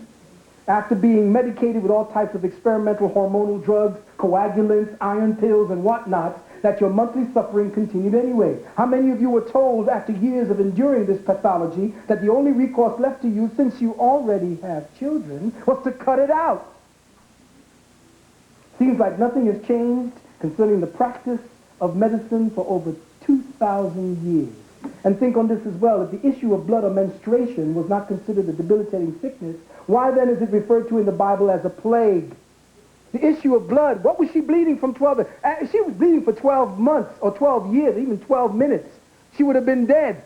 After being medicated with all types of experimental hormonal drugs, coagulants, iron pills, and whatnot, that your monthly suffering continued anyway. How many of you were told after years of enduring this pathology that the only recourse left to you, since you already have children, was to cut it out? Seems like nothing has changed concerning the practice of medicine for over 2,000 years. And think on this as well. If the issue of blood or menstruation was not considered a debilitating sickness, why then is it referred to in the Bible as a plague? The issue of blood, what was she bleeding from 12? She was bleeding for 12 months or 12 years, even 12 minutes. She would have been dead.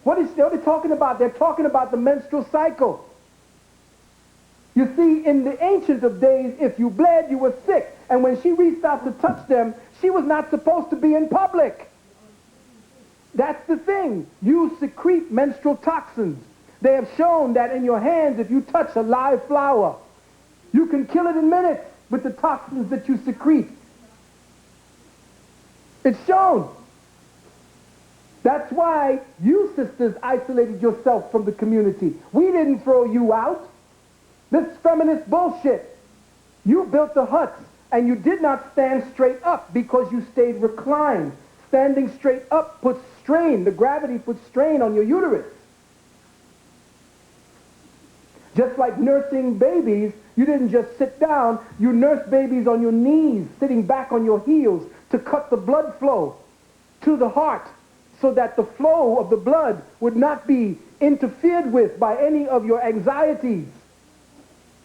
What are they talking about? They're talking about the menstrual cycle. You see, in the ancient of days, if you bled, you were sick. And when she reached out to touch them, she was not supposed to be in public. That's the thing. You secrete menstrual toxins. They have shown that in your hands, if you touch a live flower, you can kill it in minutes with the toxins that you secrete. It's shown. That's why you sisters isolated yourself from the community. We didn't throw you out. This feminist bullshit. You built the huts and you did not stand straight up because you stayed reclined. Standing straight up puts strain. The gravity puts strain on your uterus. Just like nursing babies, you didn't just sit down. You nursed babies on your knees, sitting back on your heels to cut the blood flow to the heart so that the flow of the blood would not be interfered with by any of your anxieties.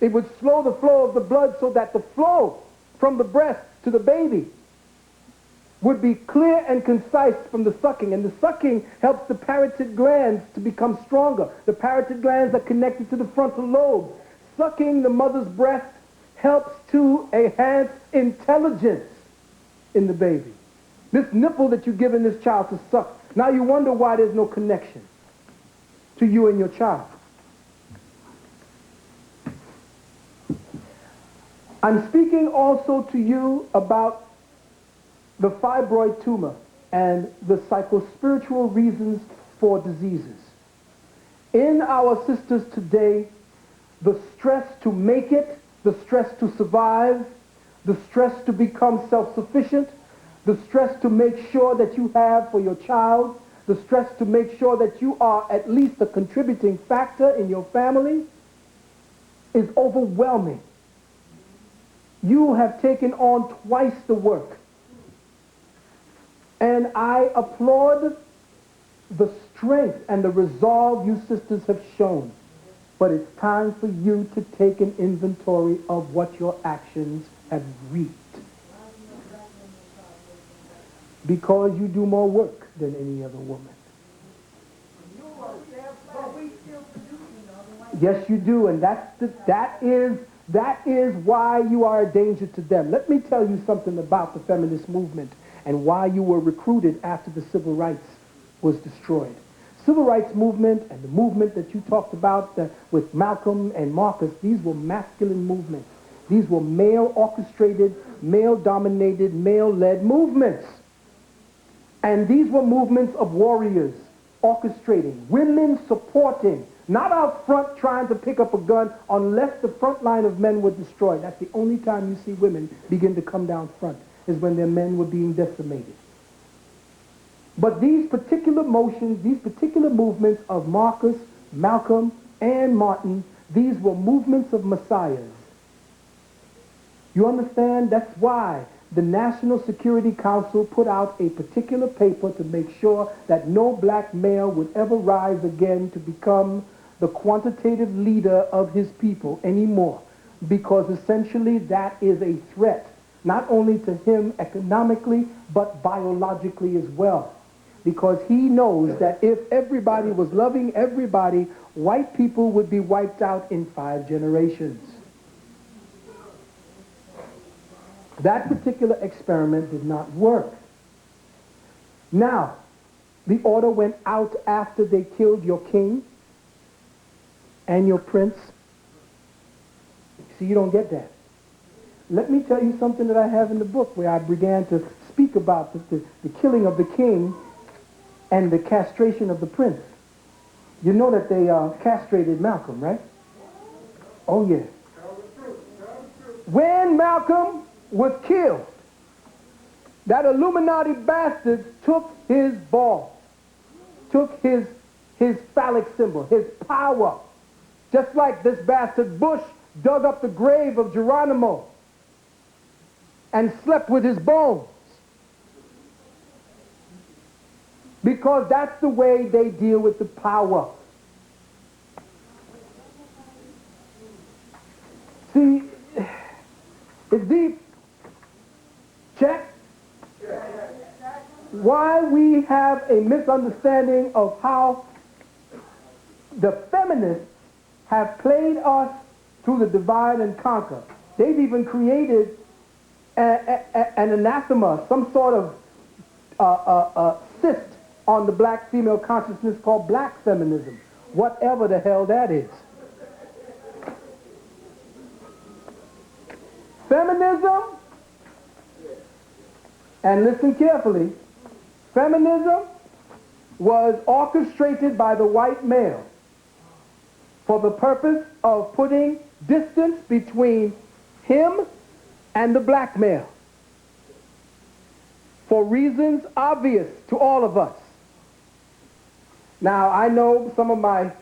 It would slow the flow of the blood so that the flow from the breast to the baby would be clear and concise from the sucking. And the sucking helps the parotid glands to become stronger. The parotid glands are connected to the frontal lobe. Sucking the mother's breast helps to enhance intelligence in the baby. This nipple that you've given this child to suck, now you wonder why there's no connection to you and your child. I'm speaking also to you about the fibroid tumor and the psychospiritual reasons for diseases. In our sisters today, the stress to make it, the stress to survive, the stress to become self-sufficient, the stress to make sure that you have for your child, the stress to make sure that you are at least a contributing factor in your family is overwhelming. You have taken on twice the work. And I applaud the strength and the resolve you sisters have shown. But it's time for you to take an inventory of what your actions have reaped. Because you do more work than any other woman. Yes, you do, and that is why you are a danger to them. Let me tell you something about the feminist movement and why you were recruited after the civil rights was destroyed. Civil rights movement and the movement that you talked about with Malcolm and Marcus, these were masculine movements. These were male-orchestrated, male-dominated, male-led movements. And these were movements of warriors orchestrating, women supporting, not out front trying to pick up a gun unless the front line of men were destroyed. That's the only time you see women begin to come down front, is when their men were being decimated. But these particular motions, these particular movements of Marcus, Malcolm, and Martin, these were movements of messiahs. You understand? That's why the National Security Council put out a particular paper to make sure that no black male would ever rise again to become the quantitative leader of his people anymore, because essentially that is a threat, not only to him economically, but biologically as well. Because he knows that if everybody was loving everybody, white people would be wiped out in 5 generations. That particular experiment did not work. Now, the order went out after they killed your king and your prince. See, you don't get that. Let me tell you something that I have in the book where I began to speak about the killing of the king and the castration of the prince. You know that they castrated Malcolm, right? Oh, yeah. When Malcolm was killed, that Illuminati bastard took his ball, took his phallic symbol, his power. Just like this bastard Bush dug up the grave of Geronimo and slept with his bones. because that's the way they deal with the power. See, it's deep. Check. Why we have a misunderstanding of how the feminists have played us through the divide and conquer. They've even created an anathema, some sort of cyst on the black female consciousness called black feminism, whatever the hell that is. Feminism, and listen carefully, feminism was orchestrated by the white male for the purpose of putting distance between him and the black male, for reasons obvious to all of us. Now, I know some of my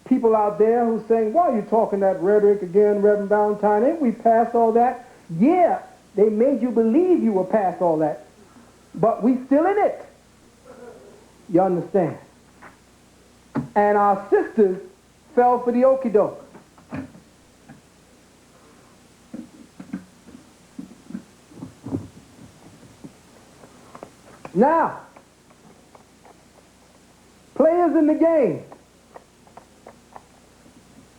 people out there who's saying, why are you talking that rhetoric again, Reverend Valentine? Ain't we past all that? Yeah, they made you believe you were past all that, but we still in it. You understand? And our sisters fell for the okie doke. Now, players in the game.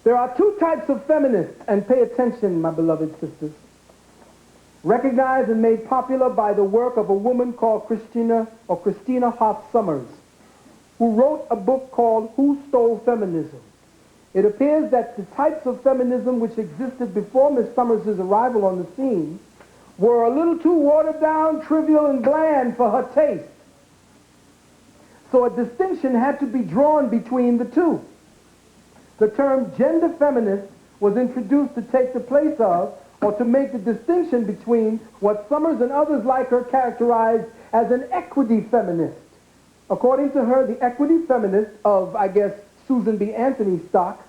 There are two types of feminists, and pay attention, my beloved sisters. Recognized and made popular by the work of a woman called Christina Hoff Sommers, who wrote a book called Who Stole Feminism? It appears that the types of feminism which existed before Miss Sommers' arrival on the scene were a little too watered down, trivial, and bland for her taste. So a distinction had to be drawn between the two. The term gender feminist was introduced to take the place of, or to make the distinction between, what Sommers and others like her characterized as an equity feminist. According to her, the equity feminist of, I guess, Susan B. Anthony stock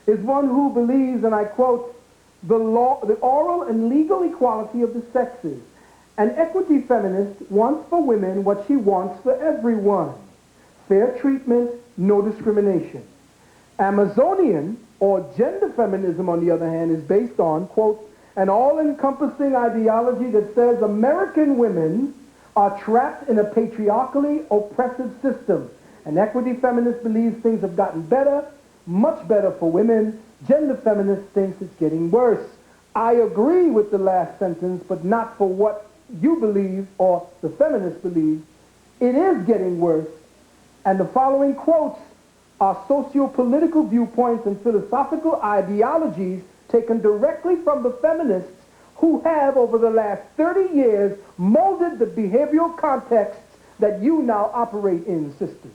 is one who believes, and I quote, the oral and legal equality of the sexes. An equity feminist wants for women what she wants for everyone. Fair treatment, no discrimination. Amazonian, or gender feminism, on the other hand, is based on, quote, an all-encompassing ideology that says American women are trapped in a patriarchally oppressive system. An equity feminist believes things have gotten better, much better for women. Gender feminist thinks it's getting worse. I agree with the last sentence, but not for what you believe or the feminists believe. It is getting worse. And the following quotes are socio-political viewpoints and philosophical ideologies taken directly from the feminists who have, over the last 30 years, molded the behavioral contexts that you now operate in, sisters.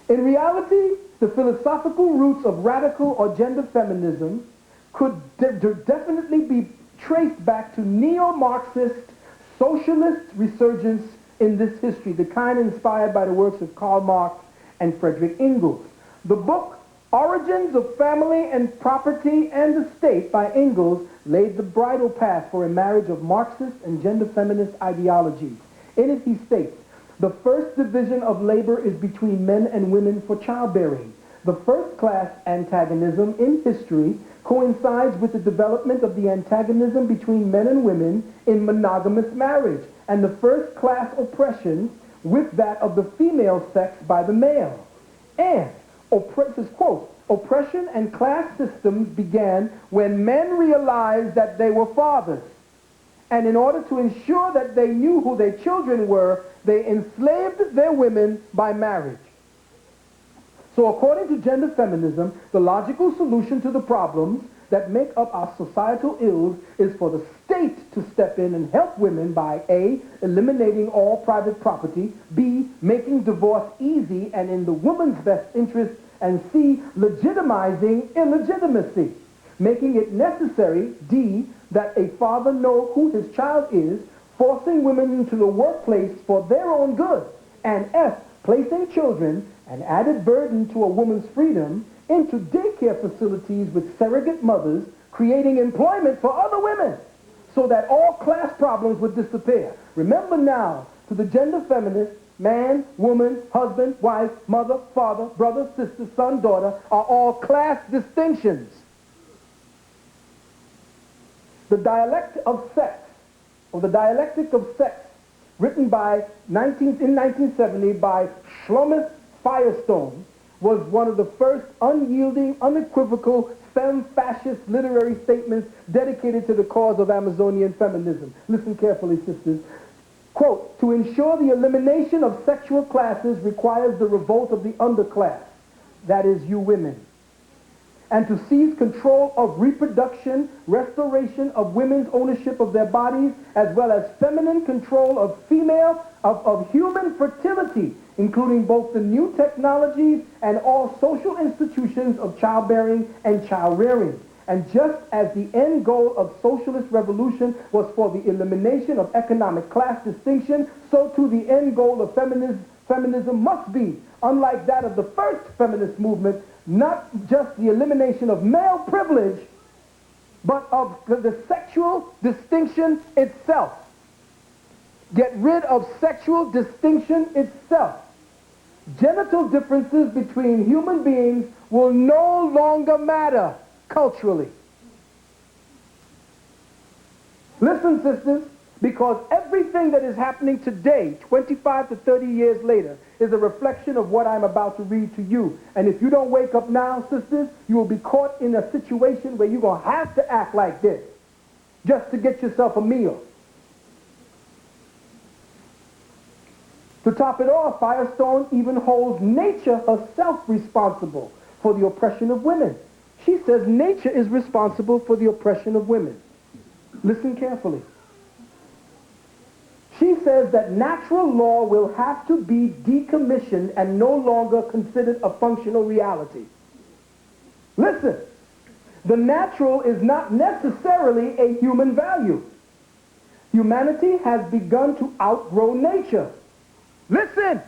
In reality, the philosophical roots of radical or gender feminism could definitely be traced back to neo-Marxist socialist resurgence in this history, the kind inspired by the works of Karl Marx and Friedrich Engels. The book Origins of Family and Property and the State by Engels laid the bridal path for a marriage of Marxist and gender feminist ideologies. In it he states, the first division of labor is between men and women for childbearing. The first-class antagonism in history coincides with the development of the antagonism between men and women in monogamous marriage, and the first-class oppression with that of the female sex by the male. And, this quote, oppression and class systems began when men realized that they were fathers. And in order to ensure that they knew who their children were, they enslaved their women by marriage. So according to gender feminism, the logical solution to the problems that make up our societal ills is for the state to step in and help women by A, eliminating all private property, B, making divorce easy and in the woman's best interest, and C, legitimizing illegitimacy, making it necessary, D, that a father know who his child is, forcing women into the workplace for their own good, and F, placing children, an added burden to a woman's freedom, into daycare facilities with surrogate mothers, creating employment for other women. so that all class problems would disappear. Remember now, to the gender feminist, man, woman, husband, wife, mother, father, brother, sister, son, daughter are all class distinctions. The dialect of sex, or the dialectic of sex, written in 1970 by Shlomo Firestone, was one of the first unyielding, unequivocal, femme-fascist literary statements dedicated to the cause of Amazonian feminism. Listen carefully, sisters. Quote, to ensure the elimination of sexual classes requires the revolt of the underclass, that is, you women, and to seize control of reproduction, restoration of women's ownership of their bodies, as well as feminine control of human fertility, including both the new technologies and all social institutions of childbearing and child rearing. And just as the end goal of socialist revolution was for the elimination of economic class distinction, so too the end goal of feminism must be, unlike that of the first feminist movement, not just the elimination of male privilege, but of the sexual distinction itself. Get rid of sexual distinction itself. Genital differences between human beings will no longer matter culturally. Listen, sisters, because everything that is happening today, 25 to 30 years later, is a reflection of what I'm about to read to you. And if you don't wake up now, sisters, you will be caught in a situation where you're going to have to act like this just to get yourself a meal. To top it off, Firestone even holds nature herself responsible for the oppression of women. She says nature is responsible for the oppression of women. Listen carefully. She says that natural law will have to be decommissioned and no longer considered a functional reality. Listen, the natural is not necessarily a human value. Humanity has begun to outgrow nature. Listen!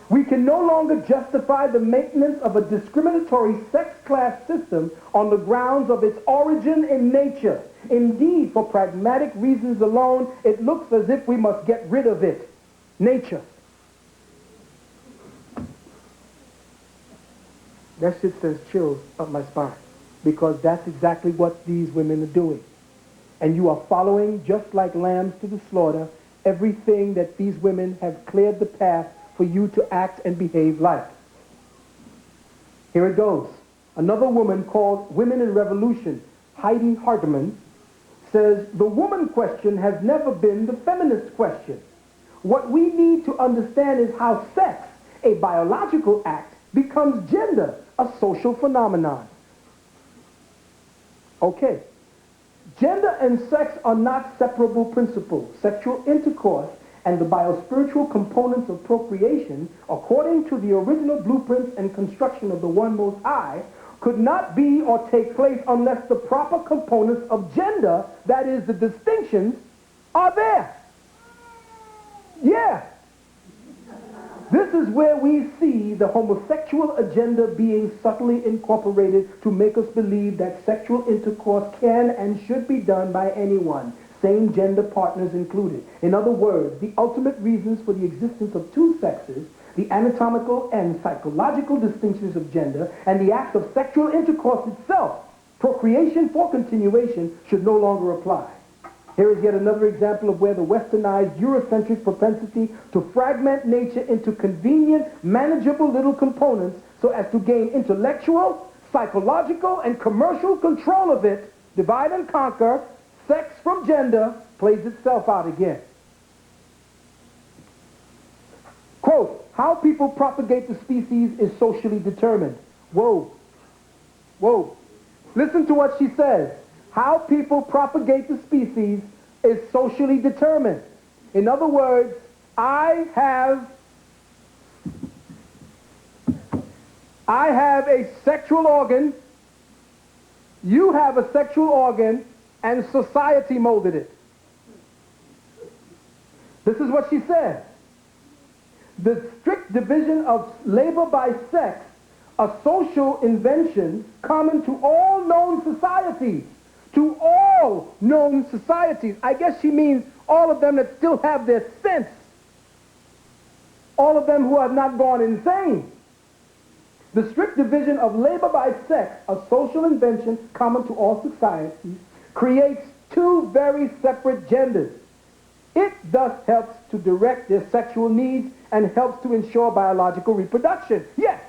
We can no longer justify the maintenance of a discriminatory sex class system on the grounds of its origin in nature. Indeed, for pragmatic reasons alone, it looks as if we must get rid of it. Nature. That shit sends chills up my spine, because that's exactly what these women are doing. And you are following, just like lambs to the slaughter, everything that these women have cleared the path for you to act and behave like. Here it goes. Another woman called Women in Revolution, Heidi Hardeman, says, the woman question has never been the feminist question. What we need to understand is how sex, a biological act, becomes gender, a social phenomenon. Okay. Gender and sex are not separable principles. Sexual intercourse and the biospiritual components of procreation, according to the original blueprints and construction of the One Most High, could not be or take place unless the proper components of gender, that is, the distinctions, are there. Yeah. This is where we see the homosexual agenda being subtly incorporated to make us believe that sexual intercourse can and should be done by anyone, same gender partners included. In other words, the ultimate reasons for the existence of two sexes, the anatomical and psychological distinctions of gender, and the act of sexual intercourse itself, procreation for continuation, should no longer apply. Here is yet another example of where the westernized Eurocentric propensity to fragment nature into convenient, manageable little components so as to gain intellectual, psychological, and commercial control of it, divide and conquer, sex from gender, plays itself out again. Quote, how people propagate the species is socially determined. Whoa. Whoa. Listen to what she says. How people propagate the species is socially determined. In other words, I have a sexual organ, you have a sexual organ, and society molded it. This is what she said. The strict division of labor by sex, a social invention common to all known societies, to all known societies. I guess she means all of them that still have their sense. All of them who have not gone insane. The strict division of labor by sex, a social invention common to all societies, creates two very separate genders. It thus helps to direct their sexual needs and helps to ensure biological reproduction. Yes,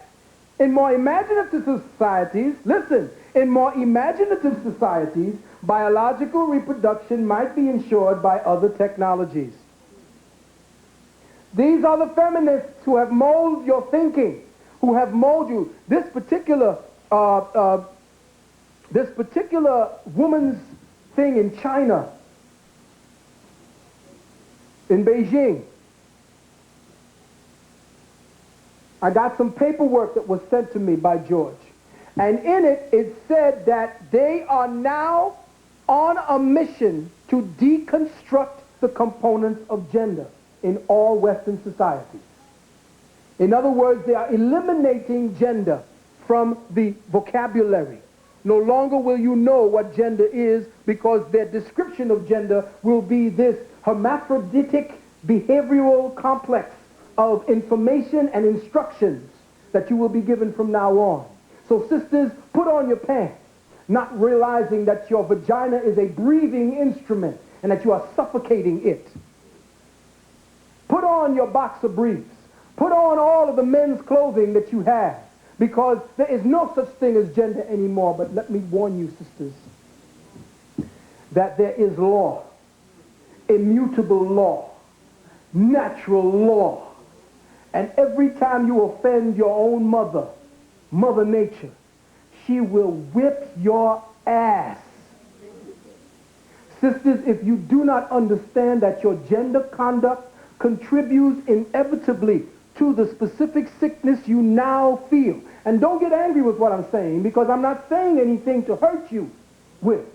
in more imaginative societies, listen, in more imaginative societies, biological reproduction might be ensured by other technologies. These are the feminists who have molded your thinking, who have molded you. This particular woman's thing in China, in Beijing, I got some paperwork that was sent to me by George. And in it, it said that they are now on a mission to deconstruct the components of gender in all Western societies. In other words, they are eliminating gender from the vocabulary. No longer will you know what gender is because their description of gender will be this hermaphroditic behavioral complex of information and instructions that you will be given from now on. So sisters, put on your pants, not realizing that your vagina is a breathing instrument and that you are suffocating it. Put on your boxer briefs. Put on all of the men's clothing that you have, because there is no such thing as gender anymore. But let me warn you, sisters, that there is law, immutable law, natural law. And every time you offend your own mother, Mother Nature, she will whip your ass. Sisters, if you do not understand that your gender conduct contributes inevitably to the specific sickness you now feel. And don't get angry with what I'm saying, because I'm not saying anything to hurt you with.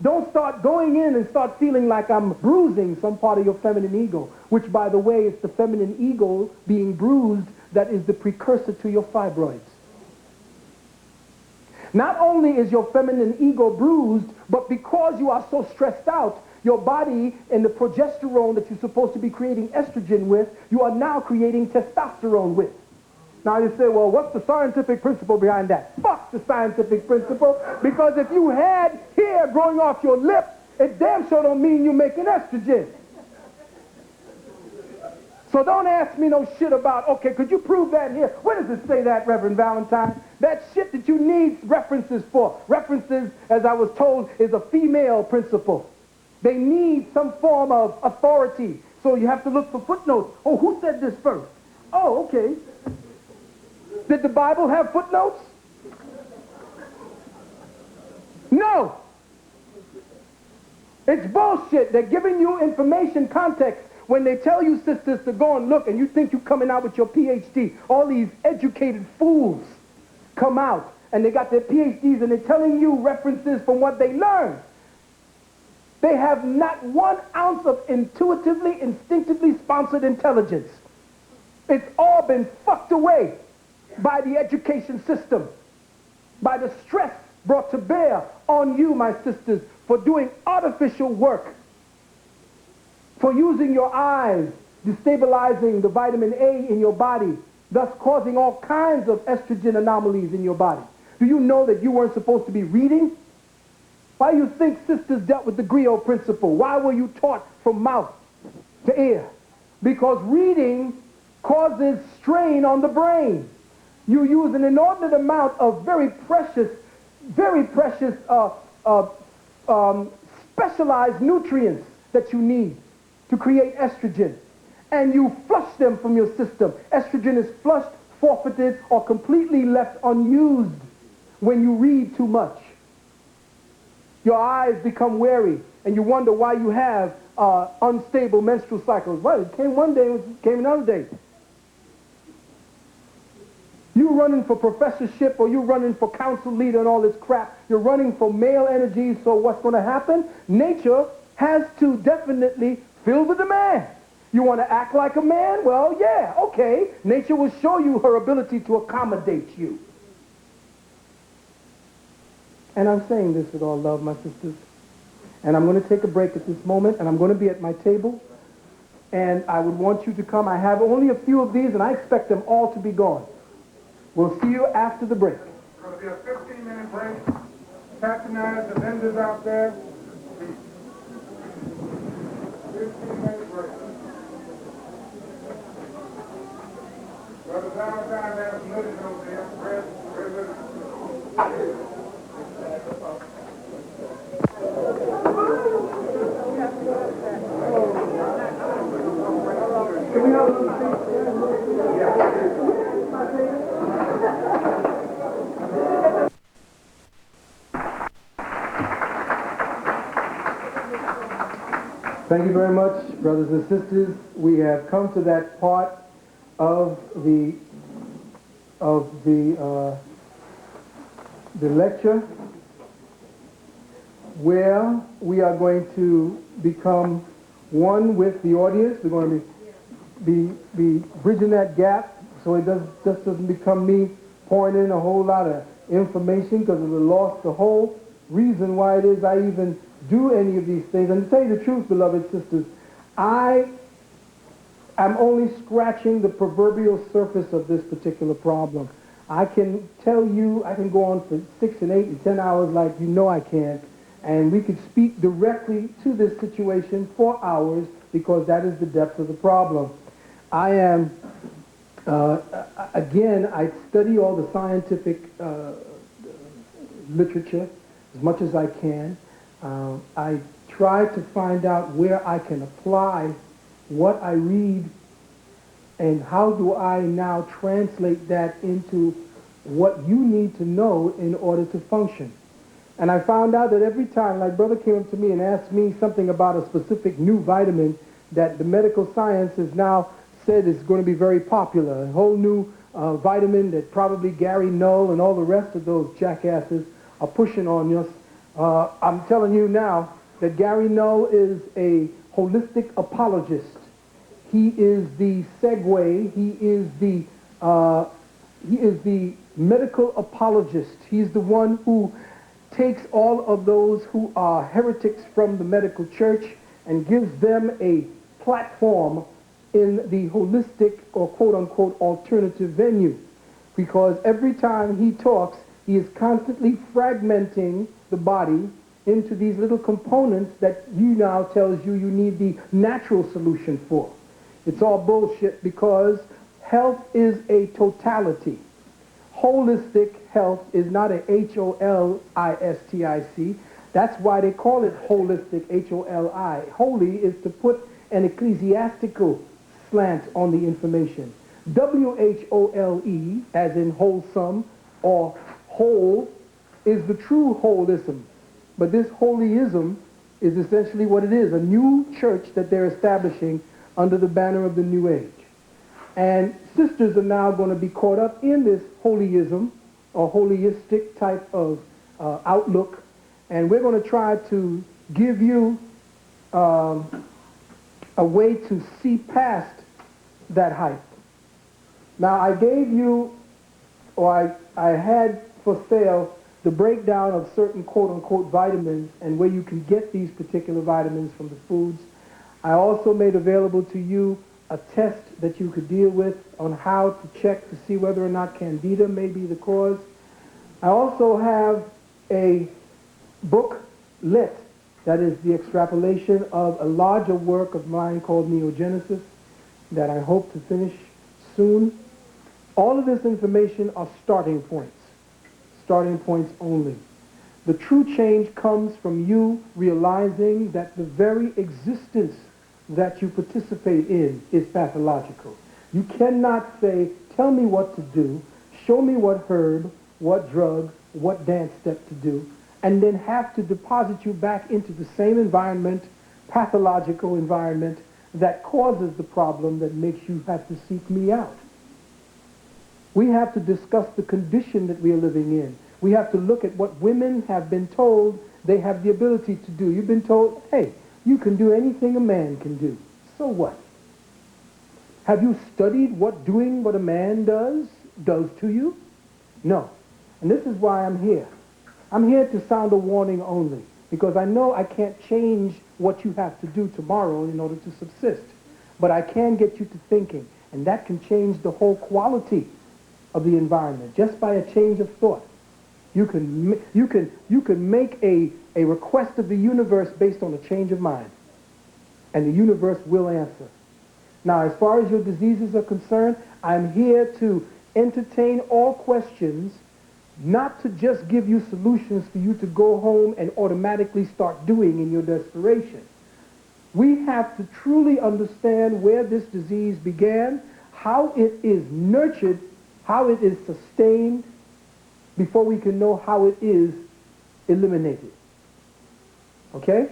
Don't start going in and start feeling like I'm bruising some part of your feminine ego, which, by the way, is the feminine ego being bruised that is the precursor to your fibroids. Not only is your feminine ego bruised, but because you are so stressed out, your body and the progesterone that you're supposed to be creating estrogen with, you are now creating testosterone with. Now you say, well, what's the scientific principle behind that? Fuck the scientific principle, because if you had hair growing off your lip, it damn sure don't mean you're making estrogen. So don't ask me no shit about, okay, could you prove that here? Where does it say that, Reverend Valentine? That shit that you need references for. References, as I was told, is a female principle. They need some form of authority. So you have to look for footnotes. Oh, who said this first? Oh, okay. Did the Bible have footnotes? No. It's bullshit. They're giving you information context. When they tell you, sisters, to go and look, and you think you're coming out with your PhD, all these educated fools come out, and they got their PhDs, and they're telling you references from what they learned. They have not 1 ounce of intuitively, instinctively sponsored intelligence. It's all been fucked away by the education system, by the stress brought to bear on you, my sisters, for doing artificial work, for using your eyes, destabilizing the vitamin A in your body, thus causing all kinds of estrogen anomalies in your body. Do you know that you weren't supposed to be reading? Why do you think sisters dealt with the griot principle? Why were you taught from mouth to ear? Because reading causes strain on the brain. You use an inordinate amount of very precious specialized nutrients that you need to create estrogen. And you flush them from your system. Estrogen is flushed, forfeited, or completely left unused when you read too much. Your eyes become weary, and you wonder why you have unstable menstrual cycles. Well, it came one day, it came another day. You running for professorship, or you running for council leader and all this crap. You're running for male energy, so what's going to happen? Nature has to definitely fill the demand. You want to act like a man? Well, yeah, okay. Nature will show you her ability to accommodate you. And I'm saying this with all love, my sisters. And I'm going to take a break at this moment, and I'm going to be at my table. And I would want you to come. I have only a few of these, and I expect them all to be gone. We'll see you after the break. It's going to be a 15-minute break. Patronize the vendors out there. 15-minute break. Brother Valentine has some living over there. Bread living. Can we have a little seat? Thank you very much, brothers and sisters. We have come to that part of the lecture where we are going to become one with the audience. We're going to be bridging that gap so it just doesn't become me pouring in a whole lot of information, because it would have lost the whole reason why it is I even do any of these things. And to tell you the truth, beloved sisters, I am only scratching the proverbial surface of this particular problem. I can tell you, I can go on for 6 and 8 and 10 hours like you know I can, and we could speak directly to this situation for hours, because that is the depth of the problem. I am, again, I study all the scientific literature as much as I can. I try to find out where I can apply what I read, and how do I now translate that into what you need to know in order to function. And I found out that every time, like brother came up to me and asked me something about a specific new vitamin that the medical science has now said is going to be very popular, a whole new vitamin that probably Gary Null and all the rest of those jackasses are pushing on us. I'm telling you now that Gary Null is a holistic apologist. He is the segue. He is the medical apologist. He's the one who takes all of those who are heretics from the medical church and gives them a platform in the holistic or quote-unquote alternative venue. Because every time he talks, he is constantly fragmenting the body into these little components that you now tells you need the natural solution for. It's all bullshit, because health is a totality. Holistic health is not a Holistic. That's why they call it holistic, Holi. Holy is to put an ecclesiastical slant on the information. Whole, as in wholesome or whole, is the true holism. But this holyism is essentially what it is, a new church that they're establishing under the banner of the New Age. And sisters are now going to be caught up in this holyism or holistic type of outlook. And we're going to try to give you a way to see past that hype. Now, I gave you, or I had for sale, the breakdown of certain quote-unquote vitamins and where you can get these particular vitamins from the foods. I also made available to you a test that you could deal with on how to check to see whether or not candida may be the cause. I also have a booklet that is the extrapolation of a larger work of mine called Neogenesis that I hope to finish soon. All of this information are starting points only. The true change comes from you realizing that the very existence that you participate in is pathological. You cannot say, tell me what to do, show me what herb, what drug, what dance step to do, and then have to deposit you back into the same environment, pathological environment, that causes the problem that makes you have to seek me out. We have to discuss the condition that we are living in. We have to look at what women have been told they have the ability to do. You've been told, hey, you can do anything a man can do. So what? Have you studied what doing what a man does to you? No. And this is why I'm here. I'm here to sound a warning only. because I know I can't change what you have to do tomorrow in order to subsist. But I can get you to thinking, and that can change the whole quality of the environment just by a change of thought. You can make a request of the universe based on a change of mind, and the universe will answer. Now, as far as your diseases are concerned, I'm here to entertain all questions, not to just give you solutions for you to go home and automatically start doing in your desperation. We have to truly understand where this disease began, how it is nurtured, how it is sustained, before we can know how it is eliminated. Okay?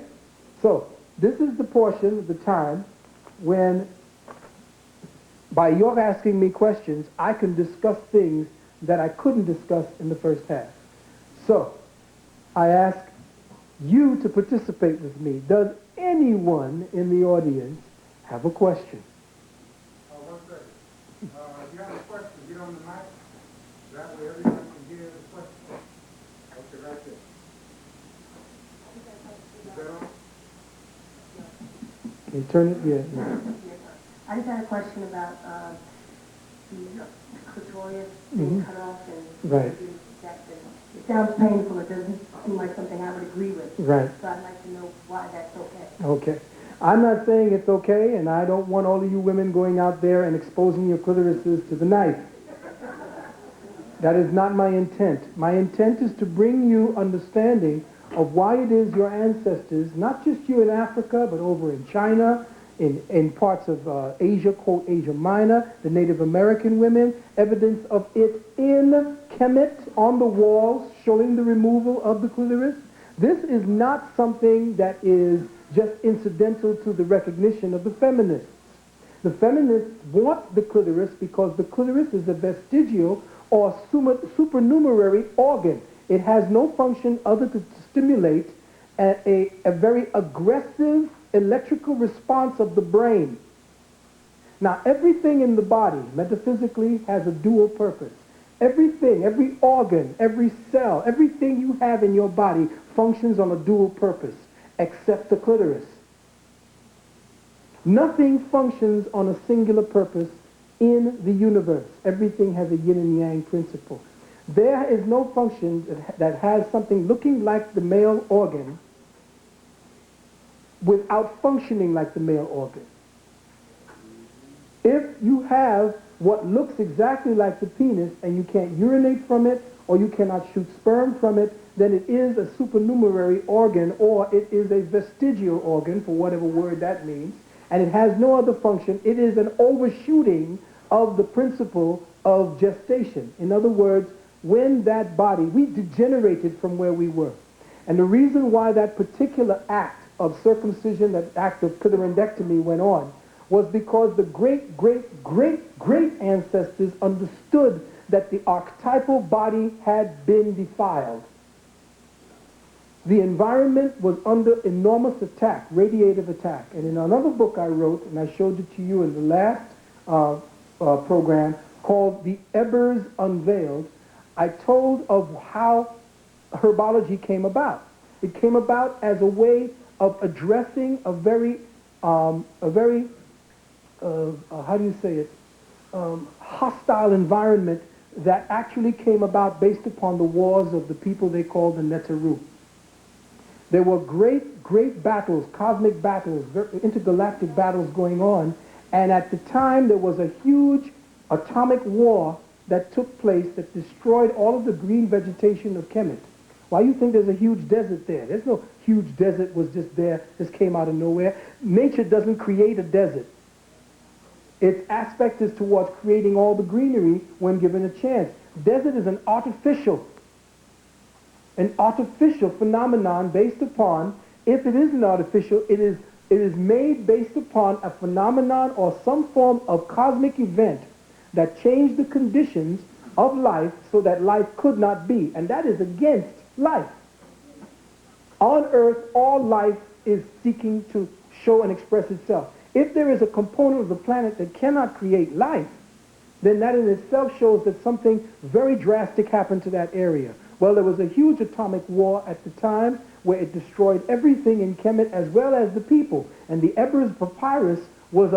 So, this is the portion of the time when, by your asking me questions, I can discuss things that I couldn't discuss in the first half. So, I ask you to participate with me. Does anyone in the audience have a question? One second. If you have a question, get on the mic. That way everyone can hear the question. Okay, right there. Is that on? Can you turn it? Yeah. I just had a question about the clitoris being cut off and Right. it sounds painful. It doesn't seem like something I would agree with. Right. So I'd like to know why that's okay. Okay. I'm not saying it's okay, and I don't want all of you women going out there and exposing your clitorises to the knife. That is not my intent. My intent is to bring you understanding of why it is your ancestors, not just you in Africa, but over in China, in parts of Asia, quote, Asia Minor, the Native American women, evidence of it in Kemet on the walls showing the removal of the clitoris. This is not something that is just incidental to the recognition of the feminists. The feminists want the clitoris because the clitoris is a vestigial or supernumerary organ. It has no function other than to stimulate a very aggressive electrical response of the brain. Now, everything in the body, metaphysically, has a dual purpose. Everything, every organ, every cell, everything you have in your body functions on a dual purpose, except the clitoris. Nothing functions on a singular purpose in the universe. Everything has a yin and yang principle. There is no function that has something looking like the male organ without functioning like the male organ. If you have what looks exactly like the penis and you can't urinate from it or you cannot shoot sperm from it, then it is a supernumerary organ or it is a vestigial organ, for whatever word that means, and it has no other function. It is an overshooting of the principle of gestation. In other words, when that body, we degenerated from where we were. And the reason why that particular act of circumcision, that act of clitorindectomy went on, was because the great, great, great, great ancestors understood that the archetypal body had been defiled. The environment was under enormous attack, radiative attack. And in another book I wrote, and I showed it to you in the last program, called The Ebers Unveiled, I told of how herbology came about. It came about as a way of addressing a very how do you say it, hostile environment that actually came about based upon the wars of the people they called the Neteru. There were great, great battles, cosmic battles, intergalactic battles going on, and at the time there was a huge atomic war that took place that destroyed all of the green vegetation of Kemet. Why do you think there's a huge desert there? There's no huge desert was just there, just came out of nowhere. Nature doesn't create a desert. Its aspect is towards creating all the greenery when given a chance. Desert is an artificial phenomenon based upon, if it is an artificial, it is made based upon a phenomenon or some form of cosmic event that changed the conditions of life so that life could not be. And that is against life. On Earth, all life is seeking to show and express itself. If there is a component of the planet that cannot create life, then that in itself shows that something very drastic happened to that area. Well, there was a huge atomic war at the time where it destroyed everything in Kemet as well as the people. And the Ebers Papyrus was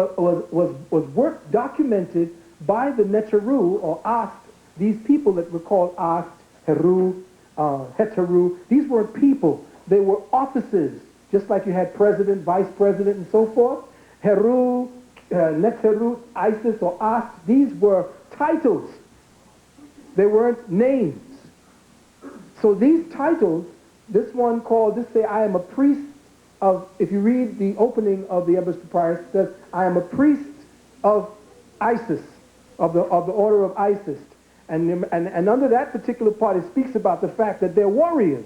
work documented by the Neteru or Ast, these people that were called Ast, Heru, Heteru. These weren't people. They were offices, just like you had president, vice president, and so forth. Heru, Neteru, Isis, or Ast, these were titles. They weren't names. So these titles, this one called, this say, I am a priest of, if you read the opening of the Ebers Papyrus, it says, I am a priest of Isis, of the order of Isis. And under that particular part, it speaks about the fact that they're warriors,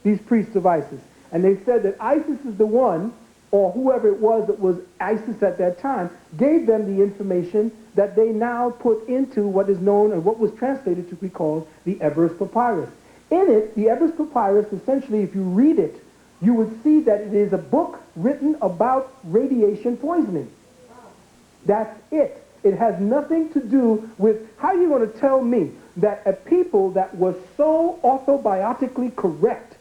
these priests of Isis. And they said that Isis is the one, or whoever it was that was Isis at that time, gave them the information that they now put into what is known and what was translated to be called the Ebers Papyrus. In it, the Ebers Papyrus, essentially, if you read it, you would see that it is a book written about radiation poisoning. That's it. It has nothing to do with, how are you going to tell me that a people that was so orthobiotically correct,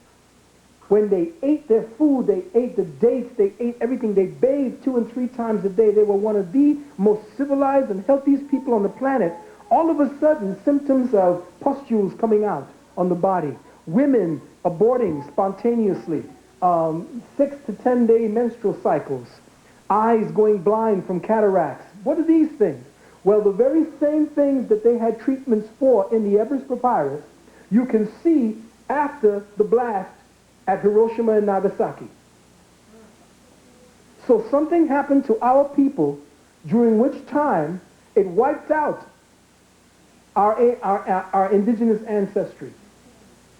when they ate their food, they ate the dates, they ate everything, they bathed 2 and 3 times a day, they were one of the most civilized and healthiest people on the planet, all of a sudden symptoms of pustules coming out on the body, women aborting spontaneously, 6 to 10 day menstrual cycles, eyes going blind from cataracts. What are these things? Well, the very same things that they had treatments for in the Ebers Papyrus, you can see after the blast at Hiroshima and Nagasaki. So something happened to our people during which time it wiped out our indigenous ancestry.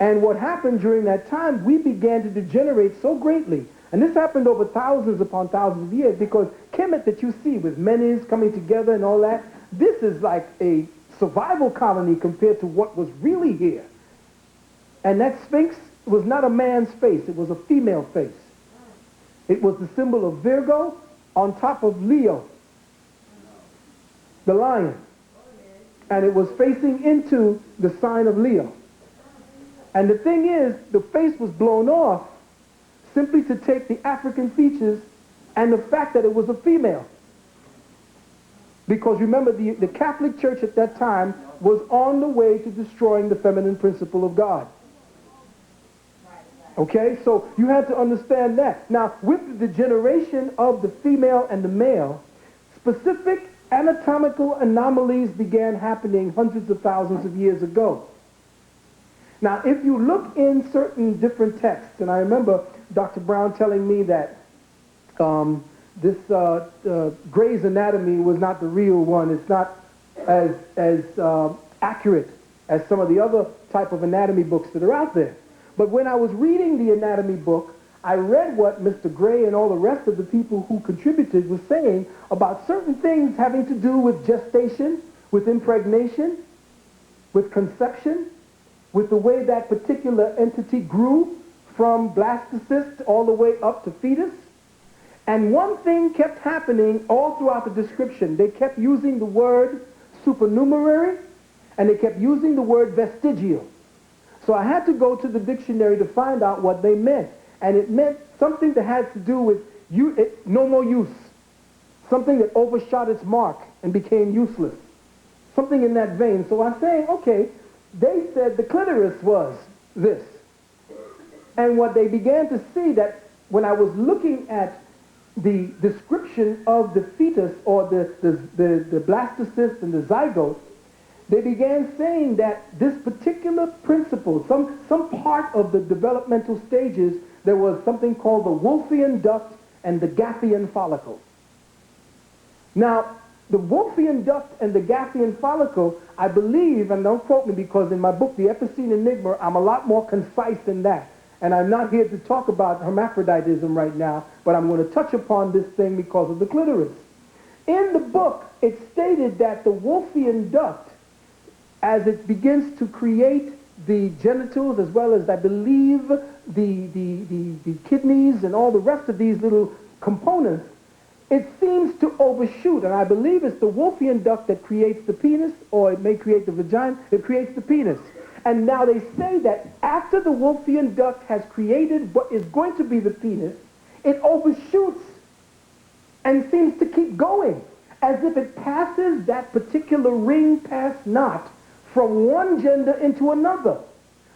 And what happened during that time, we began to degenerate so greatly. And this happened over thousands upon thousands of years, because Kemet that you see with Menes coming together and all that, this is like a survival colony compared to what was really here. And that Sphinx was not a man's face, it was a female face. It was the symbol of Virgo on top of Leo, the lion. And it was facing into the sign of Leo. And the thing is, the face was blown off simply to take the African features and the fact that it was a female. Because remember, the Catholic Church at that time was on the way to destroying the feminine principle of God. Okay, so you had to understand that. Now, with the degeneration of the female and the male, specific anatomical anomalies began happening hundreds of thousands of years ago. Now, if you look in certain different texts, and I remember Dr. Brown telling me that this Gray's Anatomy was not the real one. It's not as accurate as some of the other type of anatomy books that are out there. But when I was reading the anatomy book, I read what Mr. Gray and all the rest of the people who contributed were saying about certain things having to do with gestation, with impregnation, with conception, with the way that particular entity grew from blastocyst all the way up to fetus. And one thing kept happening all throughout the description. They kept using the word supernumerary, and they kept using the word vestigial. So I had to go to the dictionary to find out what they meant. And it meant something that had to do with no more use. Something that overshot its mark and became useless. Something in that vein. So I'm saying, okay, they said the clitoris was this. And what they began to see, that when I was looking at the description of the fetus or the blastocyst and the zygote, they began saying that this particular principle, some part of the developmental stages, there was something called the Wolffian duct and the Gaffian follicle. Now, the Wolffian duct and the Gaffian follicle, I believe, and don't quote me because in my book, The Epicene Enigma, I'm a lot more concise than that. And I'm not here to talk about hermaphroditism right now, but I'm going to touch upon this thing because of the clitoris. In the book, it stated that the Wolffian duct, as it begins to create the genitals as well as, I believe, the kidneys and all the rest of these little components, it seems to overshoot. And I believe it's the Wolffian duct that creates the penis, or it may create the vagina, it creates the penis. And now they say that after the Wolfian duct has created what is going to be the penis, it overshoots and seems to keep going, as if it passes that particular ring pass knot from one gender into another,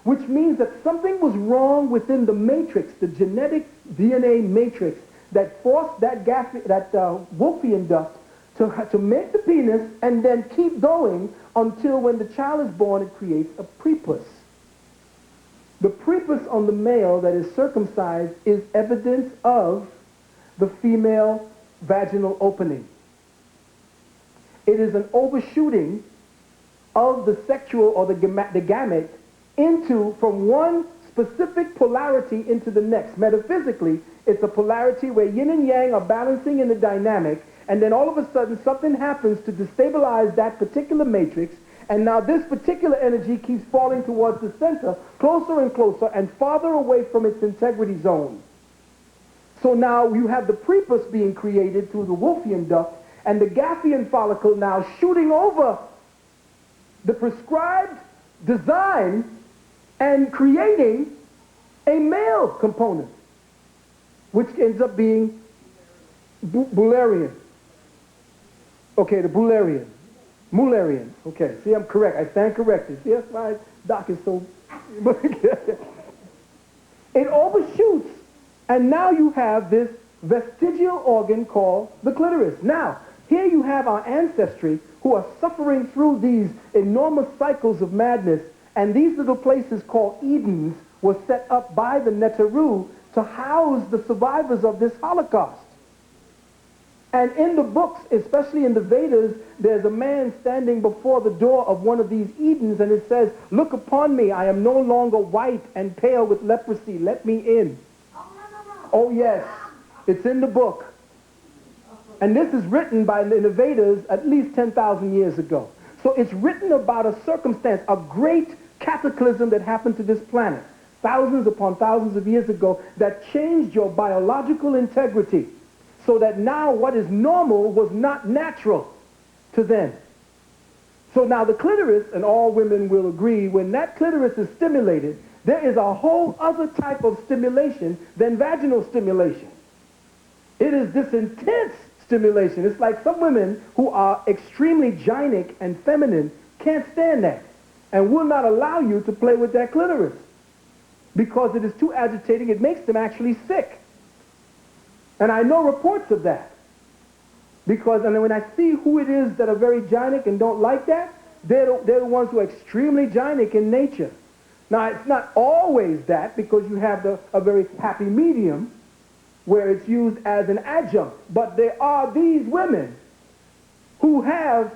which means that something was wrong within the matrix, the genetic DNA matrix, that forced that Wolfian duct to make the penis and then keep going until when the child is born, it creates a prepuce. The prepuce on the male that is circumcised is evidence of the female vaginal opening. It is an overshooting of the sexual or the gamete from one specific polarity into the next. Metaphysically, it's a polarity where yin and yang are balancing in the dynamic, and then all of a sudden something happens to destabilize that particular matrix, and now this particular energy keeps falling towards the center, closer and closer, and farther away from its integrity zone. So now you have the prepuce being created through the Wolfian duct, and the Gaffian follicle now shooting over the prescribed design and creating a male component, which ends up being Mullerian. Okay, the Mullerian. Okay, see, I'm correct. I stand corrected. See, that's why Doc is so... It overshoots, and now you have this vestigial organ called the clitoris. Now, here you have our ancestry who are suffering through these enormous cycles of madness, and these little places called Edens were set up by the Neteru to house the survivors of this Holocaust. And in the books, especially in the Vedas, there's a man standing before the door of one of these Edens, and it says, "Look upon me, I am no longer white and pale with leprosy, let me in." Oh yes, it's in the book. And this is written by the Vedas at least 10,000 years ago. So it's written about a circumstance, a great cataclysm that happened to this planet thousands upon thousands of years ago that changed your biological integrity so that now what is normal was not natural to them. So now the clitoris, and all women will agree, when that clitoris is stimulated, there is a whole other type of stimulation than vaginal stimulation. It is this intense stimulation. It's like some women who are extremely gynic and feminine can't stand that and will not allow you to play with that clitoris because it is too agitating. It makes them actually sick. And I know reports of that. Because and when I see who it is that are very gynic and don't like that, they're the ones who are extremely gynic in nature. Now, it's not always that, because you have a very happy medium where it's used as an adjunct. But there are these women who have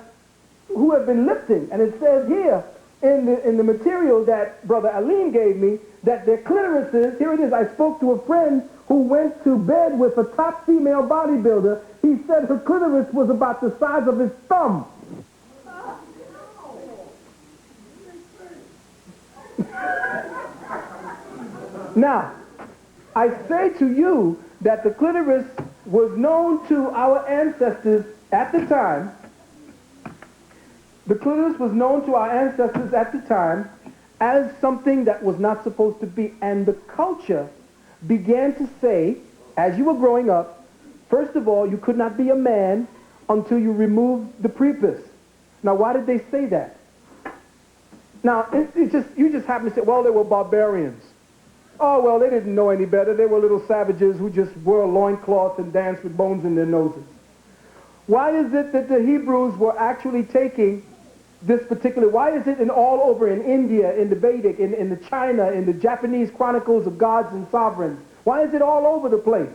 been lifting, and it says here in the material that Brother Aline gave me that their clitorises, here it is, I spoke to a friend who went to bed with a top female bodybuilder. He said her clitoris was about the size of his thumb. Now, I say to you that the clitoris was known to our ancestors at the time. The clitoris was known to our ancestors at the time as something that was not supposed to be. And the culture began to say, as you were growing up, first of all, you could not be a man until you removed the prepuce. Now, why did they say that? Now, you just happen to say, well, they were barbarians. Oh, well, they didn't know any better. They were little savages who just wore loincloths and danced with bones in their noses. Why is it that the Hebrews were actually taking this particular, why is it all over in India, in the Vedic, in the China, in the Japanese chronicles of gods and sovereigns? Why is it all over the place?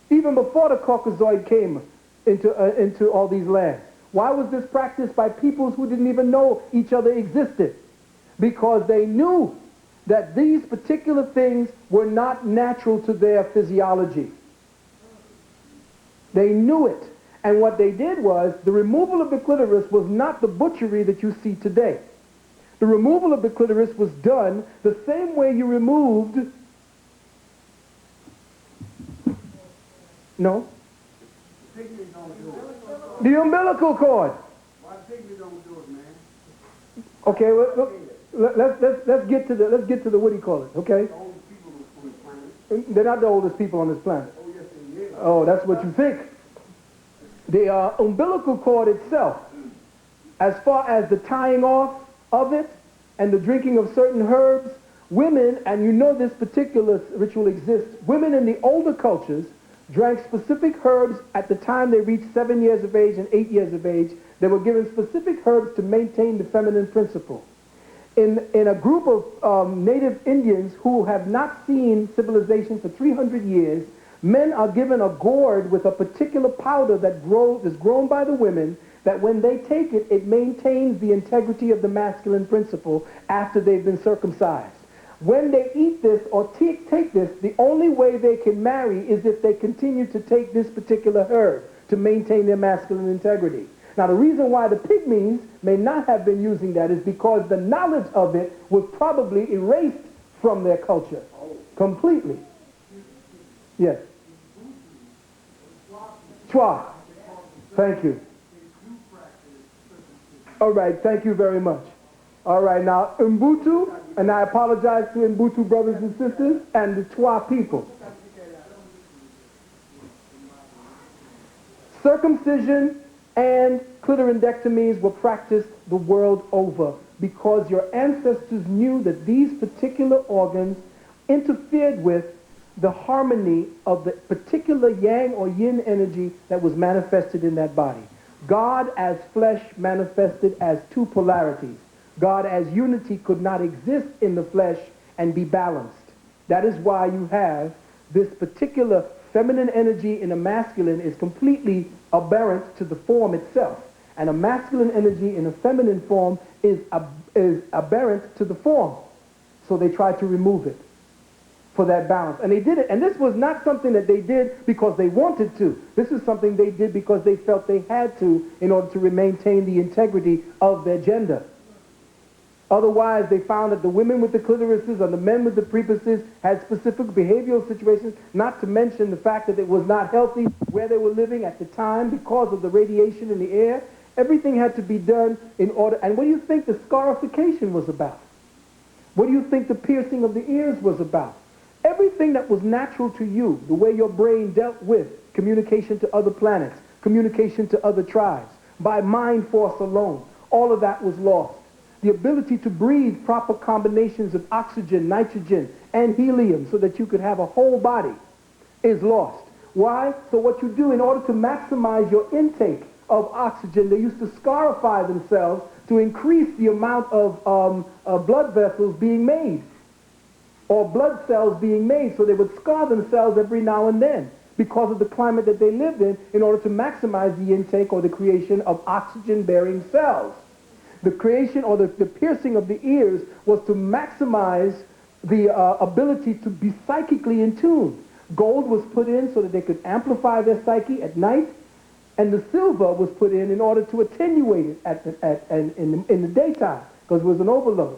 Even before the Caucasoid came into all these lands. Why was this practiced by peoples who didn't even know each other existed? Because they knew that these particular things were not natural to their physiology. They knew it. And what they did was, the removal of the clitoris was not the butchery that you see today. The removal of the clitoris was done the same way you removed... No? The umbilical cord. Why pygmy don't do it, man? Okay, well, let's get to the what do you call it? Okay. They're not the oldest people on this planet. Oh, that's what you think. The umbilical cord itself, as far as the tying off of it and the drinking of certain herbs, women, and you know this particular ritual exists, women in the older cultures drank specific herbs at the time they reached 7 years of age and 8 years of age. They were given specific herbs to maintain the feminine principle. In a group of native Indians who have not seen civilization for 300 years, men are given a gourd with a particular powder that is grown by the women, that when they take it, it maintains the integrity of the masculine principle after they've been circumcised. When they eat this or take this, the only way they can marry is if they continue to take this particular herb to maintain their masculine integrity. Now, the reason why the pygmies may not have been using that is because the knowledge of it was probably erased from their culture completely. Yes. Chua. Thank you. All right, thank you very much. All right, now, Ubuntu, and I apologize to Ubuntu brothers and sisters and the Twa people. Circumcision and clitorindectomies were practiced the world over because your ancestors knew that these particular organs interfered with the harmony of the particular yang or yin energy that was manifested in that body. God as flesh manifested as two polarities. God as unity could not exist in the flesh and be balanced. That is why you have this particular feminine energy in a masculine is completely aberrant to the form itself. And a masculine energy in a feminine form is aberrant to the form. So they tried to remove it for that balance. And they did it. And this was not something that they did because they wanted to. This is something they did because they felt they had to in order to maintain the integrity of their gender. Otherwise, they found that the women with the clitorises and the men with the prepuces had specific behavioral situations, not to mention the fact that it was not healthy where they were living at the time because of the radiation in the air. Everything had to be done in order. And what do you think the scarification was about? What do you think the piercing of the ears was about? Everything that was natural to you, the way your brain dealt with communication to other planets, communication to other tribes, by mind force alone, all of that was lost. The ability to breathe proper combinations of oxygen, nitrogen, and helium so that you could have a whole body is lost. Why? So what you do in order to maximize your intake of oxygen, they used to scarify themselves to increase the amount of blood vessels being made or blood cells being made. So they would scar themselves every now and then because of the climate that they lived in order to maximize the intake or the creation of oxygen-bearing cells. The creation or the piercing of the ears was to maximize the ability to be psychically in tune. Gold was put in so that they could amplify their psyche at night, and the silver was put in order to attenuate it in the daytime because it was an overload.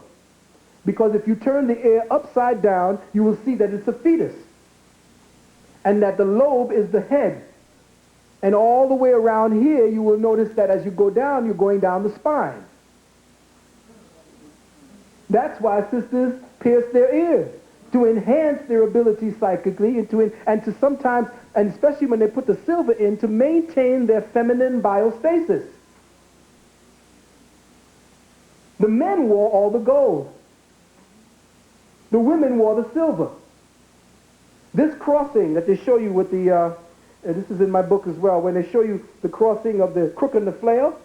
Because if you turn the ear upside down, you will see that it's a fetus, and that the lobe is the head. And all the way around here, you will notice that as you go down, you're going down the spine. That's why sisters pierce their ears, to enhance their ability psychically and to sometimes, and especially when they put the silver in, to maintain their feminine biostasis. The men wore all the gold. The women wore the silver. This crossing that they show you with the, this is in my book as well, when they show you the crossing of the crook and the flail.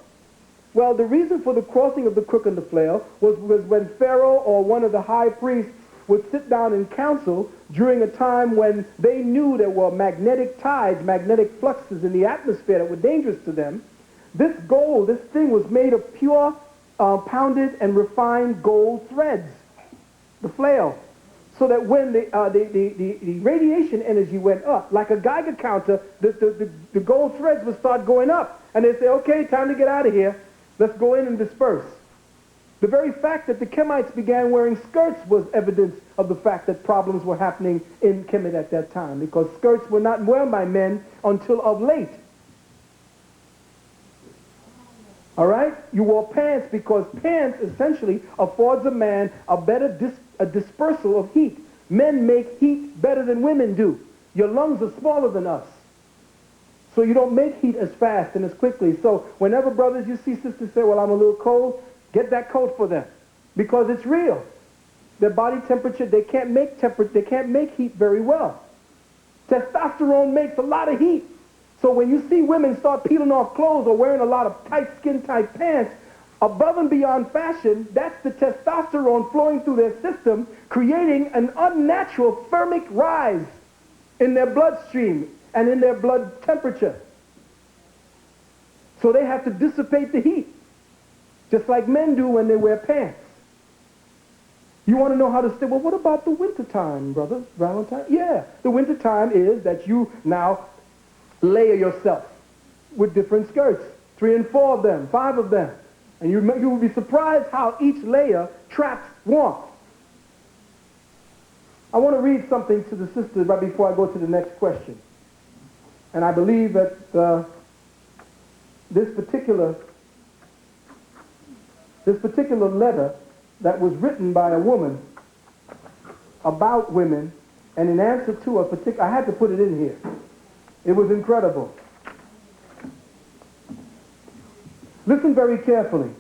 Well, the reason for the crossing of the crook and the flail was when Pharaoh or one of the high priests would sit down in council during a time when they knew there were magnetic tides, magnetic fluxes in the atmosphere that were dangerous to them. This gold, this thing was made of pure, pounded and refined gold threads, the flail, so that when the radiation energy went up, like a Geiger counter, the gold threads would start going up. And they'd say, okay, time to get out of here. Let's go in and disperse. The very fact that the Kemites began wearing skirts was evidence of the fact that problems were happening in Kemet at that time, because skirts were not worn by men until of late. All right? You wore pants because pants essentially affords a man a better dispersal of heat. Men make heat better than women do. Your lungs are smaller than us. So you don't make heat as fast and as quickly. So whenever brothers you see sisters say, well, I'm a little cold, get that coat for them. Because it's real. Their body temperature, they can't make heat very well. Testosterone makes a lot of heat. So when you see women start peeling off clothes or wearing a lot of tight skin tight pants, above and beyond fashion, that's the testosterone flowing through their system, creating an unnatural thermic rise in their bloodstream and in their blood temperature. So they have to dissipate the heat, just like men do when they wear pants. You want to know how to stay? Well, what about the winter time, brother Valentine? Yeah, the winter time is that you now layer yourself with different skirts, 3 and 4 of them, 5 of them. And you will be surprised how each layer traps warmth. I want to read something to the sisters right before I go to the next question. And I believe that this particular letter that was written by a woman about women, and in answer to a particular, I had to put it in here. It was incredible. Listen very carefully.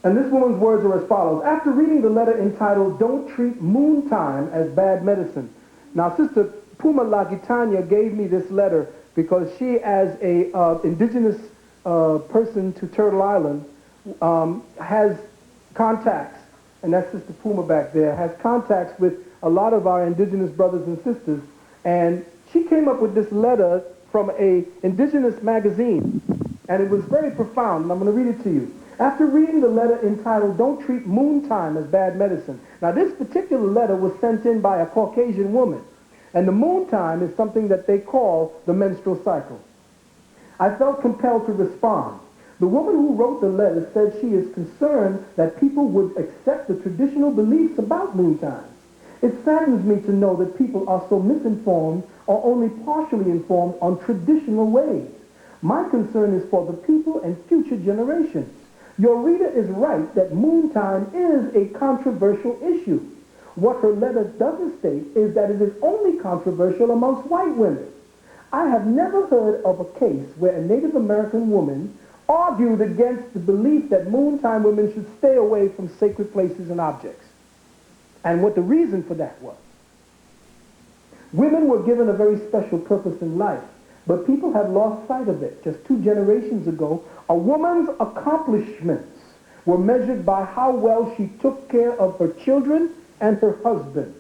And this woman's words are as follows. After reading the letter entitled, Don't Treat Moon Time as Bad Medicine. Now, Sister Puma Lagitanya gave me this letter because she, as a indigenous person to Turtle Island, has contacts, and that's Sister Puma back there, has contacts with a lot of our indigenous brothers and sisters, and she came up with this letter from a indigenous magazine, and it was very profound, and I'm going to read it to you. After reading the letter entitled, Don't Treat Moon Time as Bad Medicine. Now, this particular letter was sent in by a Caucasian woman, and the moon time is something that they call the menstrual cycle. I felt compelled to respond. The woman who wrote the letter said she is concerned that people would accept the traditional beliefs about moon times. It saddens me to know that people are so misinformed or only partially informed on traditional ways. My concern is for the people and future generations. Your reader is right that moon time is a controversial issue. What her letter doesn't state is that it is only controversial amongst white women. I have never heard of a case where a Native American woman argued against the belief that moontime women should stay away from sacred places and objects, and what the reason for that was. Women were given a very special purpose in life, but people have lost sight of it. Just 2 generations ago, a woman's accomplishments were measured by how well she took care of her children and her husband.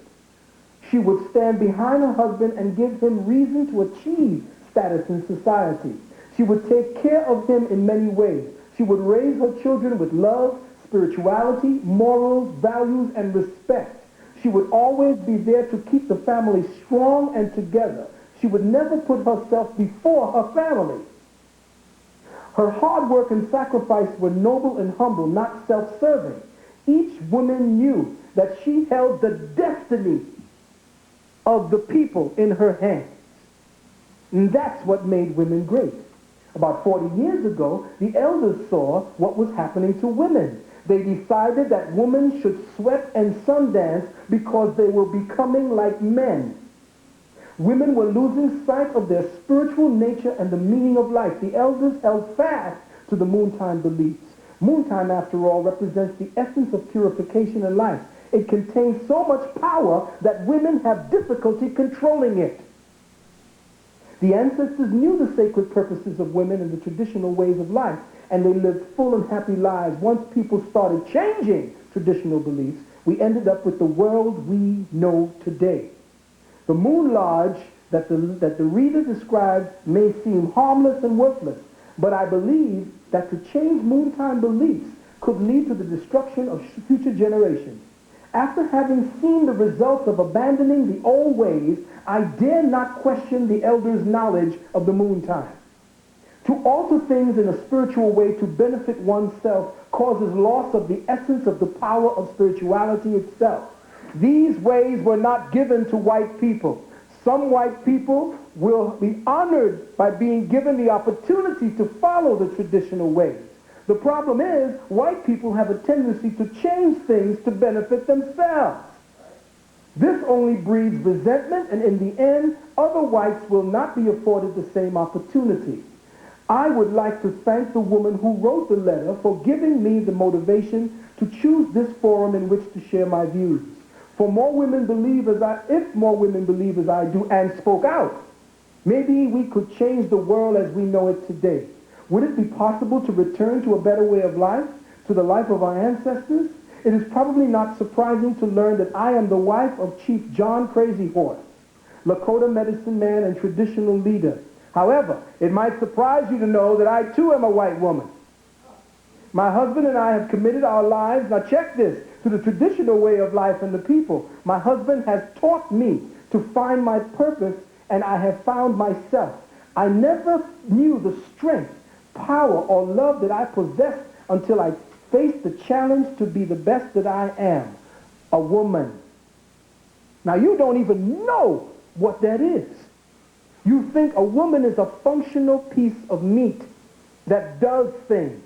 She would stand behind her husband and give him reason to achieve status in society. She would take care of him in many ways. She would raise her children with love, spirituality, morals, values, and respect. She would always be there to keep the family strong and together. She would never put herself before her family. Her hard work and sacrifice were noble and humble, not self-serving. Each woman knew that she held the destiny of the people in her hands. And that's what made women great. About 40 years ago, the elders saw what was happening to women. They decided that women should sweat and sundance because they were becoming like men. Women were losing sight of their spiritual nature and the meaning of life. The elders held fast to the moontime beliefs. Moontime, after all, represents the essence of purification in life. It contains so much power that women have difficulty controlling it. The ancestors knew the sacred purposes of women and the traditional ways of life, and they lived full and happy lives. Once people started changing traditional beliefs, we ended up with the world we know today. The moon lodge that the reader described may seem harmless and worthless, but I believe that to change moontime beliefs could lead to the destruction of future generations. After having seen the results of abandoning the old ways, I dare not question the elders' knowledge of the moontime. To alter things in a spiritual way to benefit oneself causes loss of the essence of the power of spirituality itself. These ways were not given to white people. Some white people will be honored by being given the opportunity to follow the traditional ways. The problem is, white people have a tendency to change things to benefit themselves. This only breeds resentment, and in the end, other whites will not be afforded the same opportunity. I would like to thank the woman who wrote the letter for giving me the motivation to choose this forum in which to share my views. For more women believe if more women believe as I do and spoke out, maybe we could change the world as we know it today. Would it be possible to return to a better way of life, to the life of our ancestors? It is probably not surprising to learn that I am the wife of Chief John Crazy Horse, Lakota medicine man and traditional leader. However, it might surprise you to know that I too am a white woman. My husband and I have committed our lives, now check this, to the traditional way of life and the people. My husband has taught me to find my purpose, and I have found myself. I never knew the strength, power, or love that I possessed until I faced the challenge to be the best that I am, a woman. Now you don't even know what that is. You think a woman is a functional piece of meat that does things.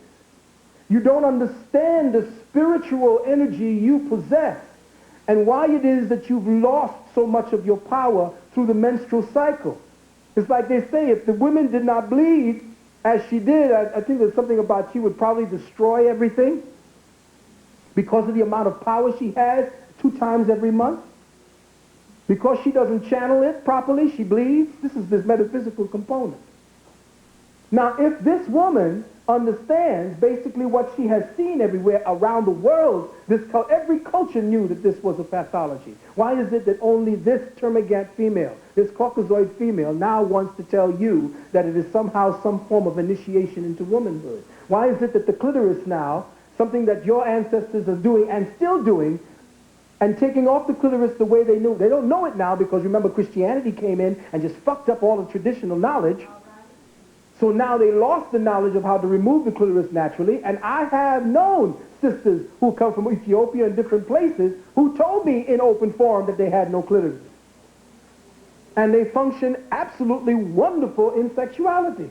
You don't understand the spiritual energy you possess and why it is that you've lost so much of your power through the menstrual cycle. It's like they say, if the women did not bleed as she did, I think there's something about she would probably destroy everything because of the amount of power she has 2 times every month. Because she doesn't channel it properly, she bleeds. This is this metaphysical component. Now, if this woman understands basically what she has seen everywhere around the world, every culture knew that this was a pathology. Why is it that only this termagant female, this Caucasoid female, now wants to tell you that it is somehow some form of initiation into womanhood? Why is it that the clitoris now, something that your ancestors are doing and still doing, and taking off the clitoris the way they knew? They don't know it now because, remember, Christianity came in and just fucked up all the traditional knowledge. So now they lost the knowledge of how to remove the clitoris naturally, and I have known sisters who come from Ethiopia and different places who told me in open forum that they had no clitoris. And they function absolutely wonderful in sexuality.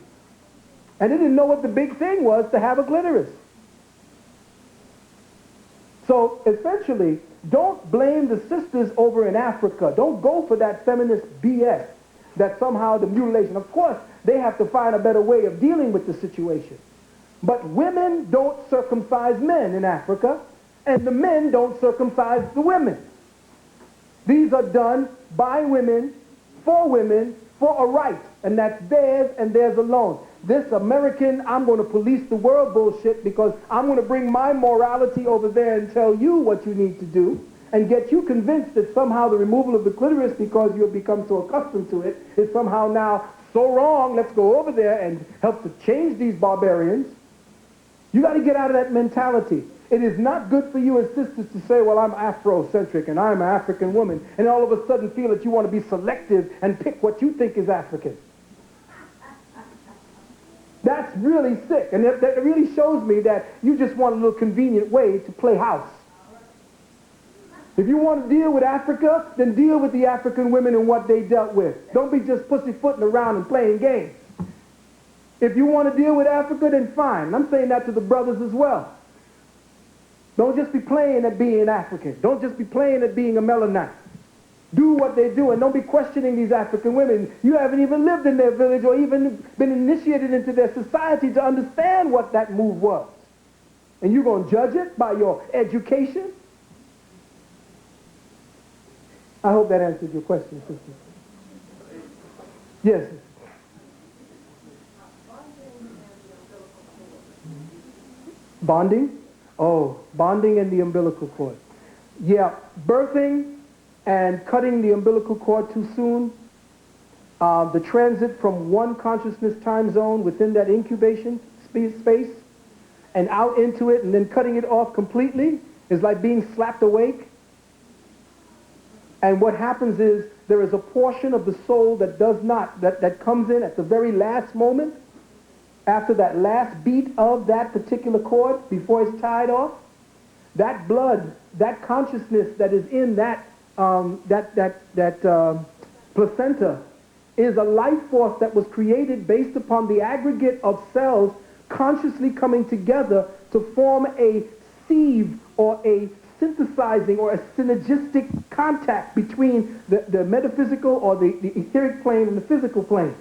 And they didn't know what the big thing was to have a clitoris. So essentially, don't blame the sisters over in Africa. Don't go for that feminist BS that somehow the mutilation. Of course, they have to find a better way of dealing with the situation. But women don't circumcise men in Africa, and the men don't circumcise the women. These are done by women, for a right, and that's theirs and theirs alone. This American, I'm going to police the world bullshit because I'm going to bring my morality over there and tell you what you need to do and get you convinced that somehow the removal of the clitoris, because you have become so accustomed to it, is somehow now so wrong. Let's go over there and help to change these barbarians. You got to get out of that mentality. It is not good for you as sisters to say, well, I'm Afrocentric and I'm an African woman, and all of a sudden feel that you want to be selective and pick what you think is African. That's really sick, and that really shows me that you just want a little convenient way to play house. If you want to deal with Africa, then deal with the African women and what they dealt with. Don't be just pussyfooting around and playing games. If you want to deal with Africa, then fine. And I'm saying that to the brothers as well. Don't just be playing at being African. Don't just be playing at being a Melanite. Do what they do, and don't be questioning these African women. You haven't even lived in their village or even been initiated into their society to understand what that move was. And you're going to judge it by your education? I hope that answers your question, sister. Yes. Bonding? Oh, bonding and the umbilical cord. Yeah, birthing and cutting the umbilical cord too soon, the transit from one consciousness time zone within that incubation space and out into it and then cutting it off completely is like being slapped awake. And what happens is there is a portion of the soul that does not, that comes in at the very last moment, after that last beat of that particular cord, before it's tied off. That blood, that consciousness that is in that placenta is a life force that was created based upon the aggregate of cells consciously coming together to form a sieve or a synthesizing or a synergistic contact between the metaphysical or the etheric plane and the physical plane.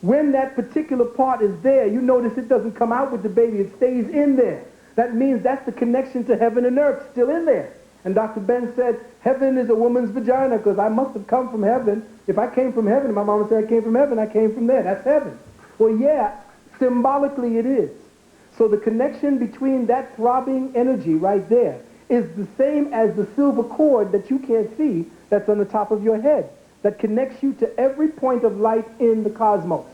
When that particular part is there, you notice it doesn't come out with the baby, it stays in there. That means that's the connection to heaven and earth still in there. And Dr. Ben said, heaven is a woman's vagina, because I must have come from heaven. If I came from heaven, my mama said I came from heaven, I came from there. That's heaven. Well, yeah, symbolically it is. So the connection between that throbbing energy right there is the same as the silver cord that you can't see that's on the top of your head, that connects you to every point of light in the cosmos.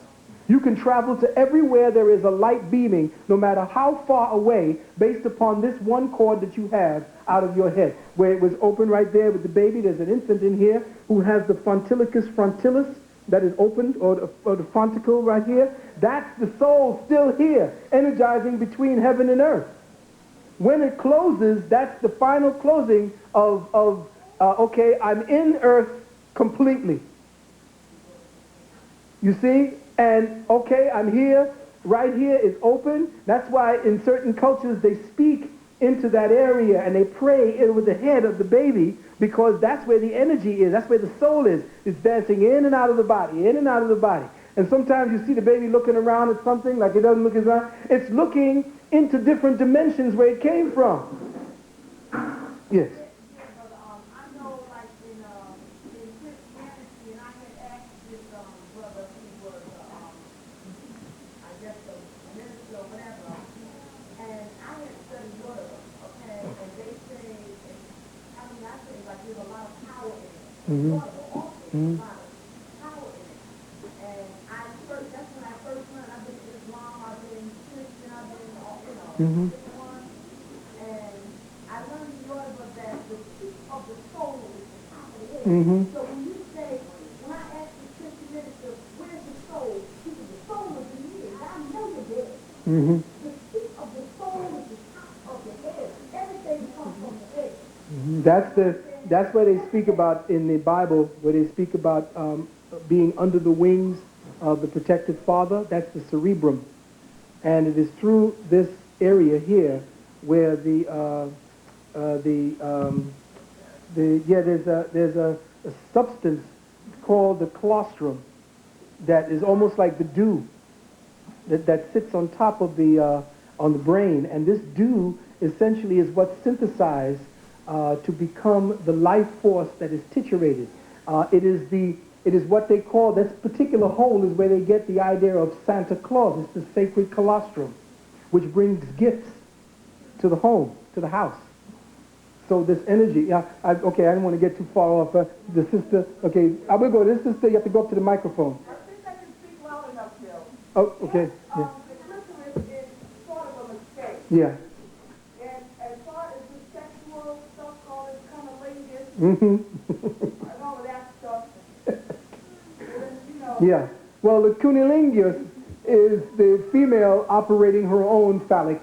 You can travel to everywhere there is a light beaming, no matter how far away, based upon this one cord that you have out of your head. Where it was open right there with the baby, there's an infant in here who has the frontilicus frontilis that is opened, or the fronticle right here. That's the soul still here, energizing between heaven and earth. When it closes, that's the final closing of okay, I'm in earth completely. You see? And, okay, I'm here, right here is open. That's why in certain cultures they speak into that area and they pray over the head of the baby, because that's where the energy is. That's where the soul is. It's dancing in and out of the body, in and out of the body. And sometimes you see the baby looking around at something like it doesn't look around. It's looking into different dimensions where it came from. Yes. I know, like, in Christianity, and I had asked this brother who was, I guess, a minister or whatever, and I had studied word, okay, and they say, I mean, I say, like, there's a lot of power in it. Mm-hmm. Word also, there's a lot of power in it. And that's when I first learned. I've been Islam, I've been Christian, I've been, Mm-hmm. different ones. And I learned in order that the peak of the soul is the top of the head. Mm-hmm. So when you say, when I ask the Christian minister, where's the soul? He said, the soul is in here. I know you're dead. Mm-hmm. The peak of the soul is the top of the head. Everything comes from the head. That's where they speak about in the Bible, where they speak about being under the wings of the protective Father. That's the cerebrum. And it is through this area here where there's a substance called the colostrum that is almost like the dew that sits on top of on the brain, and this dew essentially is what's synthesized to become the life force that is titurated. It is what they call, this particular hole is where they get the idea of Santa Claus. It's the sacred colostrum, which brings gifts to the home, to the house. So this energy, okay, I didn't want to get too far off. The sister, okay, I will go. This sister, you have to go up to the microphone. I think I can speak loud enough, Bill. Oh, okay. Yeah. The scripture is sort of a mistake. Yeah. And as far as the sexual stuff called cunnilingus Mm-hmm. and all of that stuff, Yeah. Well, the cunnilingus is the female operating her own phallic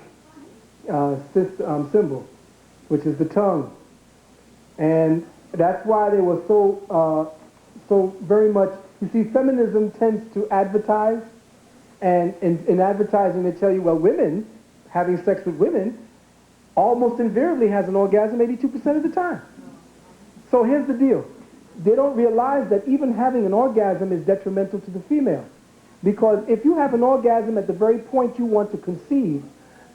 symbol, which is the tongue. And that's why they were so very much, you see, feminism tends to advertise, and in advertising they tell you, well, women, having sex with women, almost invariably has an orgasm 82% of the time. So here's the deal. They don't realize that even having an orgasm is detrimental to the female. Because if you have an orgasm at the very point you want to conceive,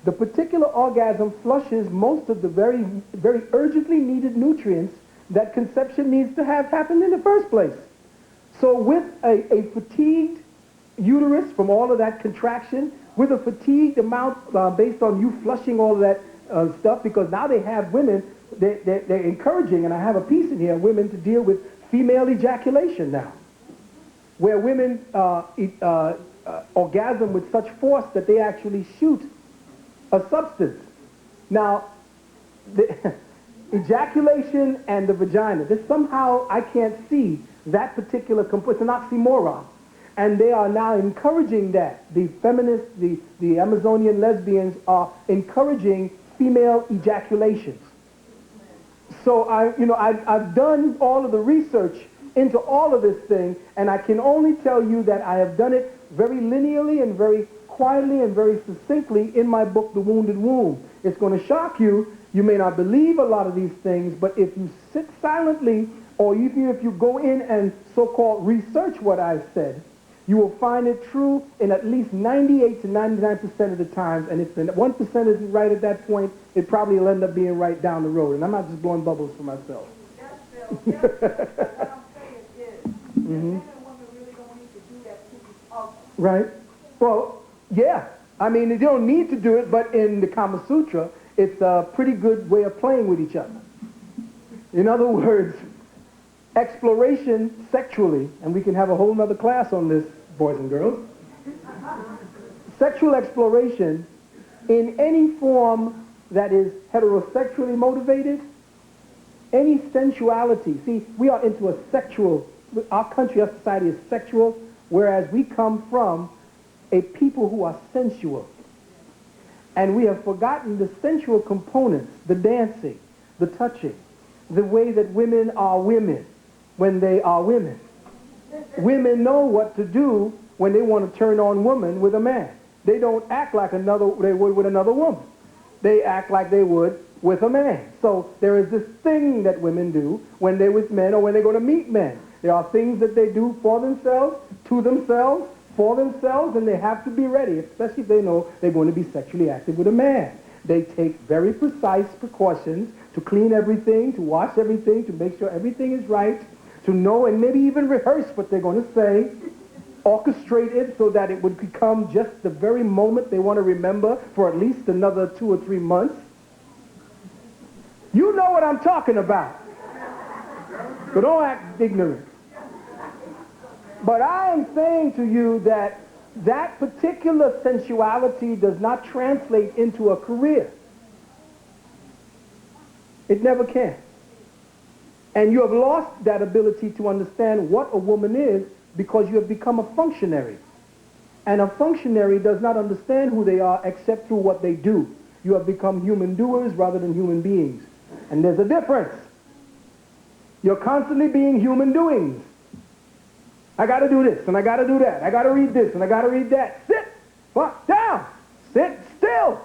the particular orgasm flushes most of the very, very urgently needed nutrients that conception needs to have happened in the first place. So with a fatigued uterus from all of that contraction, with a fatigued amount based on you flushing all of that stuff, because now they have women, they're encouraging, and I have a piece in here, women to deal with female ejaculation now, where women orgasm with such force that they actually shoot a substance. Now, the ejaculation and the vagina, this somehow I can't see that particular, it's an oxymoron. And they are now encouraging that. The feminists, the Amazonian lesbians are encouraging female ejaculations. So I've done all of the research into all of this thing, and I can only tell you that I have done it very linearly and very quietly and very succinctly in my book, The Wounded Womb. It's going to shock you. You may not believe a lot of these things, but if you sit silently, or even if you go in and so-called research what I've said, you will find it true in at least 98 to 99% of the times, and if the 1% isn't right at that point, it probably will end up being right down the road. And I'm not just blowing bubbles for myself. Yes, Bill, yes, Bill. What I'm saying is, the men and women really don't need to do that to each other. Right? Well, yeah. I mean, they don't need to do it, but in the Kama Sutra, it's a pretty good way of playing with each other. In other words, exploration sexually, and we can have a whole nother class on this, boys and girls. Sexual exploration in any form that is heterosexually motivated, any sensuality. See, we are into a sexual, our country, our society is sexual, whereas we come from a people who are sensual. And we have forgotten the sensual components, the dancing, the touching, the way that women are women when they are women. Women know what to do when they want to turn on woman with a man. They don't act like they would with another woman. They act like they would with a man. So there is this thing that women do when they're with men or when they're going to meet men. There are things that they do for themselves, to themselves, for themselves, and they have to be ready, especially if they know they're going to be sexually active with a man. They take very precise precautions to clean everything, to wash everything, to make sure everything is right, to know and maybe even rehearse what they're going to say, orchestrate it so that it would become just the very moment they want to remember for at least another 2 or 3 months. You know what I'm talking about. So don't act ignorant. But I am saying to you that that particular sensuality does not translate into a career. It never can. And you have lost that ability to understand what a woman is because you have become a functionary. And a functionary does not understand who they are except through what they do. You have become human doers rather than human beings. And there's a difference. You're constantly being human doings. I got to do this, and I got to do that. I got to read this, and I got to read that. Sit! Fuck down! Sit still!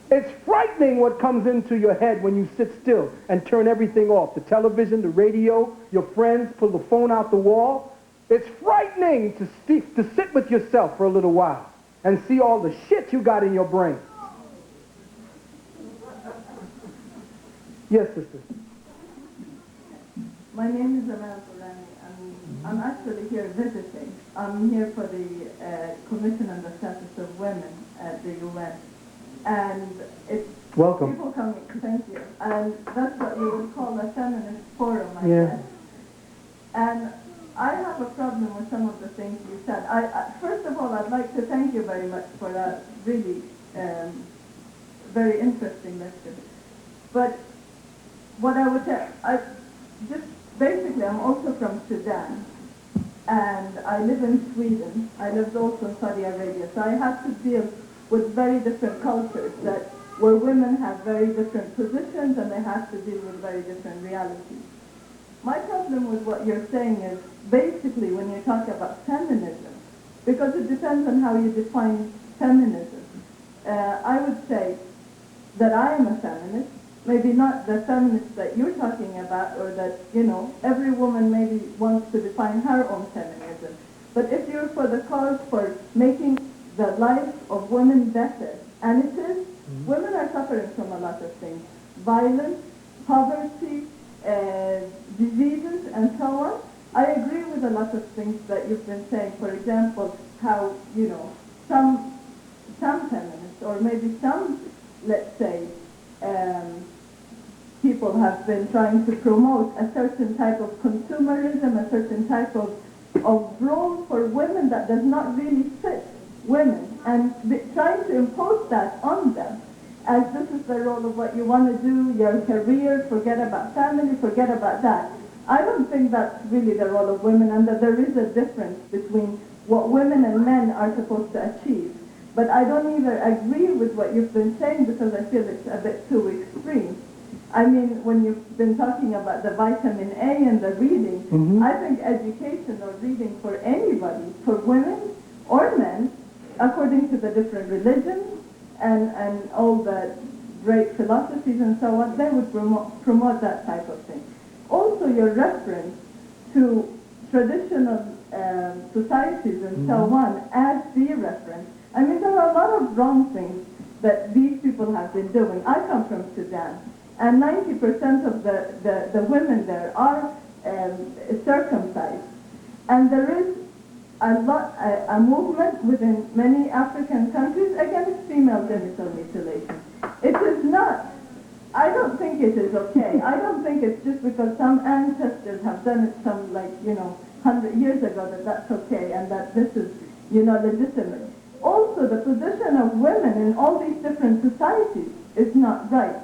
It's frightening what comes into your head when you sit still and turn everything off. The television, the radio, your friends, pull the phone out the wall. It's frightening to sit with yourself for a little while and see all the shit you got in your brain. Yes, sister. My name is Valentine. I'm actually here visiting. I'm here for the Commission on the Status of Women at the UN. And it's Welcome. people coming, thank you. And that's what you would call a feminist forum, I Yeah. guess. And I have a problem with some of the things you said. First of all, I'd like to thank you very much for that really very interesting lecture. But what I would say, basically, I'm also from Sudan, and I live in Sweden. I lived also in Saudi Arabia, so I have to deal with very different cultures where women have very different positions, and they have to deal with very different realities. My problem with what you're saying is basically when you talk about feminism, because it depends on how you define feminism. I would say that I am a feminist. Maybe not the feminist that you're talking about, or that, every woman maybe wants to define her own feminism. But if you're for the cause for making the life of women better, and it is, women are suffering from a lot of things. Violence, poverty, diseases, and so on. I agree with a lot of things that you've been saying. For example, how, some feminists, or maybe some, let's say, people have been trying to promote a certain type of consumerism, a certain type of role for women that does not really fit women, and trying to impose that on them as this is the role of what you want to do, your career, forget about family, forget about that. I don't think that's really the role of women, and that there is a difference between what women and men are supposed to achieve. But I don't either agree with what you've been saying because I feel it's a bit too extreme. I mean, when you've been talking about the vitamin A and the reading, I think education or reading for anybody, for women or men, according to the different religions and all the great philosophies and so on, they would promote that type of thing. Also, your reference to traditional societies and so on as the reference. I mean, there are a lot of wrong things that these people have been doing. I come from Sudan, and 90% of the women there are circumcised. And there is a movement within many African countries against female genital mutilation. It is not, I don't think it is okay. I don't think it's just because some ancestors have done it some, 100 years ago that that's okay and that this is, legitimate. Also, the position of women in all these different societies is not right.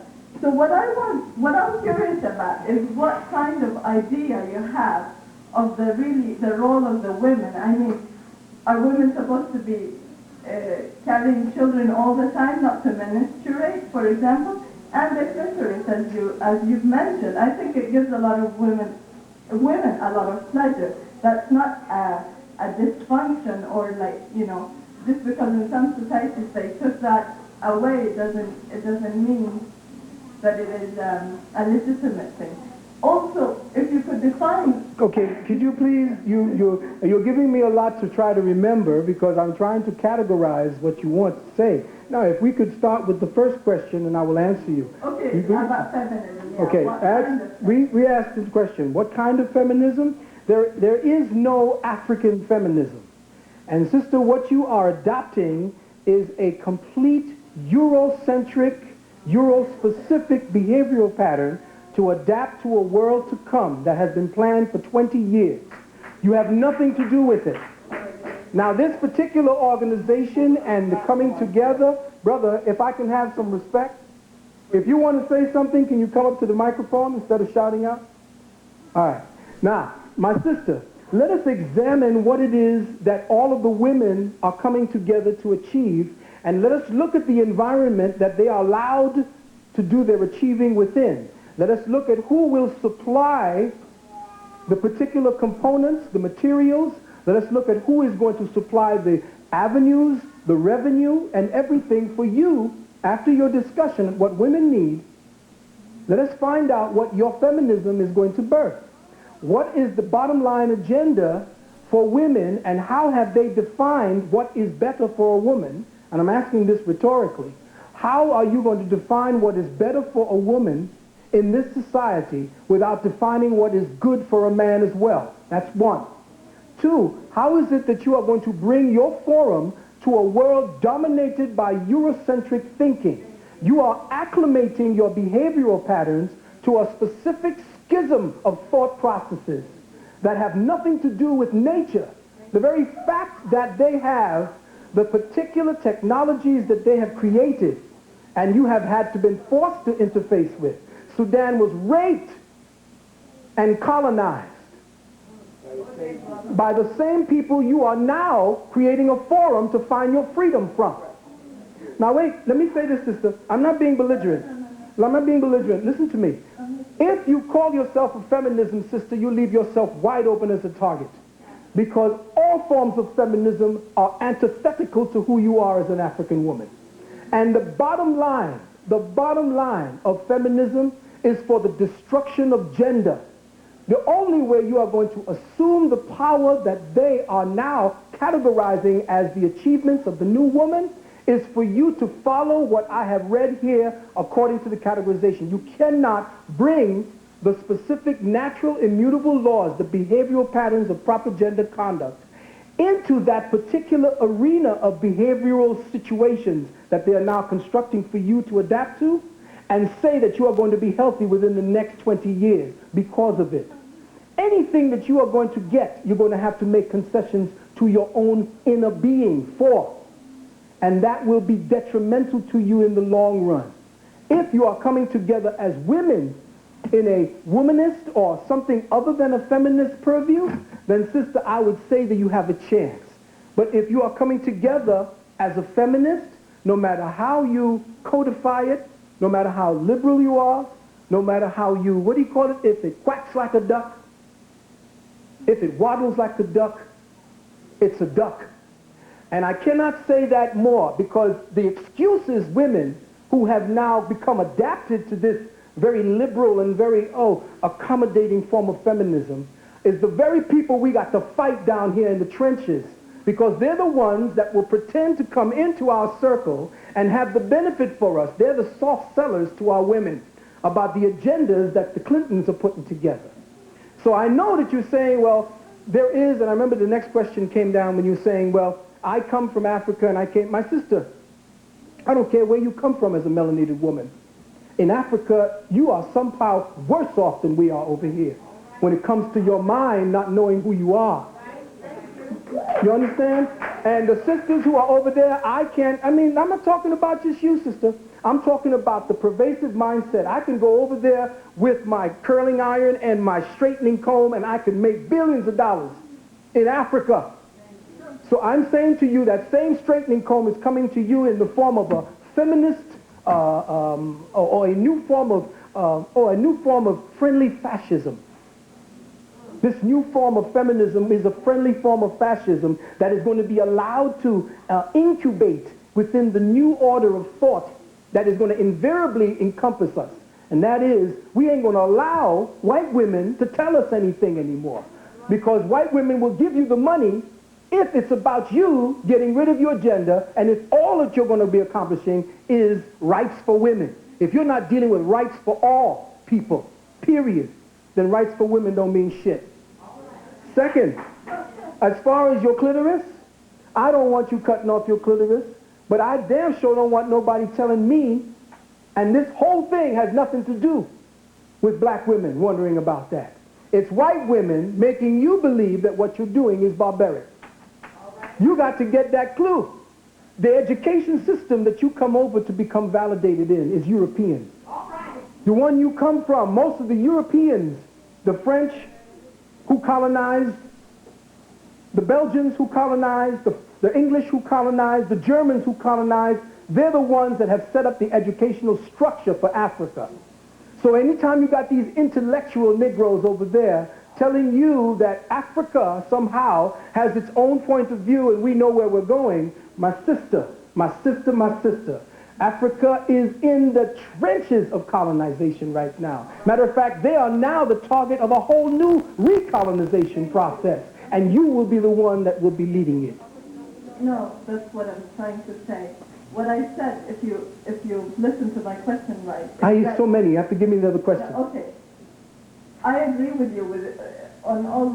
So what I'm curious about is what kind of idea you have of the role of the women. I mean, are women supposed to be carrying children all the time, not to menstruate, for example? And the clitoris, as you've mentioned, I think it gives a lot of women a lot of pleasure. That's not a dysfunction or just because in some societies they took that away, it doesn't mean that it is a legitimate thing. Also, if you could define... Okay, could you please, you're giving me a lot to try to remember because I'm trying to categorize what you want to say. Now, if we could start with the first question and I will answer you. Okay, about feminism, yeah. Okay, we asked the question, what kind of feminism? There is no African feminism. And sister, what you are adopting is a complete Eurocentric, Euro-specific behavioral pattern to adapt to a world to come that has been planned for 20 years. You have nothing to do with it. Now, this particular organization and the coming together, brother, if I can have some respect, if you want to say something, can you come up to the microphone instead of shouting out? All right. Now, my sister, let us examine what it is that all of the women are coming together to achieve, and let us look at the environment that they are allowed to do their achieving within. Let us look at who will supply the particular components, the materials. Let us look at who is going to supply the avenues, the revenue, and everything for you after your discussion, what women need. Let us find out what your feminism is going to birth. What is the bottom line agenda for women, and how have they defined what is better for a woman? And I'm asking this rhetorically. How are you going to define what is better for a woman in this society without defining what is good for a man as well? That's one. Two, how is it that you are going to bring your forum to a world dominated by Eurocentric thinking? You are acclimating your behavioral patterns to a specific schism of thought processes that have nothing to do with nature. The very fact that they have the particular technologies that they have created and you have had to been forced to interface with. Sudan was raped and colonized by the same people you are now creating a forum to find your freedom from. Now wait, let me say this, sister. I'm not being belligerent. I'm not being belligerent. Listen to me. If you call yourself a feminism, sister, you leave yourself wide open as a target. Because all forms of feminism are antithetical to who you are as an African woman. And the bottom line of feminism is for the destruction of gender. The only way you are going to assume the power that they are now categorizing as the achievements of the new woman is for you to follow what I have read here according to the categorization. You cannot bring the specific natural immutable laws, the behavioral patterns of proper gender conduct, into that particular arena of behavioral situations that they are now constructing for you to adapt to, and say that you are going to be healthy within the next 20 years because of it. Anything that you are going to get, you're going to have to make concessions to your own inner being for. And that will be detrimental to you in the long run. If you are coming together as women in a womanist or something other than a feminist purview, then sister, I would say that you have a chance. But if you are coming together as a feminist, no matter how you codify it, no matter how liberal you are, no matter how you, what do you call it? If it quacks like a duck, if it waddles like a duck, it's a duck. And I cannot say that more, because the excuses women who have now become adapted to this very liberal and very, accommodating form of feminism is the very people we got to fight down here in the trenches, because they're the ones that will pretend to come into our circle and have the benefit for us. They're the soft sellers to our women about the agendas that the Clintons are putting together. So I know that you're saying, well, there is, and I remember the next question came down when you were saying, well, I come from Africa and I came, my sister, I don't care where you come from as a melanated woman. In Africa, you are somehow worse off than we are over here when it comes to your mind not knowing who you are. You understand? And the sisters who are over there, I'm not talking about just you, sister. I'm talking about the pervasive mindset. I can go over there with my curling iron and my straightening comb and I can make billions of dollars in Africa. So I'm saying to you that same straightening comb is coming to you in the form of a feminist or a new form of friendly fascism. This new form of feminism is a friendly form of fascism that is going to be allowed to incubate within the new order of thought that is going to invariably encompass us. And that is, we ain't going to allow white women to tell us anything anymore. Because white women will give you the money if it's about you getting rid of your gender, and if all that you're going to be accomplishing is rights for women. If you're not dealing with rights for all people, period, then rights for women don't mean shit. Second, as far as your clitoris, I don't want you cutting off your clitoris, but I damn sure don't want nobody telling me, and this whole thing has nothing to do with black women wondering about that. It's white women making you believe that what you're doing is barbaric. You got to get that clue. The education system that you come over to become validated in is European. The one you come from, most of the Europeans, the French who colonized, the Belgians who colonized, the English who colonized, the Germans who colonized, they're the ones that have set up the educational structure for Africa. So anytime you got these intellectual Negroes over there telling you that Africa somehow has its own point of view and we know where we're going, my sister, Africa is in the trenches of colonization right now. Matter of fact, they are now the target of a whole new recolonization process, and you will be the one that will be leading it. No, that's what I'm trying to say. What I said, if you listen to my question right... So many. You have to give me another question. Yeah, okay. I agree with you on all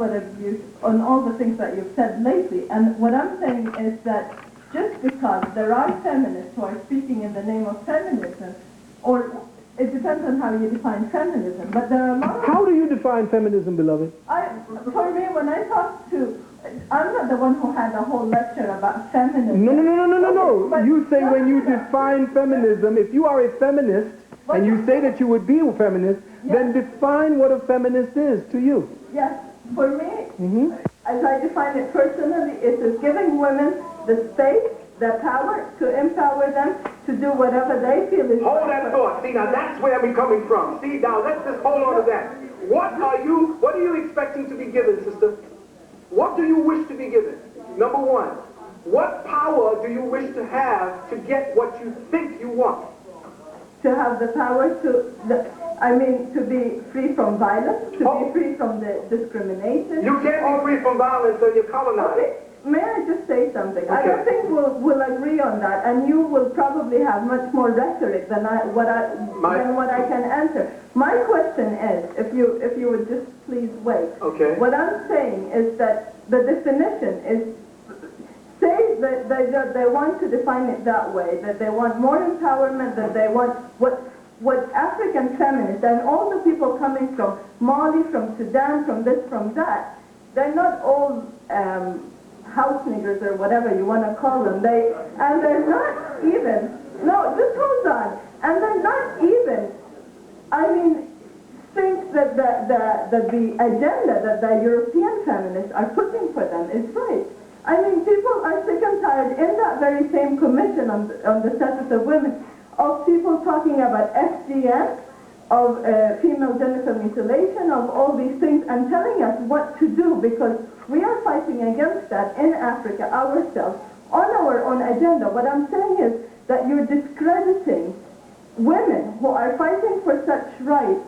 the things that you've said lately. And what I'm saying is that just because there are feminists who are speaking in the name of feminism, or it depends on how you define feminism, but there are a lot of... How do you define feminism, beloved? For me, when I talk to... I'm not the one who had a whole lecture about feminism. No. But You say when you define feminism, if you are a feminist, and you say that you would be a feminist, then define what a feminist is to you. Yes, for me, as I define it personally, it is giving women the space, the power to empower them to do whatever they feel is Hold that thought. See, now that's where we're coming from. See, now let's just hold on to that. What are you expecting to be given, sister? What do you wish to be given? Number one, what power do you wish to have to get what you think you want? To have the power to be free from violence, to be free from the discrimination. You can't be free from violence or you're colonized. Okay, may I just say something? Okay. I don't think we'll agree on that, and you will probably have much more rhetoric than what I can answer. My question is, if you would just please wait. Okay. What I'm saying is that the definition is, say that they want to define it that way, that they want more empowerment, that they want what African feminists and all the people coming from Mali, from Sudan, from this, from that, they're not all house niggers or whatever you want to call them. And they're not even, no, just hold on. And they're not even, think that the agenda that the European feminists are putting for them is right. People are sick and tired in that very same commission on the status of women of people talking about FGM of female genital mutilation, of all these things, and telling us what to do, because we are fighting against that in Africa ourselves on our own agenda. What I'm saying is that you're discrediting women who are fighting for such rights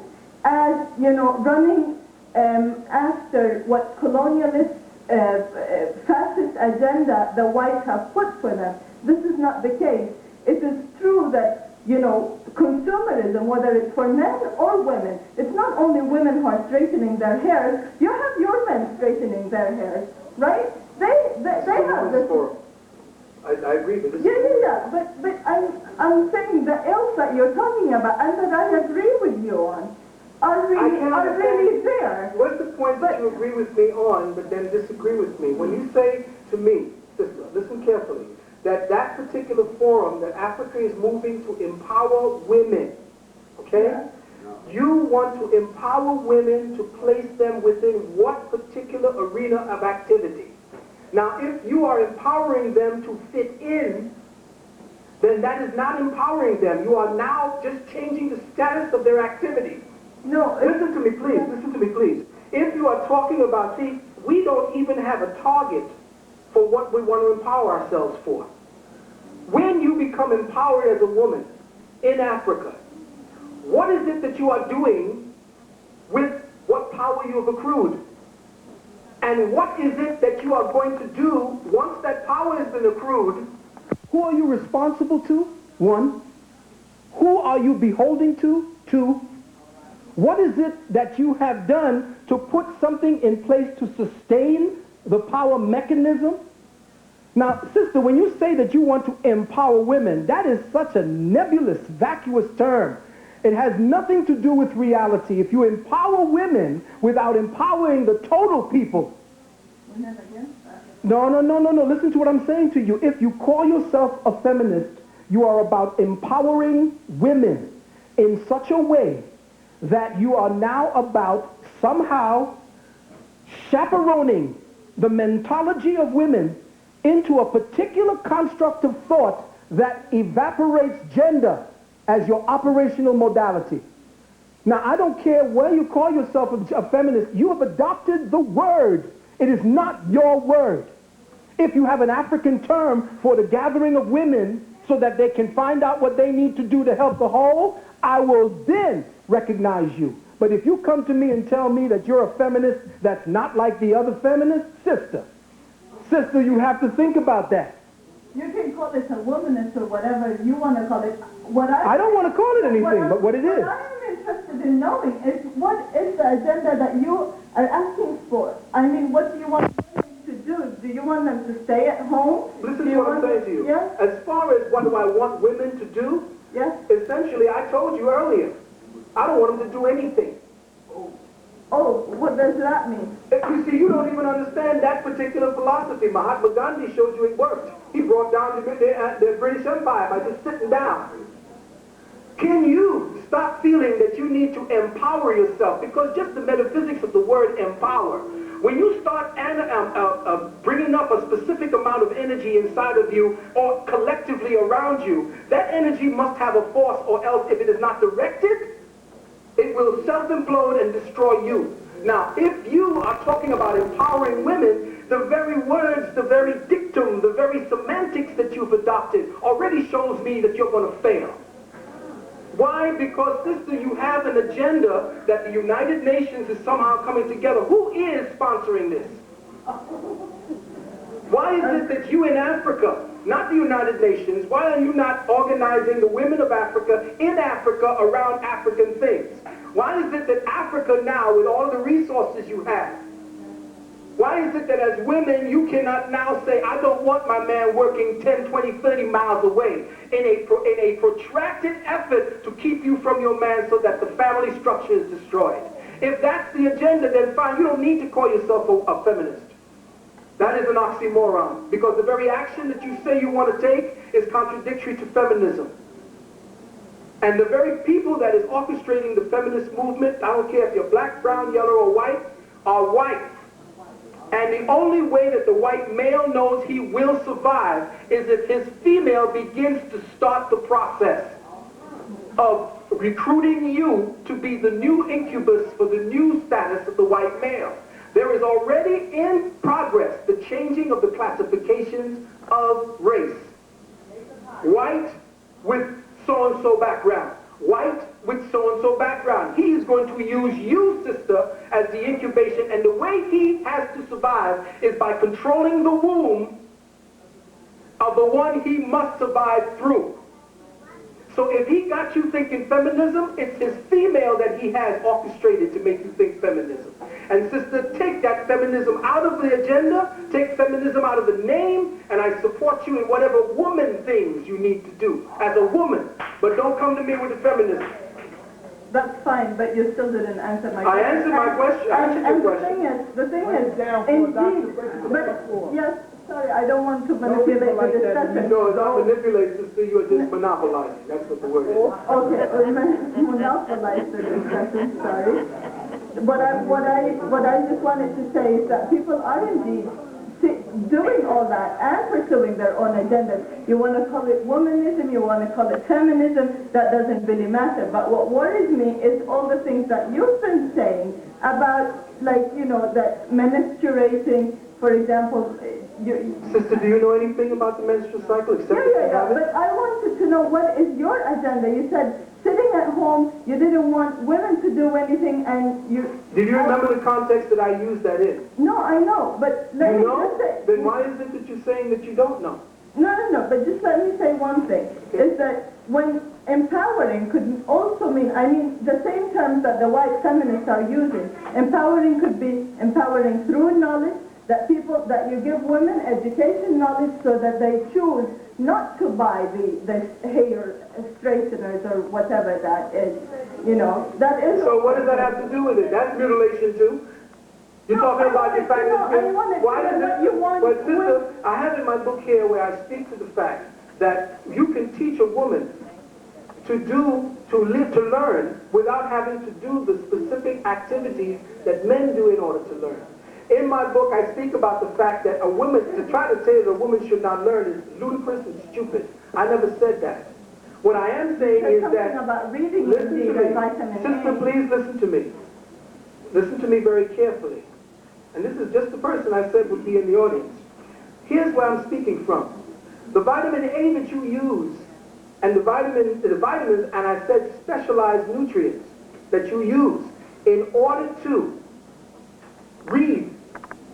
as, you know, running after what colonialist, fascist agenda the whites have put for them. This is not the case. It is true that, you know, consumerism, whether it's for men or women, it's not only women who are straightening their hair. You have your men straightening their hair, right? They have this. I agree with this. Yeah. But I'm saying the ills that you're talking about and that I agree with you on are really there. What's the point that you agree with me on, but then disagree with me? When you say to me, sister, listen carefully, that particular forum that Africa is moving to empower women, okay? Yeah. You want to empower women to place them within what particular arena of activity? Now, if you are empowering them to fit in, then that is not empowering them. You are now just changing the status of their activity. No, Listen to me, please. Listen to me, please. If you are talking about, see, we don't even have a target for what we want to empower ourselves for. When you become empowered as a woman in Africa, what is it that you are doing with what power you have accrued? And what is it that you are going to do once that power has been accrued? Who are you responsible to? 1. Who are you beholding to? 2. What is it that you have done to put something in place to sustain the power mechanism? Now, sister, when you say that you want to empower women, that is such a nebulous, vacuous term. It has nothing to do with reality. If you empower women without empowering the total people, we're not against that. no. Listen to what I'm saying to you. If you call yourself a feminist, you are about empowering women in such a way that you are now about somehow chaperoning the mentology of women into a particular construct of thought that evaporates gender as your operational modality. Now, I don't care whether you call yourself a feminist. You have adopted the word. It is not your word. If you have an African term for the gathering of women so that they can find out what they need to do to help the whole, I will then recognize you. But if you come to me and tell me that you're a feminist that's not like the other feminists, sister, you have to think about that. You can call it a womanist or whatever you want to call it. I don't want to call it anything but what it is. What I'm interested in knowing is what is the agenda that you are asking for? I mean, what do you want women to do? Do you want them to stay at home? Listen to what I'm saying to you. Yeah? As far as what do I want women to do, Yes? essentially, I told you earlier, I don't want them to do anything. Oh, what does that mean? You see, you don't even understand that particular philosophy. Mahatma Gandhi showed you it worked. He brought down the British Empire by just sitting down. Can you stop feeling that you need to empower yourself? Because just the metaphysics of the word empower, when you start bringing up a specific amount of energy inside of you or collectively around you, that energy must have a force, or else if it is not directed, it will self-implode and destroy you. Now, if you are talking about empowering women, the very words, the very dictum, the very semantics that you've adopted already shows me that you're going to fail. Why? Because, sister, you have an agenda that the United Nations is somehow coming together. Who is sponsoring this? Why is it that you in Africa, not the United Nations, why are you not organizing the women of Africa in Africa around African things? Why is it that Africa now, with all the resources you have, why is it that as women you cannot now say, I don't want my man working 10, 20, 30 miles away in a protracted effort to keep you from your man so that the family structure is destroyed? If that's the agenda, then fine, you don't need to call yourself a feminist. That is an oxymoron, because the very action that you say you want to take is contradictory to feminism. And the very people that is orchestrating the feminist movement, I don't care if you're black, brown, yellow, or white, are white. And the only way that the white male knows he will survive is if his female begins to start the process. of recruiting you to be the new incubus for the new status of the white male. There is already in progress the changing of the classifications of race. White with so-and-so background. White with so-and-so background. He is going to use you, sister, as the incubation, and the way he has to survive is by controlling the womb of the one he must survive through. So if he got you thinking feminism, it's his female that he has orchestrated to make you think feminism. And sister, take that feminism out of the agenda, take feminism out of the name, and I support you in whatever woman things you need to do as a woman. But don't come to me with the feminism. That's fine, but you still didn't answer my question. I answered my question. I answered your question. The thing is, indeed, but yes, sorry, I don't want to manipulate the discussion. No, it's not manipulate, sister, you are just monopolizing. That's what the word is. Okay, monopolize the discussion, sorry. What I just wanted to say is that people are indeed doing all that and pursuing their own agendas. You want to call it womanism, you want to call it feminism, that doesn't really matter. But what worries me is all the things that you've been saying about, like, you know, that menstruating, for example. Sister, do you know anything about the menstrual cycle except Yeah, but I wanted to know what is your agenda. You said sitting at home, you didn't want women to do anything, and you... Did you remember the context that I used that in? No, I know, but let me just say... Then why is it that you're saying that you don't know? No, but just let me say one thing, is that when empowering could also mean, I mean, the same terms that the white feminists are using. Empowering could be empowering through knowledge, that you give women education knowledge so that they choose not to buy the hair straighteners or whatever that is, you know, that is... So what does that have to do with it? That's mutilation too. You're talking about the fact that... Why does it... But sister, I have in my book here where I speak to the fact that you can teach a woman to learn without having to do the specific activities that men do in order to learn. In my book, I speak about the fact that a woman, to try to say that a woman should not learn is ludicrous and stupid. I never said that. What I am saying is that... about reading, listen to me. Sister, please listen to me. Listen to me very carefully. And this is just the person I said would be in the audience. Here's where I'm speaking from. The vitamin A that you use, and the vitamins, and I said specialized nutrients that you use in order to read,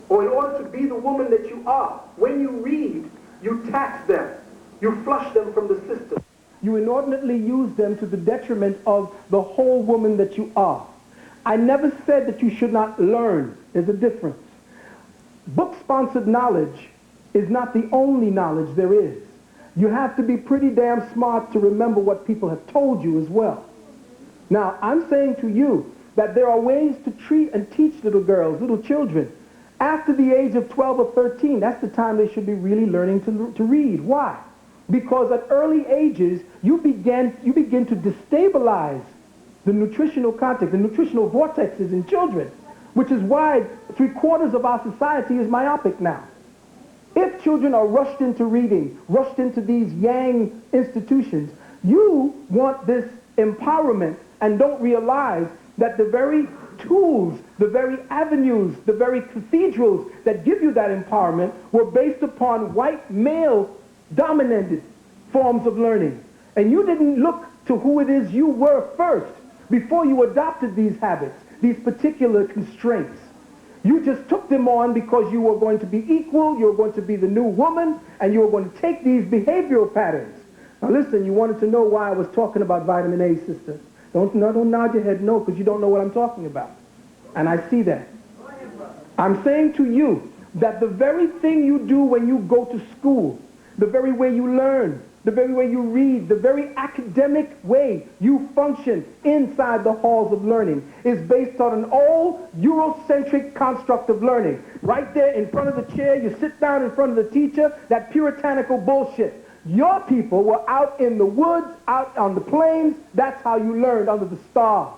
or in order to be the woman that you are. When you read, you tax them. You flush them from the system. You inordinately use them to the detriment of the whole woman that you are. I never said that you should not learn. There's a difference. Book-sponsored knowledge is not the only knowledge there is. You have to be pretty damn smart to remember what people have told you as well. Now, I'm saying to you that there are ways to treat and teach little girls, little children. After the age of 12 or 13, that's the time they should be really learning to read. Why? Because at early ages, you begin to destabilize the nutritional context, the nutritional vortexes in children, which is why 3/4 of our society is myopic now. If children are rushed into reading, rushed into these yang institutions, you want this empowerment and don't realize that the very tools, the very avenues, the very cathedrals that give you that empowerment were based upon white male-dominated forms of learning. And you didn't look to who it is you were first before you adopted these habits, these particular constraints. You just took them on because you were going to be equal, you were going to be the new woman, and you were going to take these behavioral patterns. Now listen, you wanted to know why I was talking about vitamin A, sister. Don't nod your head no, because you don't know what I'm talking about. And I see that. I'm saying to you that the very thing you do when you go to school, the very way you learn, the very way you read, the very academic way you function inside the halls of learning is based on an old Eurocentric construct of learning. Right there in front of the chair, you sit down in front of the teacher, that puritanical bullshit. Your people were out in the woods, out on the plains. That's how you learned, under the stars.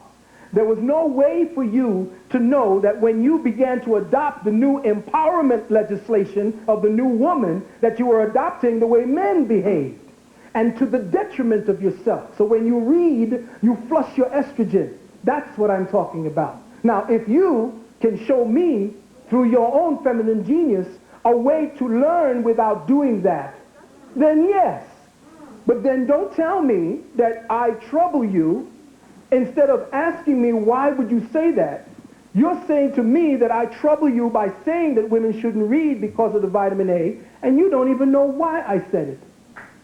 There was no way for you to know that when you began to adopt the new empowerment legislation of the new woman, that you were adopting the way men behaved. and to the detriment of yourself. So when you read, you flush your estrogen. That's what I'm talking about. Now, if you can show me, through your own feminine genius, a way to learn without doing that, then yes. But then don't tell me that I trouble you. Instead of asking me why would you say that, you're saying to me that I trouble you by saying that women shouldn't read because of the vitamin A, and you don't even know why I said it.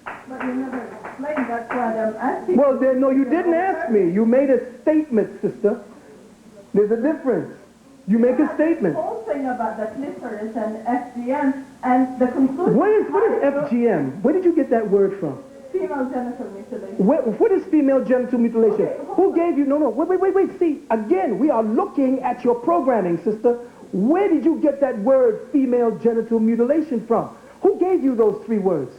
But you never explained, that's why I'm asking. Well, then, no, you didn't ask me. You made a statement, sister. There's a difference. You make a statement. The whole thing about the clitoris and FGM and the conclusion... What is FGM? Where did you get that word from? Female genital mutilation. What is female genital mutilation? Who gave you... No, wait. See, again, we are looking at your programming, sister. Where did you get that word female genital mutilation from? Who gave you those 3 words?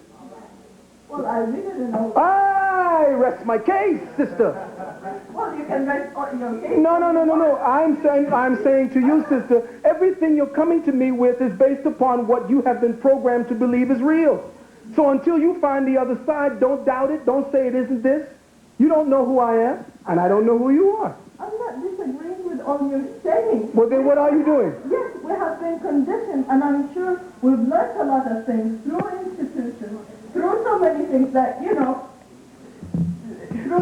Well, I really don't know. I rest my case, sister. Well, you can rest on your case. No. I'm saying to you, sister, everything you're coming to me with is based upon what you have been programmed to believe is real. So until you find the other side, don't doubt it. Don't say it isn't this. You don't know who I am, and I don't know who you are. I'm not disagreeing with all you're saying. Well, then what are you doing? Yes, we have been conditioned, and I'm sure we've learned a lot of things through institutions, through so many things that, you know...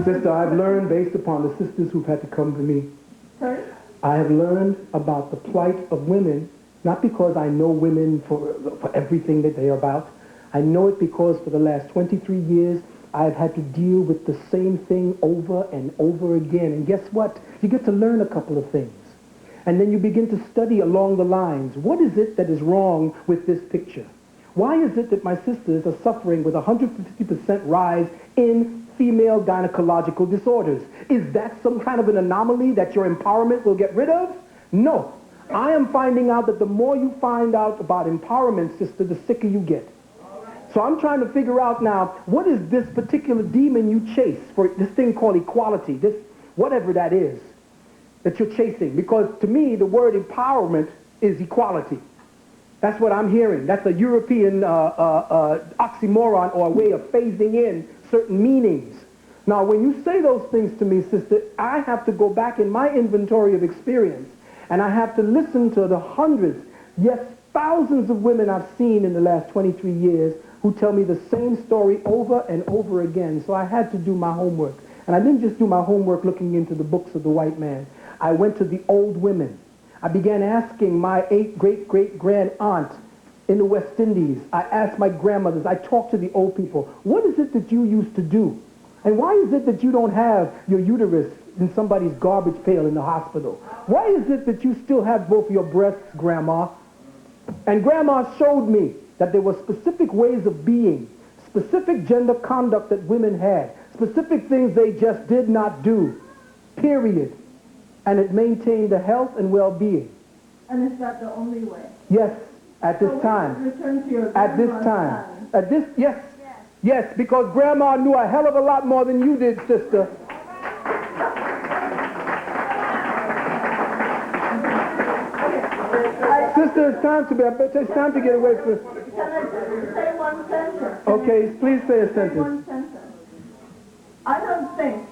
Sister, I've learned based upon the sisters who've had to come to me. Sorry? I have learned about the plight of women, not because I know women for everything that they are about. I know it because for the last 23 years, I've had to deal with the same thing over and over again. And guess what? You get to learn a couple of things. And then you begin to study along the lines. What is it that is wrong with this picture? Why is it that my sisters are suffering with 150% rise in female gynecological disorders? Is that some kind of an anomaly that your empowerment will get rid of? No. I am finding out that the more you find out about empowerment, sister, the sicker you get. So I'm trying to figure out now, what is this particular demon you chase for this thing called equality, this whatever that is that you're chasing? Because to me, the word empowerment is equality. That's what I'm hearing. That's a European oxymoron or a way of phasing in certain meanings. Now, when you say those things to me, sister, I have to go back in my inventory of experience, and I have to listen to the hundreds, yes, thousands of women I've seen in the last 23 years who tell me the same story over and over again. So I had to do my homework. And I didn't just do my homework looking into the books of the white man. I went to the old women. I began asking my 8 great-great-grand aunt in the West Indies. I asked my grandmothers. I talked to the old people. What is it that you used to do? And why is it that you don't have your uterus in somebody's garbage pail in the hospital? Why is it that you still have both your breasts, Grandma? And Grandma showed me that there were specific ways of being, specific gender conduct that women had, specific things they just did not do, period. And it maintained the health and well-being. And is that the only way? Yes, at this So time. we return to your At this grandma's time. At this, yes. Yes, because Grandma knew a hell of a lot more than you did, sister. Sister, it's time to get away from... Can I just say one sentence? Okay, please say a Say sentence. one sentence. I don't think,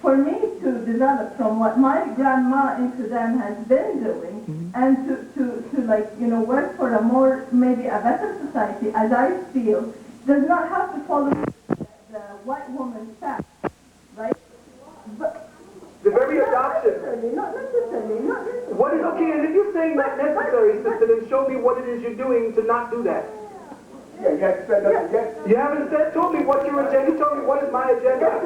for me to develop from what my grandma in Sudan has been doing, and to like, you know, work for a more, maybe a better society, as I feel, does not have to follow the white woman's path, right? But The very adoption. not necessarily. What is okay? And if you're saying not necessary, sister, then show me what it is you're doing to not do that. You haven't told me what your agenda. You told me what is my agenda.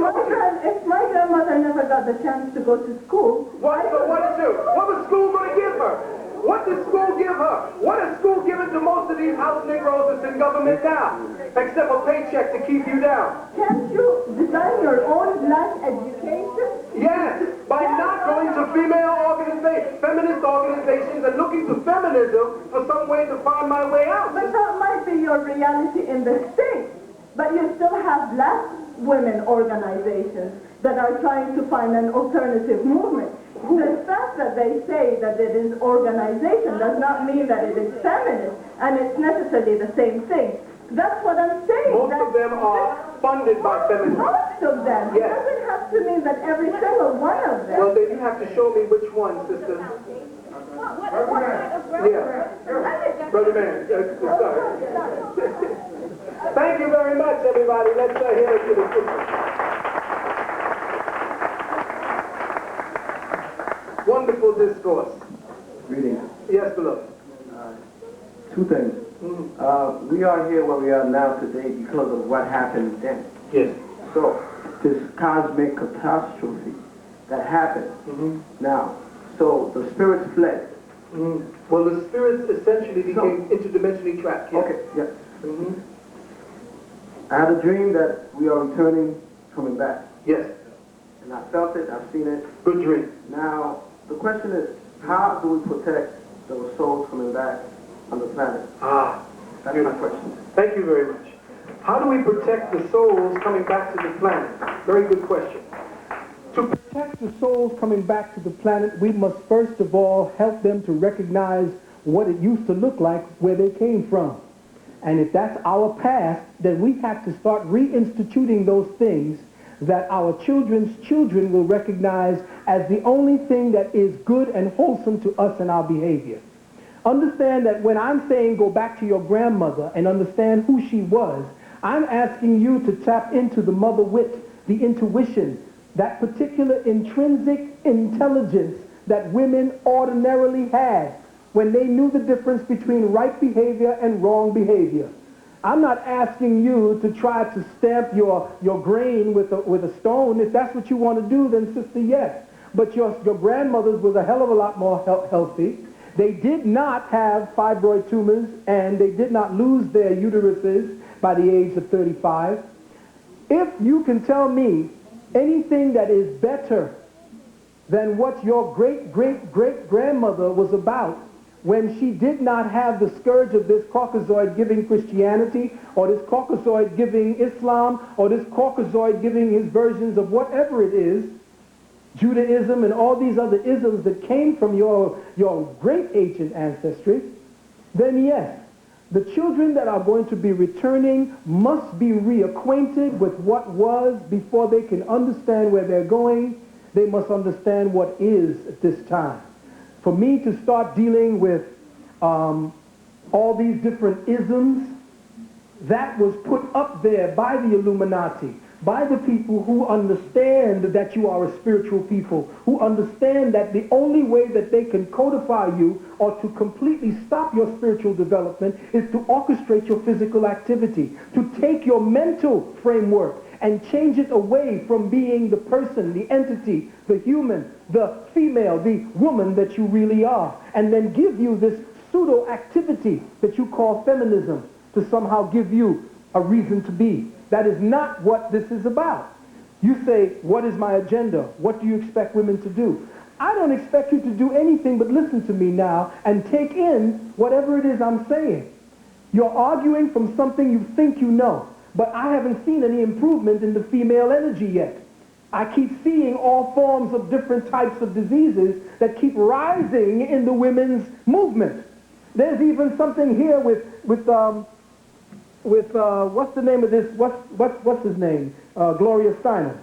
If my grandmother never got the chance to go to school, What was school going to give her? What did school give her? What is school giving to most of these house Negroes that's in government now? Except a paycheck to keep you down. can't you design your own black education? Yes, by not going to feminist organizations and looking to feminism for some way to find my way out. But that might be your reality in the States. But you still have black women organizations that are trying to find an alternative movement. The fact that they say that it is organization does not mean that it is feminist, and it's necessarily the same thing. That's what I'm saying. Most of them are funded by feminism. Most of them. Yes. It doesn't have to mean that every single one of them. Well, then you have to show me which one, sister. Yeah. Brother Man, sorry. Thank you very much, everybody. Let's hear it to the sister. Wonderful discourse. Greetings. Yes, beloved. Two things. We are here where we are now today because of what happened then. Yes. So, this cosmic catastrophe that happened now. So, the spirits fled. Well, the spirits essentially became interdimensionally trapped. Yes. Okay, yes. I had a dream that we are returning, coming back. Yes. And I felt it, I've seen it. Good dream. Now, the question is, how do we protect those souls coming back on the planet? That's my question. Thank you very much. How do we protect the souls coming back to the planet? Very good question. To protect the souls coming back to the planet, we must first of all help them to recognize what it used to look like where they came from. And if that's our past, then we have to start reinstituting those things that our children's children will recognize as the only thing that is good and wholesome to us in our behavior. Understand that when I'm saying go back to your grandmother and understand who she was, I'm asking you to tap into the mother wit, the intuition, that particular intrinsic intelligence that women ordinarily had when they knew the difference between right behavior and wrong behavior. I'm not asking you to try to stamp your grain with a stone. If that's what you want to do, then sister, yes. But your grandmothers was a hell of a lot more healthy. They did not have fibroid tumors, and they did not lose their uteruses by the age of 35. If you can tell me anything that is better than what your great-great-great-grandmother was about when she did not have the scourge of this Caucasoid giving Christianity, or this Caucasoid giving Islam, or this Caucasoid giving his versions of whatever it is, Judaism and all these other isms that came from your great ancient ancestry, then yes, the children that are going to be returning must be reacquainted with what was before they can understand where they're going. They must understand what is at this time. For me to start dealing with all these different isms, that was put up there by the Illuminati, by the people who understand that you are a spiritual people, who understand that the only way that they can codify you or to completely stop your spiritual development is to orchestrate your physical activity, to take your mental framework and change it away from being the person, the entity, the human, the female, the woman that you really are, and then give you this pseudo-activity that you call feminism to somehow give you a reason to be. That is not what this is about. You say, what is my agenda? What do you expect women to do? I don't expect you to do anything but listen to me now and take in whatever it is I'm saying. You're arguing from something you think you know, but I haven't seen any improvement in the female energy yet. I keep seeing all forms of different types of diseases that keep rising in the women's movement. There's even something here with what's the name of this? What's his name? Gloria Steinem.